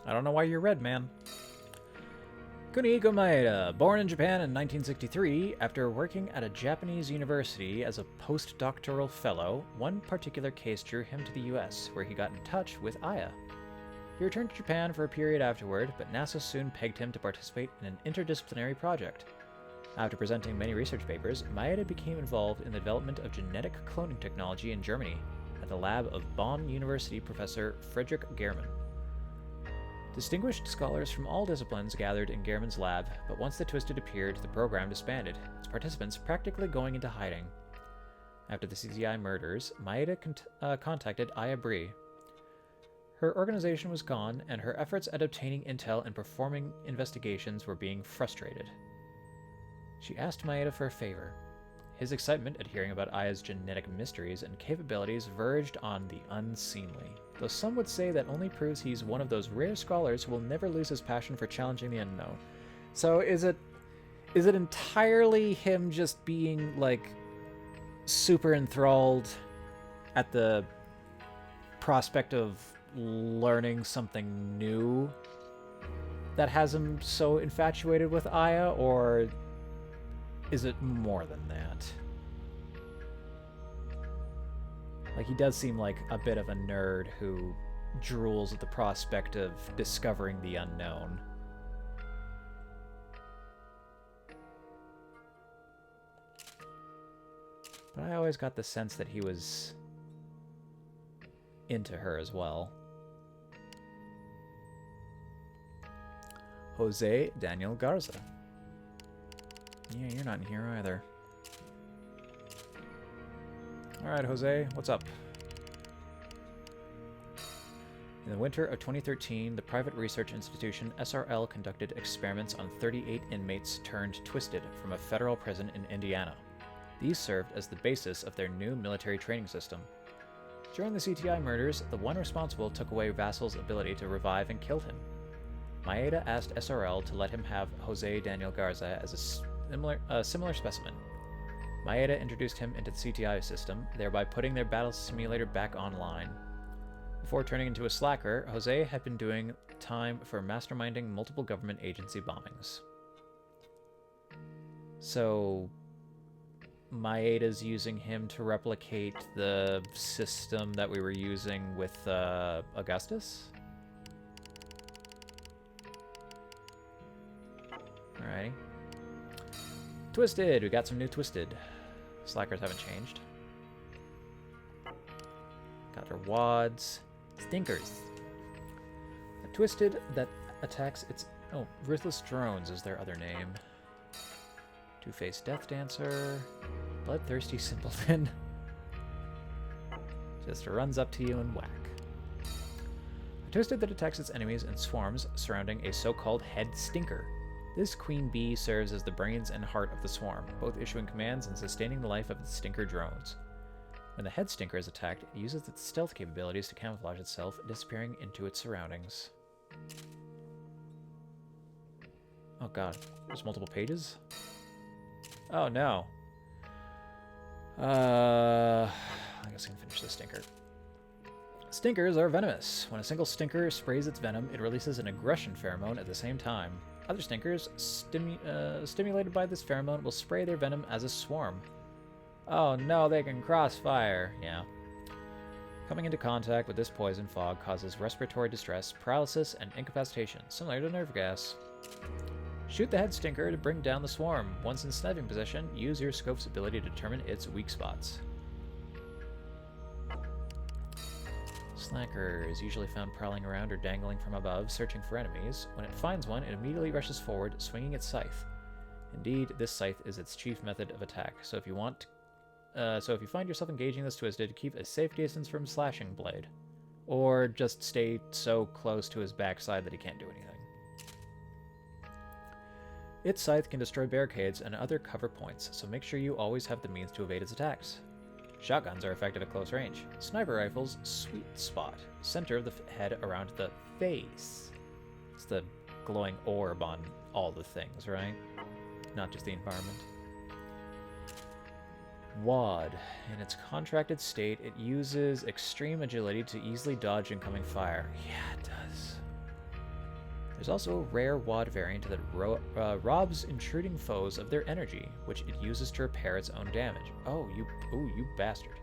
I don't know why you're red, man. Kunihiko Maeda, born in Japan in 1963, after working at a Japanese university as a postdoctoral fellow, one particular case drew him to the US, where he got in touch with Aya. He returned to Japan for a period afterward, but NASA soon pegged him to participate in an interdisciplinary project. After presenting many research papers, Maeda became involved in the development of genetic cloning technology in Germany, at the lab of Bonn University professor Friedrich Gehrmann. Distinguished scholars from all disciplines gathered in Gehrmann's lab, but once the Twisted appeared, the program disbanded, its participants practically going into hiding. After the CZI murders, Maeda contacted Aya Bree. Her organization was gone, and her efforts at obtaining intel and performing investigations were being frustrated. She asked Maeda for a favor. His excitement at hearing about Aya's genetic mysteries and capabilities verged on the unseemly, though some would say that only proves he's one of those rare scholars who will never lose his passion for challenging the unknown. So is it entirely him just being, like, super enthralled at the prospect of learning something new that has him so infatuated with Aya, or is it more than that? Like, he does seem like a bit of a nerd who drools at the prospect of discovering the unknown. But I always got the sense that he was into her as well. Jose Daniel Garza. Yeah, you're not in here either. Alright, Jose, what's up? In the winter of 2013, the private research institution SRL conducted experiments on 38 inmates turned twisted from a federal prison in Indiana. These served as the basis of their new military training system. During the CTI murders, the one responsible took away Vassal's ability to revive and killed him. Maeda asked SRL to let him have Jose Daniel Garza as a similar specimen. Maeda introduced him into the CTI system, thereby putting their battle simulator back online. Before turning into a slacker, Jose had been doing time for masterminding multiple government agency bombings. So Maeda's using him to replicate the system that we were using with Augustus? Alrighty. Twisted! We got some new Twisted. Slackers haven't changed. Got their wads. Stinkers. A Twisted that attacks its... Oh, Ruthless Drones is their other name. Two-Faced Death Dancer. Bloodthirsty Simpleton. Just runs up to you and whack. A Twisted that attacks its enemies in swarms surrounding a so-called head stinker. This queen bee serves as the brains and heart of the swarm, both issuing commands and sustaining the life of its stinker drones. When the head stinker is attacked, it uses its stealth capabilities to camouflage itself, disappearing into its surroundings. Oh god, there's multiple pages? Oh no. I guess I can finish this stinker. Stinkers are venomous. When a single stinker sprays its venom, it releases an aggression pheromone at the same time. Other stinkers, stimulated by this pheromone, will spray their venom as a swarm. Oh no, they can crossfire. Yeah. Coming into contact with this poison fog causes respiratory distress, paralysis, and incapacitation, similar to nerve gas. Shoot the head stinker to bring down the swarm. Once in sniping position, use your scope's ability to determine its weak spots. Slacker is usually found prowling around or dangling from above, searching for enemies. When it finds one, it immediately rushes forward, swinging its scythe. Indeed, this scythe is its chief method of attack, so if you find yourself engaging this twisted, keep a safe distance from slashing blade. Or just stay so close to his backside that he can't do anything. Its scythe can destroy barricades and other cover points, so make sure you always have the means to evade its attacks. Shotguns are effective at close range. Sniper rifles, sweet spot. Center of the head around the face. It's the glowing orb on all the things, right? Not just the environment. Wad. In its contracted state, it uses extreme agility to easily dodge incoming fire. Yeah, it does. There's also a rare Wad variant that robs intruding foes of their energy, which it uses to repair its own damage. Oh, you bastard.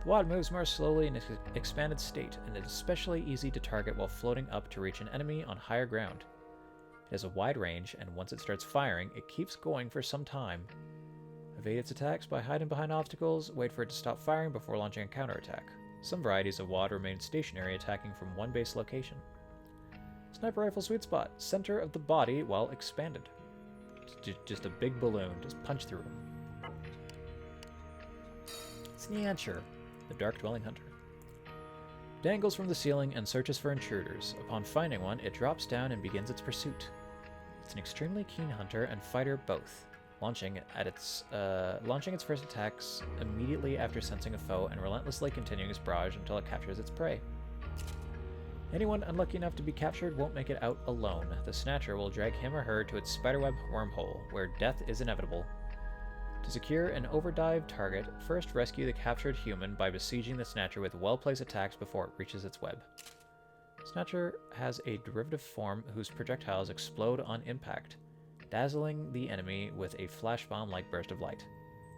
The Wad moves more slowly in its expanded state, and is especially easy to target while floating up to reach an enemy on higher ground. It has a wide range, and once it starts firing, it keeps going for some time. Evade its attacks by hiding behind obstacles, wait for it to stop firing before launching a counterattack. Some varieties of Wad remain stationary, attacking from one base location. Sniper rifle sweet spot, center of the body while expanded. Just a big balloon, just punch through him. Snatcher, the dark dwelling hunter. Dangles from the ceiling and searches for intruders. Upon finding one, it drops down and begins its pursuit. It's an extremely keen hunter and fighter both, launching its first attacks immediately after sensing a foe and relentlessly continuing its barrage until it captures its prey. Anyone unlucky enough to be captured won't make it out alone. The Snatcher will drag him or her to its spiderweb wormhole, where death is inevitable. To secure an overdive target, first rescue the captured human by besieging the Snatcher with well-placed attacks before it reaches its web. Snatcher has a derivative form whose projectiles explode on impact, dazzling the enemy with a flash bomb-like burst of light.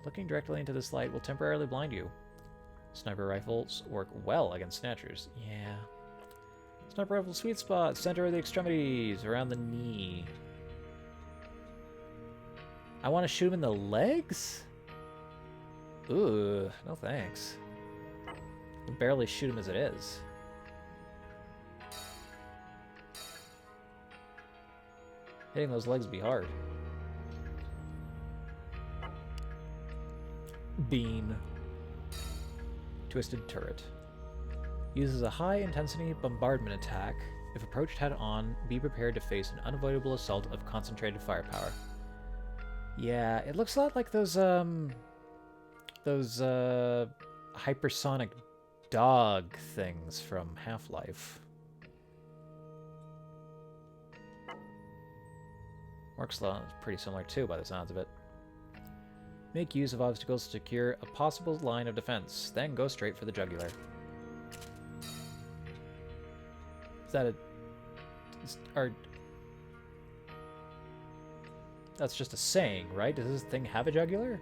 Looking directly into this light will temporarily blind you. Sniper rifles work well against Snatchers. Yeah. Sniper rifle sweet spot, center of the extremities, around the knee. I want to shoot him in the legs? Ooh, no thanks. I can barely shoot him as it is. Hitting those legs would be hard. Bean. Twisted turret. Uses a high-intensity bombardment attack. If approached head-on, be prepared to face an unavoidable assault of concentrated firepower. Yeah, it looks a lot like those hypersonic dog things from Half-Life. Works pretty similar too, by the sounds of it. Make use of obstacles to secure a possible line of defense, then go straight for the jugular. Is that that's just a saying, right? Does this thing have a jugular?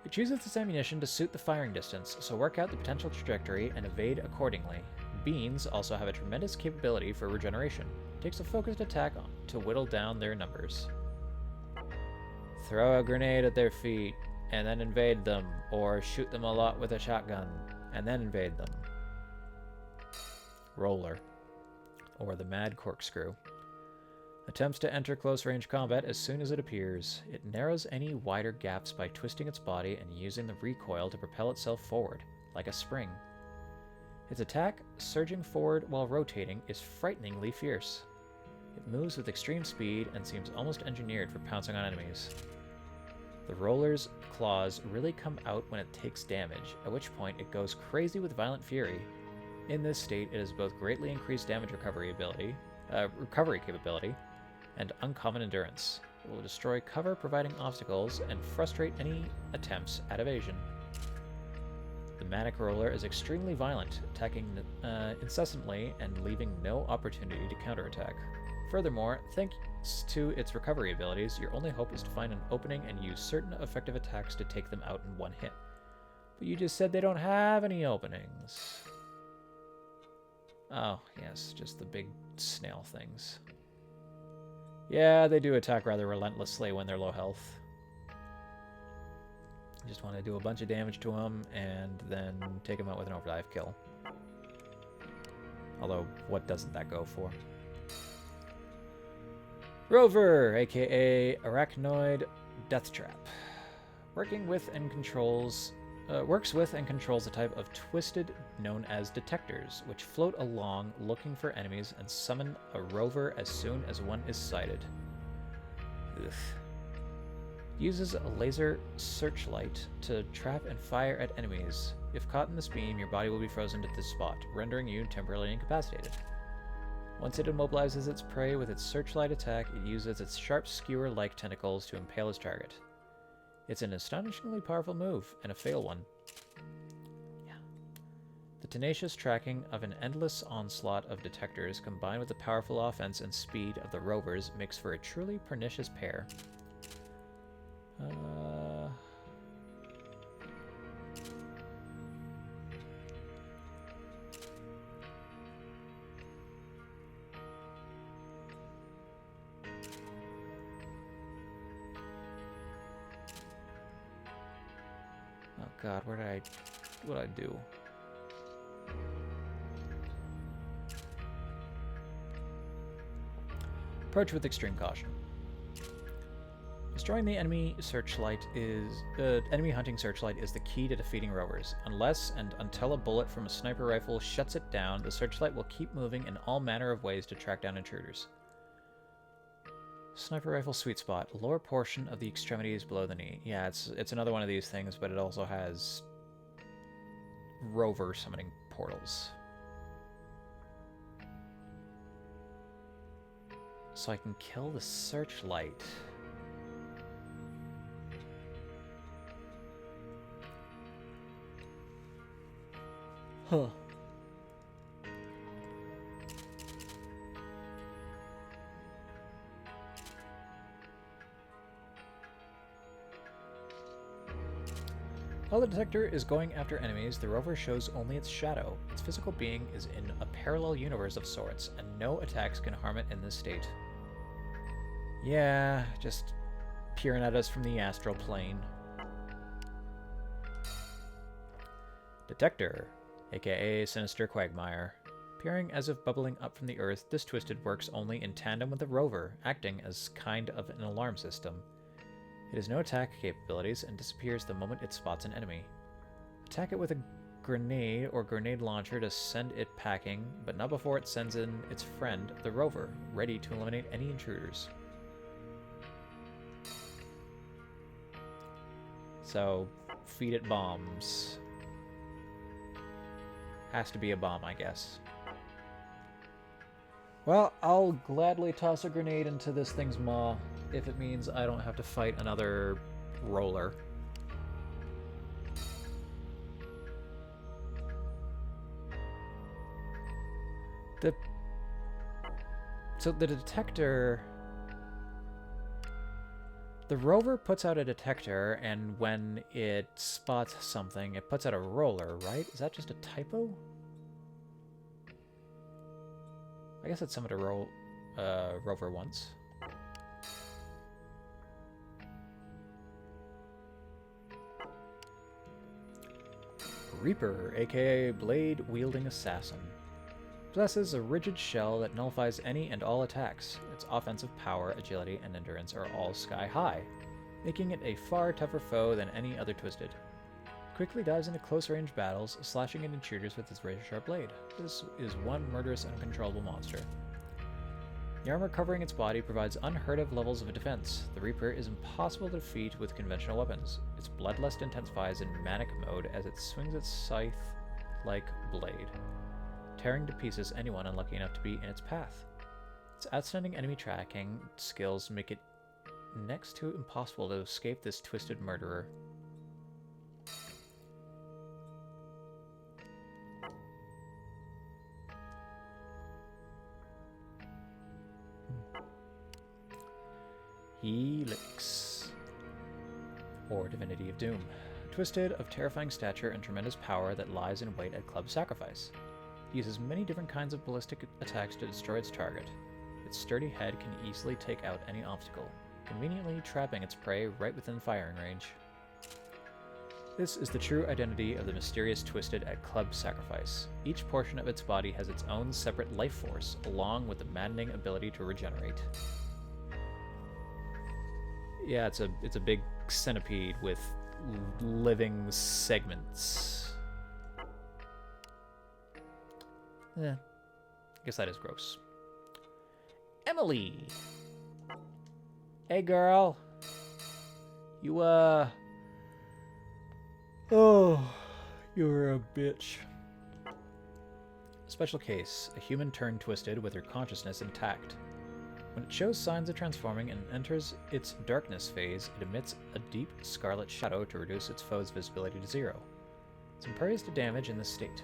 It chooses its ammunition to suit the firing distance, so work out the potential trajectory and evade accordingly. Beans also have a tremendous capability for regeneration. It takes a focused attack to whittle down their numbers. Throw a grenade at their feet, and then invade them, or shoot them a lot with a shotgun, and then invade them. Roller, or the Mad Corkscrew. Attempts to enter close-range combat as soon as it appears. It narrows any wider gaps by twisting its body and using the recoil to propel itself forward, like a spring. Its attack, surging forward while rotating, is frighteningly fierce. It moves with extreme speed and seems almost engineered for pouncing on enemies. The roller's claws really come out when it takes damage, at which point it goes crazy with violent fury. In this state, it has both greatly increased damage recovery capability and uncommon endurance. It will destroy cover providing obstacles and frustrate any attempts at evasion. The Manic Roller is extremely violent, attacking incessantly and leaving no opportunity to counterattack. Furthermore, thanks to its recovery abilities, your only hope is to find an opening and use certain effective attacks to take them out in one hit. But you just said they don't have any openings. Oh, yes, just the big snail things. Yeah, they do attack rather relentlessly when they're low health. You just want to do a bunch of damage to them and then take them out with an overdrive kill. Although, what doesn't that go for? Rover, aka Arachnoid Deathtrap. Works with and controls a type of twisted known as detectors, which float along looking for enemies and summon a rover as soon as one is sighted. Ugh. Uses a laser searchlight to trap and fire at enemies. If caught in this beam, your body will be frozen to this spot, rendering you temporarily incapacitated. Once it immobilizes its prey with its searchlight attack, it uses its sharp skewer-like tentacles to impale its target. It's an astonishingly powerful move, and a fail one. Yeah. The tenacious tracking of an endless onslaught of detectors combined with the powerful offense and speed of the rovers makes for a truly pernicious pair. Oh god, what'd I do? Approach with extreme caution. Destroying the enemy hunting searchlight is the key to defeating rovers. Unless and until a bullet from a sniper rifle shuts it down, the searchlight will keep moving in all manner of ways to track down intruders. Sniper rifle sweet spot, lower portion of the extremities below the knee. Yeah, it's another one of these things, but it also has rover summoning portals. So I can kill the searchlight. Huh. While the detector is going after enemies, the rover shows only its shadow. Its physical being is in a parallel universe of sorts, and no attacks can harm it in this state. Yeah, just peering at us from the astral plane. Detector, aka Sinister Quagmire. Appearing as if bubbling up from the earth, this twisted works only in tandem with the rover, acting as kind of an alarm system. It has no attack capabilities and disappears the moment it spots an enemy. Attack it with a grenade or grenade launcher to send it packing, but not before it sends in its friend, the rover, ready to eliminate any intruders. So, feed it bombs. Has to be a bomb, I guess. Well, I'll gladly toss a grenade into this thing's maw if it means I don't have to fight another roller. So the detector... The rover puts out a detector, and when it spots something, it puts out a roller, right? Is that just a typo? I guess it summoned a rover once. Reaper, aka Blade-Wielding Assassin. Possesses a rigid shell that nullifies any and all attacks. Its offensive power, agility, and endurance are all sky high, making it a far tougher foe than any other Twisted. quickly dives into close-range battles, slashing at intruders with its razor-sharp blade. This is one murderous and uncontrollable monster. The armor covering its body provides unheard-of levels of defense. The Reaper is impossible to defeat with conventional weapons. Its bloodlust intensifies in manic mode as it swings its scythe-like blade, tearing to pieces anyone unlucky enough to be in its path. Its outstanding enemy tracking skills make it next to impossible to escape this twisted murderer. Helix, or Divinity of Doom. Twisted, of terrifying stature and tremendous power that lies in wait at Club Sacrifice. It uses many different kinds of ballistic attacks to destroy its target. Its sturdy head can easily take out any obstacle, conveniently trapping its prey right within firing range. This is the true identity of the mysterious Twisted at Club Sacrifice. Each portion of its body has its own separate life force, along with the maddening ability to regenerate. Yeah, it's a big centipede with living segments. I guess that is gross. Emily! Hey, girl. You, oh, you're a bitch. Special case. A human turned twisted with her consciousness intact. When it shows signs of transforming and enters its darkness phase, it emits a deep scarlet shadow to reduce its foe's visibility to 0. It's impervious to damage in this state.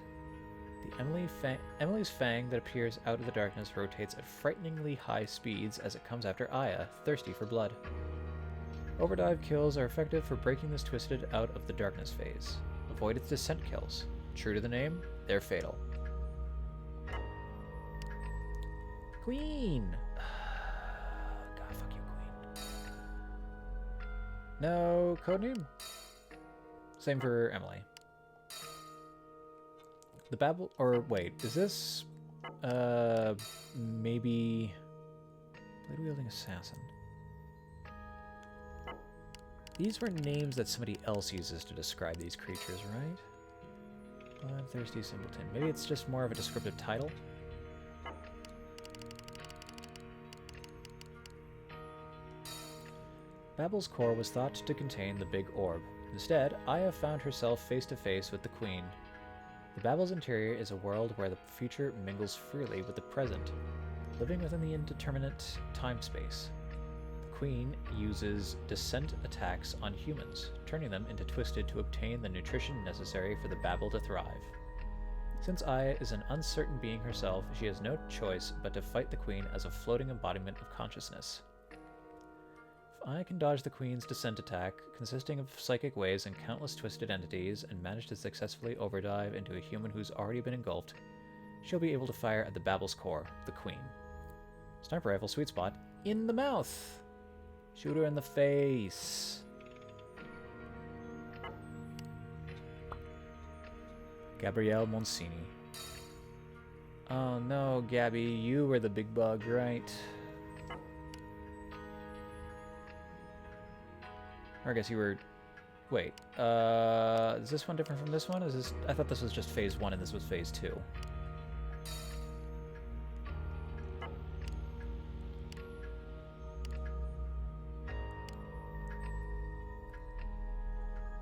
The Emily's fang that appears out of the darkness rotates at frighteningly high speeds as it comes after Aya, thirsty for blood. Overdive kills are effective for breaking this twisted out of the darkness phase. Avoid its descent kills. True to the name, they're fatal. Queen! God, fuck you, Queen. No codename? Same for Emily. The Babel, or wait, is this, maybe blade-wielding assassin? These were names that somebody else uses to describe these creatures, right? Bloodthirsty simpleton. Maybe it's just more of a descriptive title? Babel's core was thought to contain the big orb. Instead, Aya found herself face to face with the Queen. The Babel's interior is a world where the future mingles freely with the present, living within the indeterminate time-space. The Queen uses descent attacks on humans, turning them into twisted to obtain the nutrition necessary for the Babel to thrive. Since Aya is an uncertain being herself, she has no choice but to fight the Queen as a floating embodiment of consciousness. I can dodge the Queen's descent attack, consisting of psychic waves and countless twisted entities, and manage to successfully overdive into a human who's already been engulfed. She'll be able to fire at the Babel's core, the Queen. Sniper rifle sweet spot, in the mouth! Shoot her in the face! Gabrielle Monsini. Oh no, Gabby, you were the big bug, right? Or I guess you were... Wait, is this one different from this one? Is this... I thought this was just phase 1 and this was phase 2.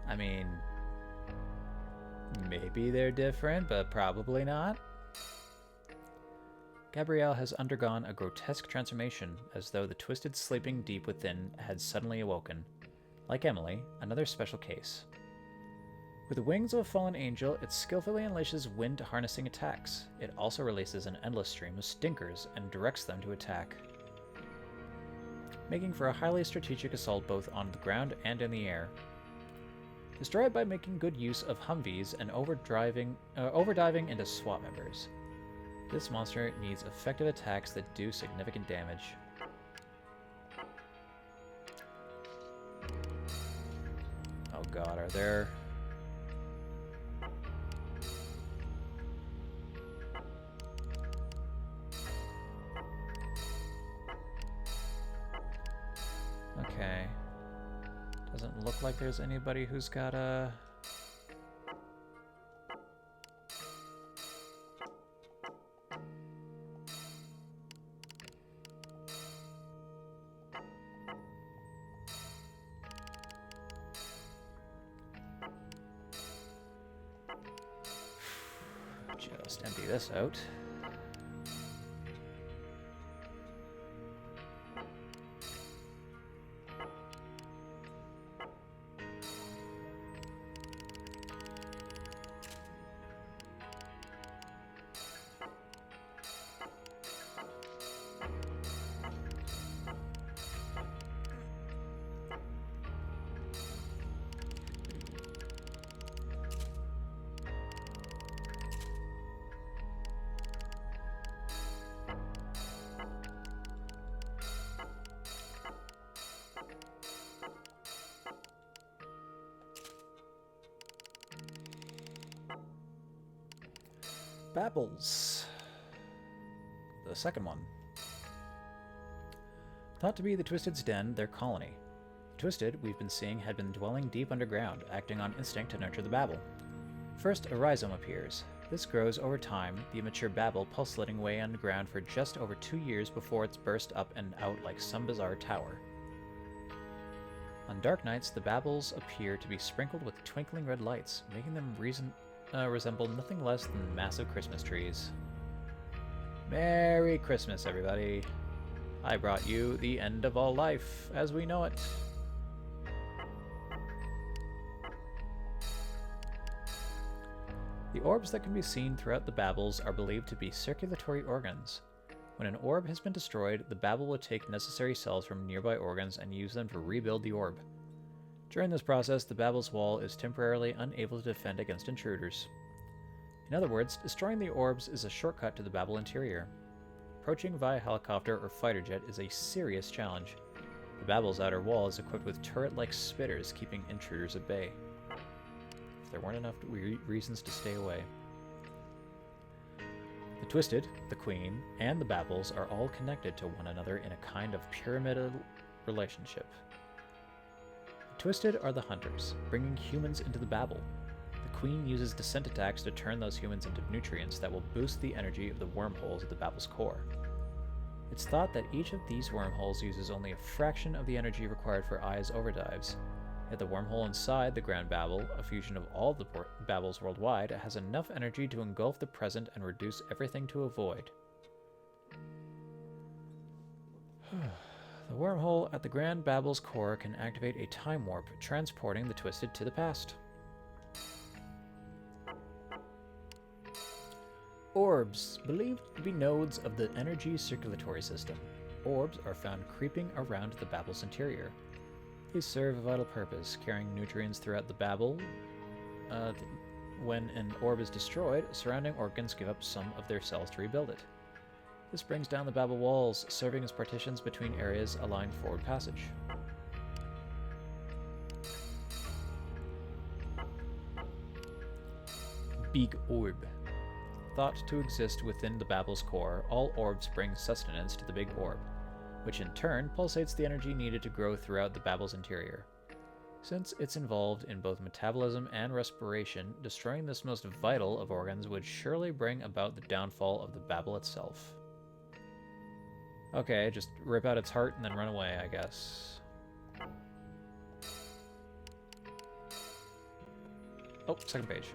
I mean... maybe they're different, but probably not. Gabrielle has undergone a grotesque transformation, as though the twisted sleeping deep within had suddenly awoken. Like Emily, another special case. With the wings of a fallen angel, it skillfully unleashes wind-harnessing attacks. It also releases an endless stream of stinkers and directs them to attack, making for a highly strategic assault both on the ground and in the air. Destroy it by making good use of Humvees and overdiving into SWAT members. This monster needs effective attacks that do significant damage. Oh god, are there... Okay. Doesn't look like there's anybody who's got a Just empty this out. Babbles. The second one. Thought to be the Twisted's den, their colony. The Twisted, we've been seeing, had been dwelling deep underground, acting on instinct to nurture the Babel. First, a rhizome appears. This grows over time, the immature Babel pulsating away underground for just over 2 years before it's burst up and out like some bizarre tower. On dark nights, the Babels appear to be sprinkled with twinkling red lights, making them resemble nothing less than massive Christmas trees. Merry Christmas, everybody. I brought you the end of all life as we know it. The orbs that can be seen throughout the Babels are believed to be circulatory organs. When an orb has been destroyed, the Babel will take necessary cells from nearby organs and use them to rebuild the orb. During this process, the Babel's wall is temporarily unable to defend against intruders. In other words, destroying the orbs is a shortcut to the Babel interior. Approaching via helicopter or fighter jet is a serious challenge. The Babel's outer wall is equipped with turret-like spitters keeping intruders at bay. If there weren't enough reasons to stay away. The Twisted, the Queen, and the Babels are all connected to one another in a kind of pyramidal relationship. The Twisted are the hunters, bringing humans into the Babel. The Queen uses descent attacks to turn those humans into nutrients that will boost the energy of the wormholes at the Babel's core. It's thought that each of these wormholes uses only a fraction of the energy required for Ai's overdives, yet the wormhole inside the Grand Babel, a fusion of all the Babels worldwide, has enough energy to engulf the present and reduce everything to a void. The wormhole at the Grand Babel's core can activate a time warp, transporting the Twisted to the past. Orbs, believed to be nodes of the energy circulatory system. Orbs are found creeping around the Babel's interior. They serve a vital purpose, carrying nutrients throughout the Babel. When an orb is destroyed, surrounding organs give up some of their cells to rebuild it. This brings down the Babel walls, serving as partitions between areas allowing forward passage. Big Orb. Thought to exist within the Babel's core, all orbs bring sustenance to the Big Orb, which in turn pulsates the energy needed to grow throughout the Babel's interior. Since it's involved in both metabolism and respiration, destroying this most vital of organs would surely bring about the downfall of the Babel itself. Okay, just rip out its heart and then run away, I guess. Oh, second page.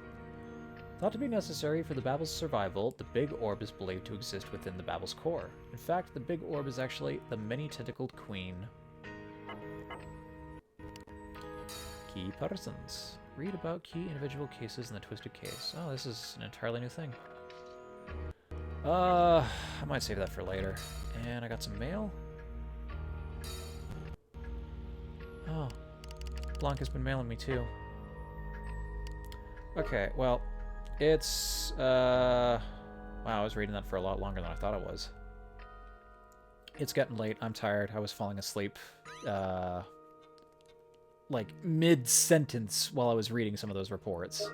Thought to be necessary for the Babel's survival, the Big Orb is believed to exist within the Babel's core. In fact, the Big Orb is actually the many-tentacled queen. Key persons. Read about key individual cases in the Twisted case. Oh, this is an entirely new thing. I might save that for later. And I got some mail. Oh, Blanca's been mailing me too. Okay, well, it's, wow, I was reading that for a lot longer than I thought it was. It's getting late. I'm tired. I was falling asleep, like, mid-sentence while I was reading some of those reports.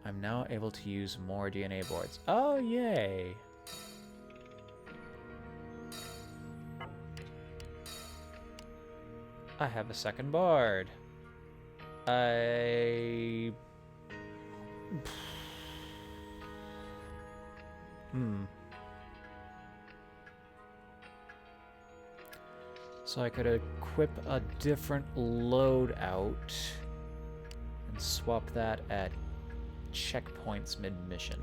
I'm now able to use more DNA boards. Oh, yay! I have a second board. So I could equip a different loadout And swap that at checkpoints mid-mission.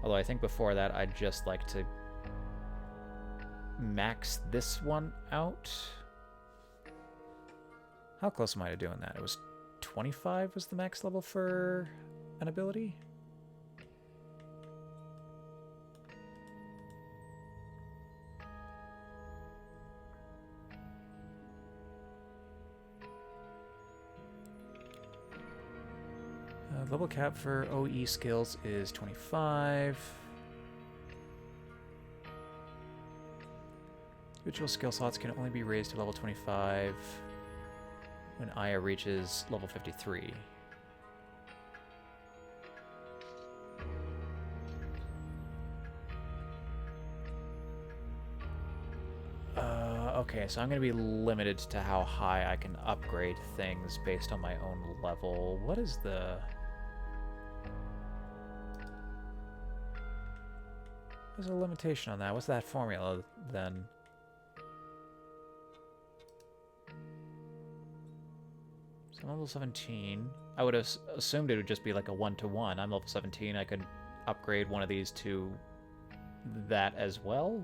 Although I think before that I'd just like to max this one out. How close am I to doing that? It was 25 was the max level for an ability? Level cap for OE skills is 25. Individual skill slots can only be raised to level 25 when Aya reaches level 53. Okay, so I'm going to be limited to how high I can upgrade things based on my own level. What is the... There's a limitation on that. What's that formula, then? So I'm level 17. I would have assumed it would just be like a 1-to-1. I'm level 17. I could upgrade one of these to that as well.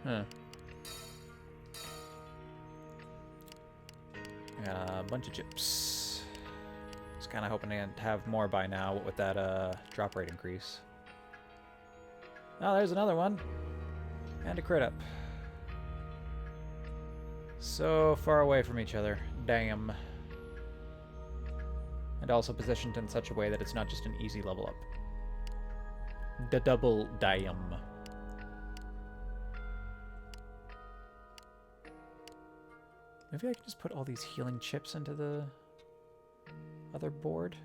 Huh. I got a bunch of chips. I was kind of hoping to have more by now with that drop rate increase. Oh, there's another one. And a crit up. So far away from each other. Damn. And also positioned in such a way that it's not just an easy level up. The double damn. Maybe I can just put all these healing chips into the other board.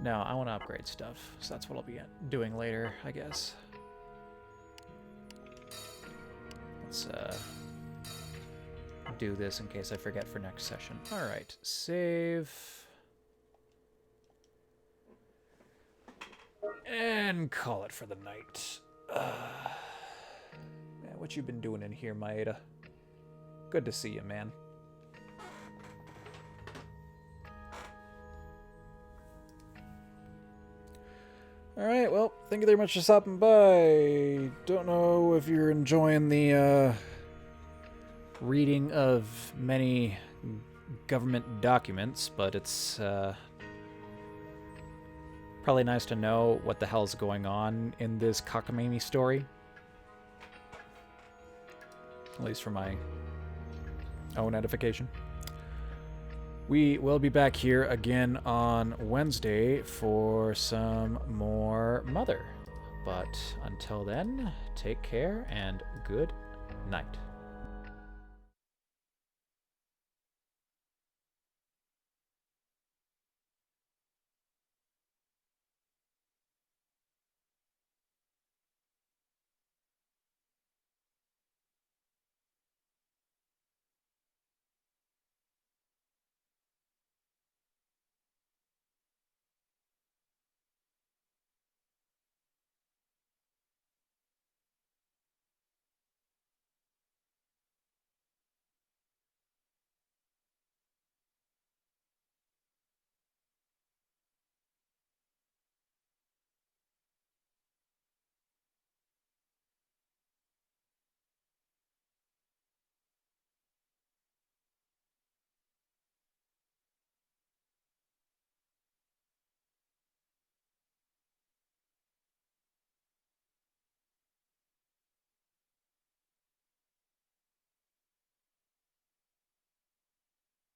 No, I want to upgrade stuff, so that's what I'll be doing later, I guess. Let's do this in case I forget for next session. Alright, save. And call it for the night. Man, what you been doing in here, Maeda? Good to see you, man. Alright, well, thank you very much for stopping by. Don't know if you're enjoying the reading of many government documents, but it's probably nice to know what the hell's going on in this cockamamie story. At least for my own edification. We will be back here again on Wednesday for some more Mother. But until then, take care and good night.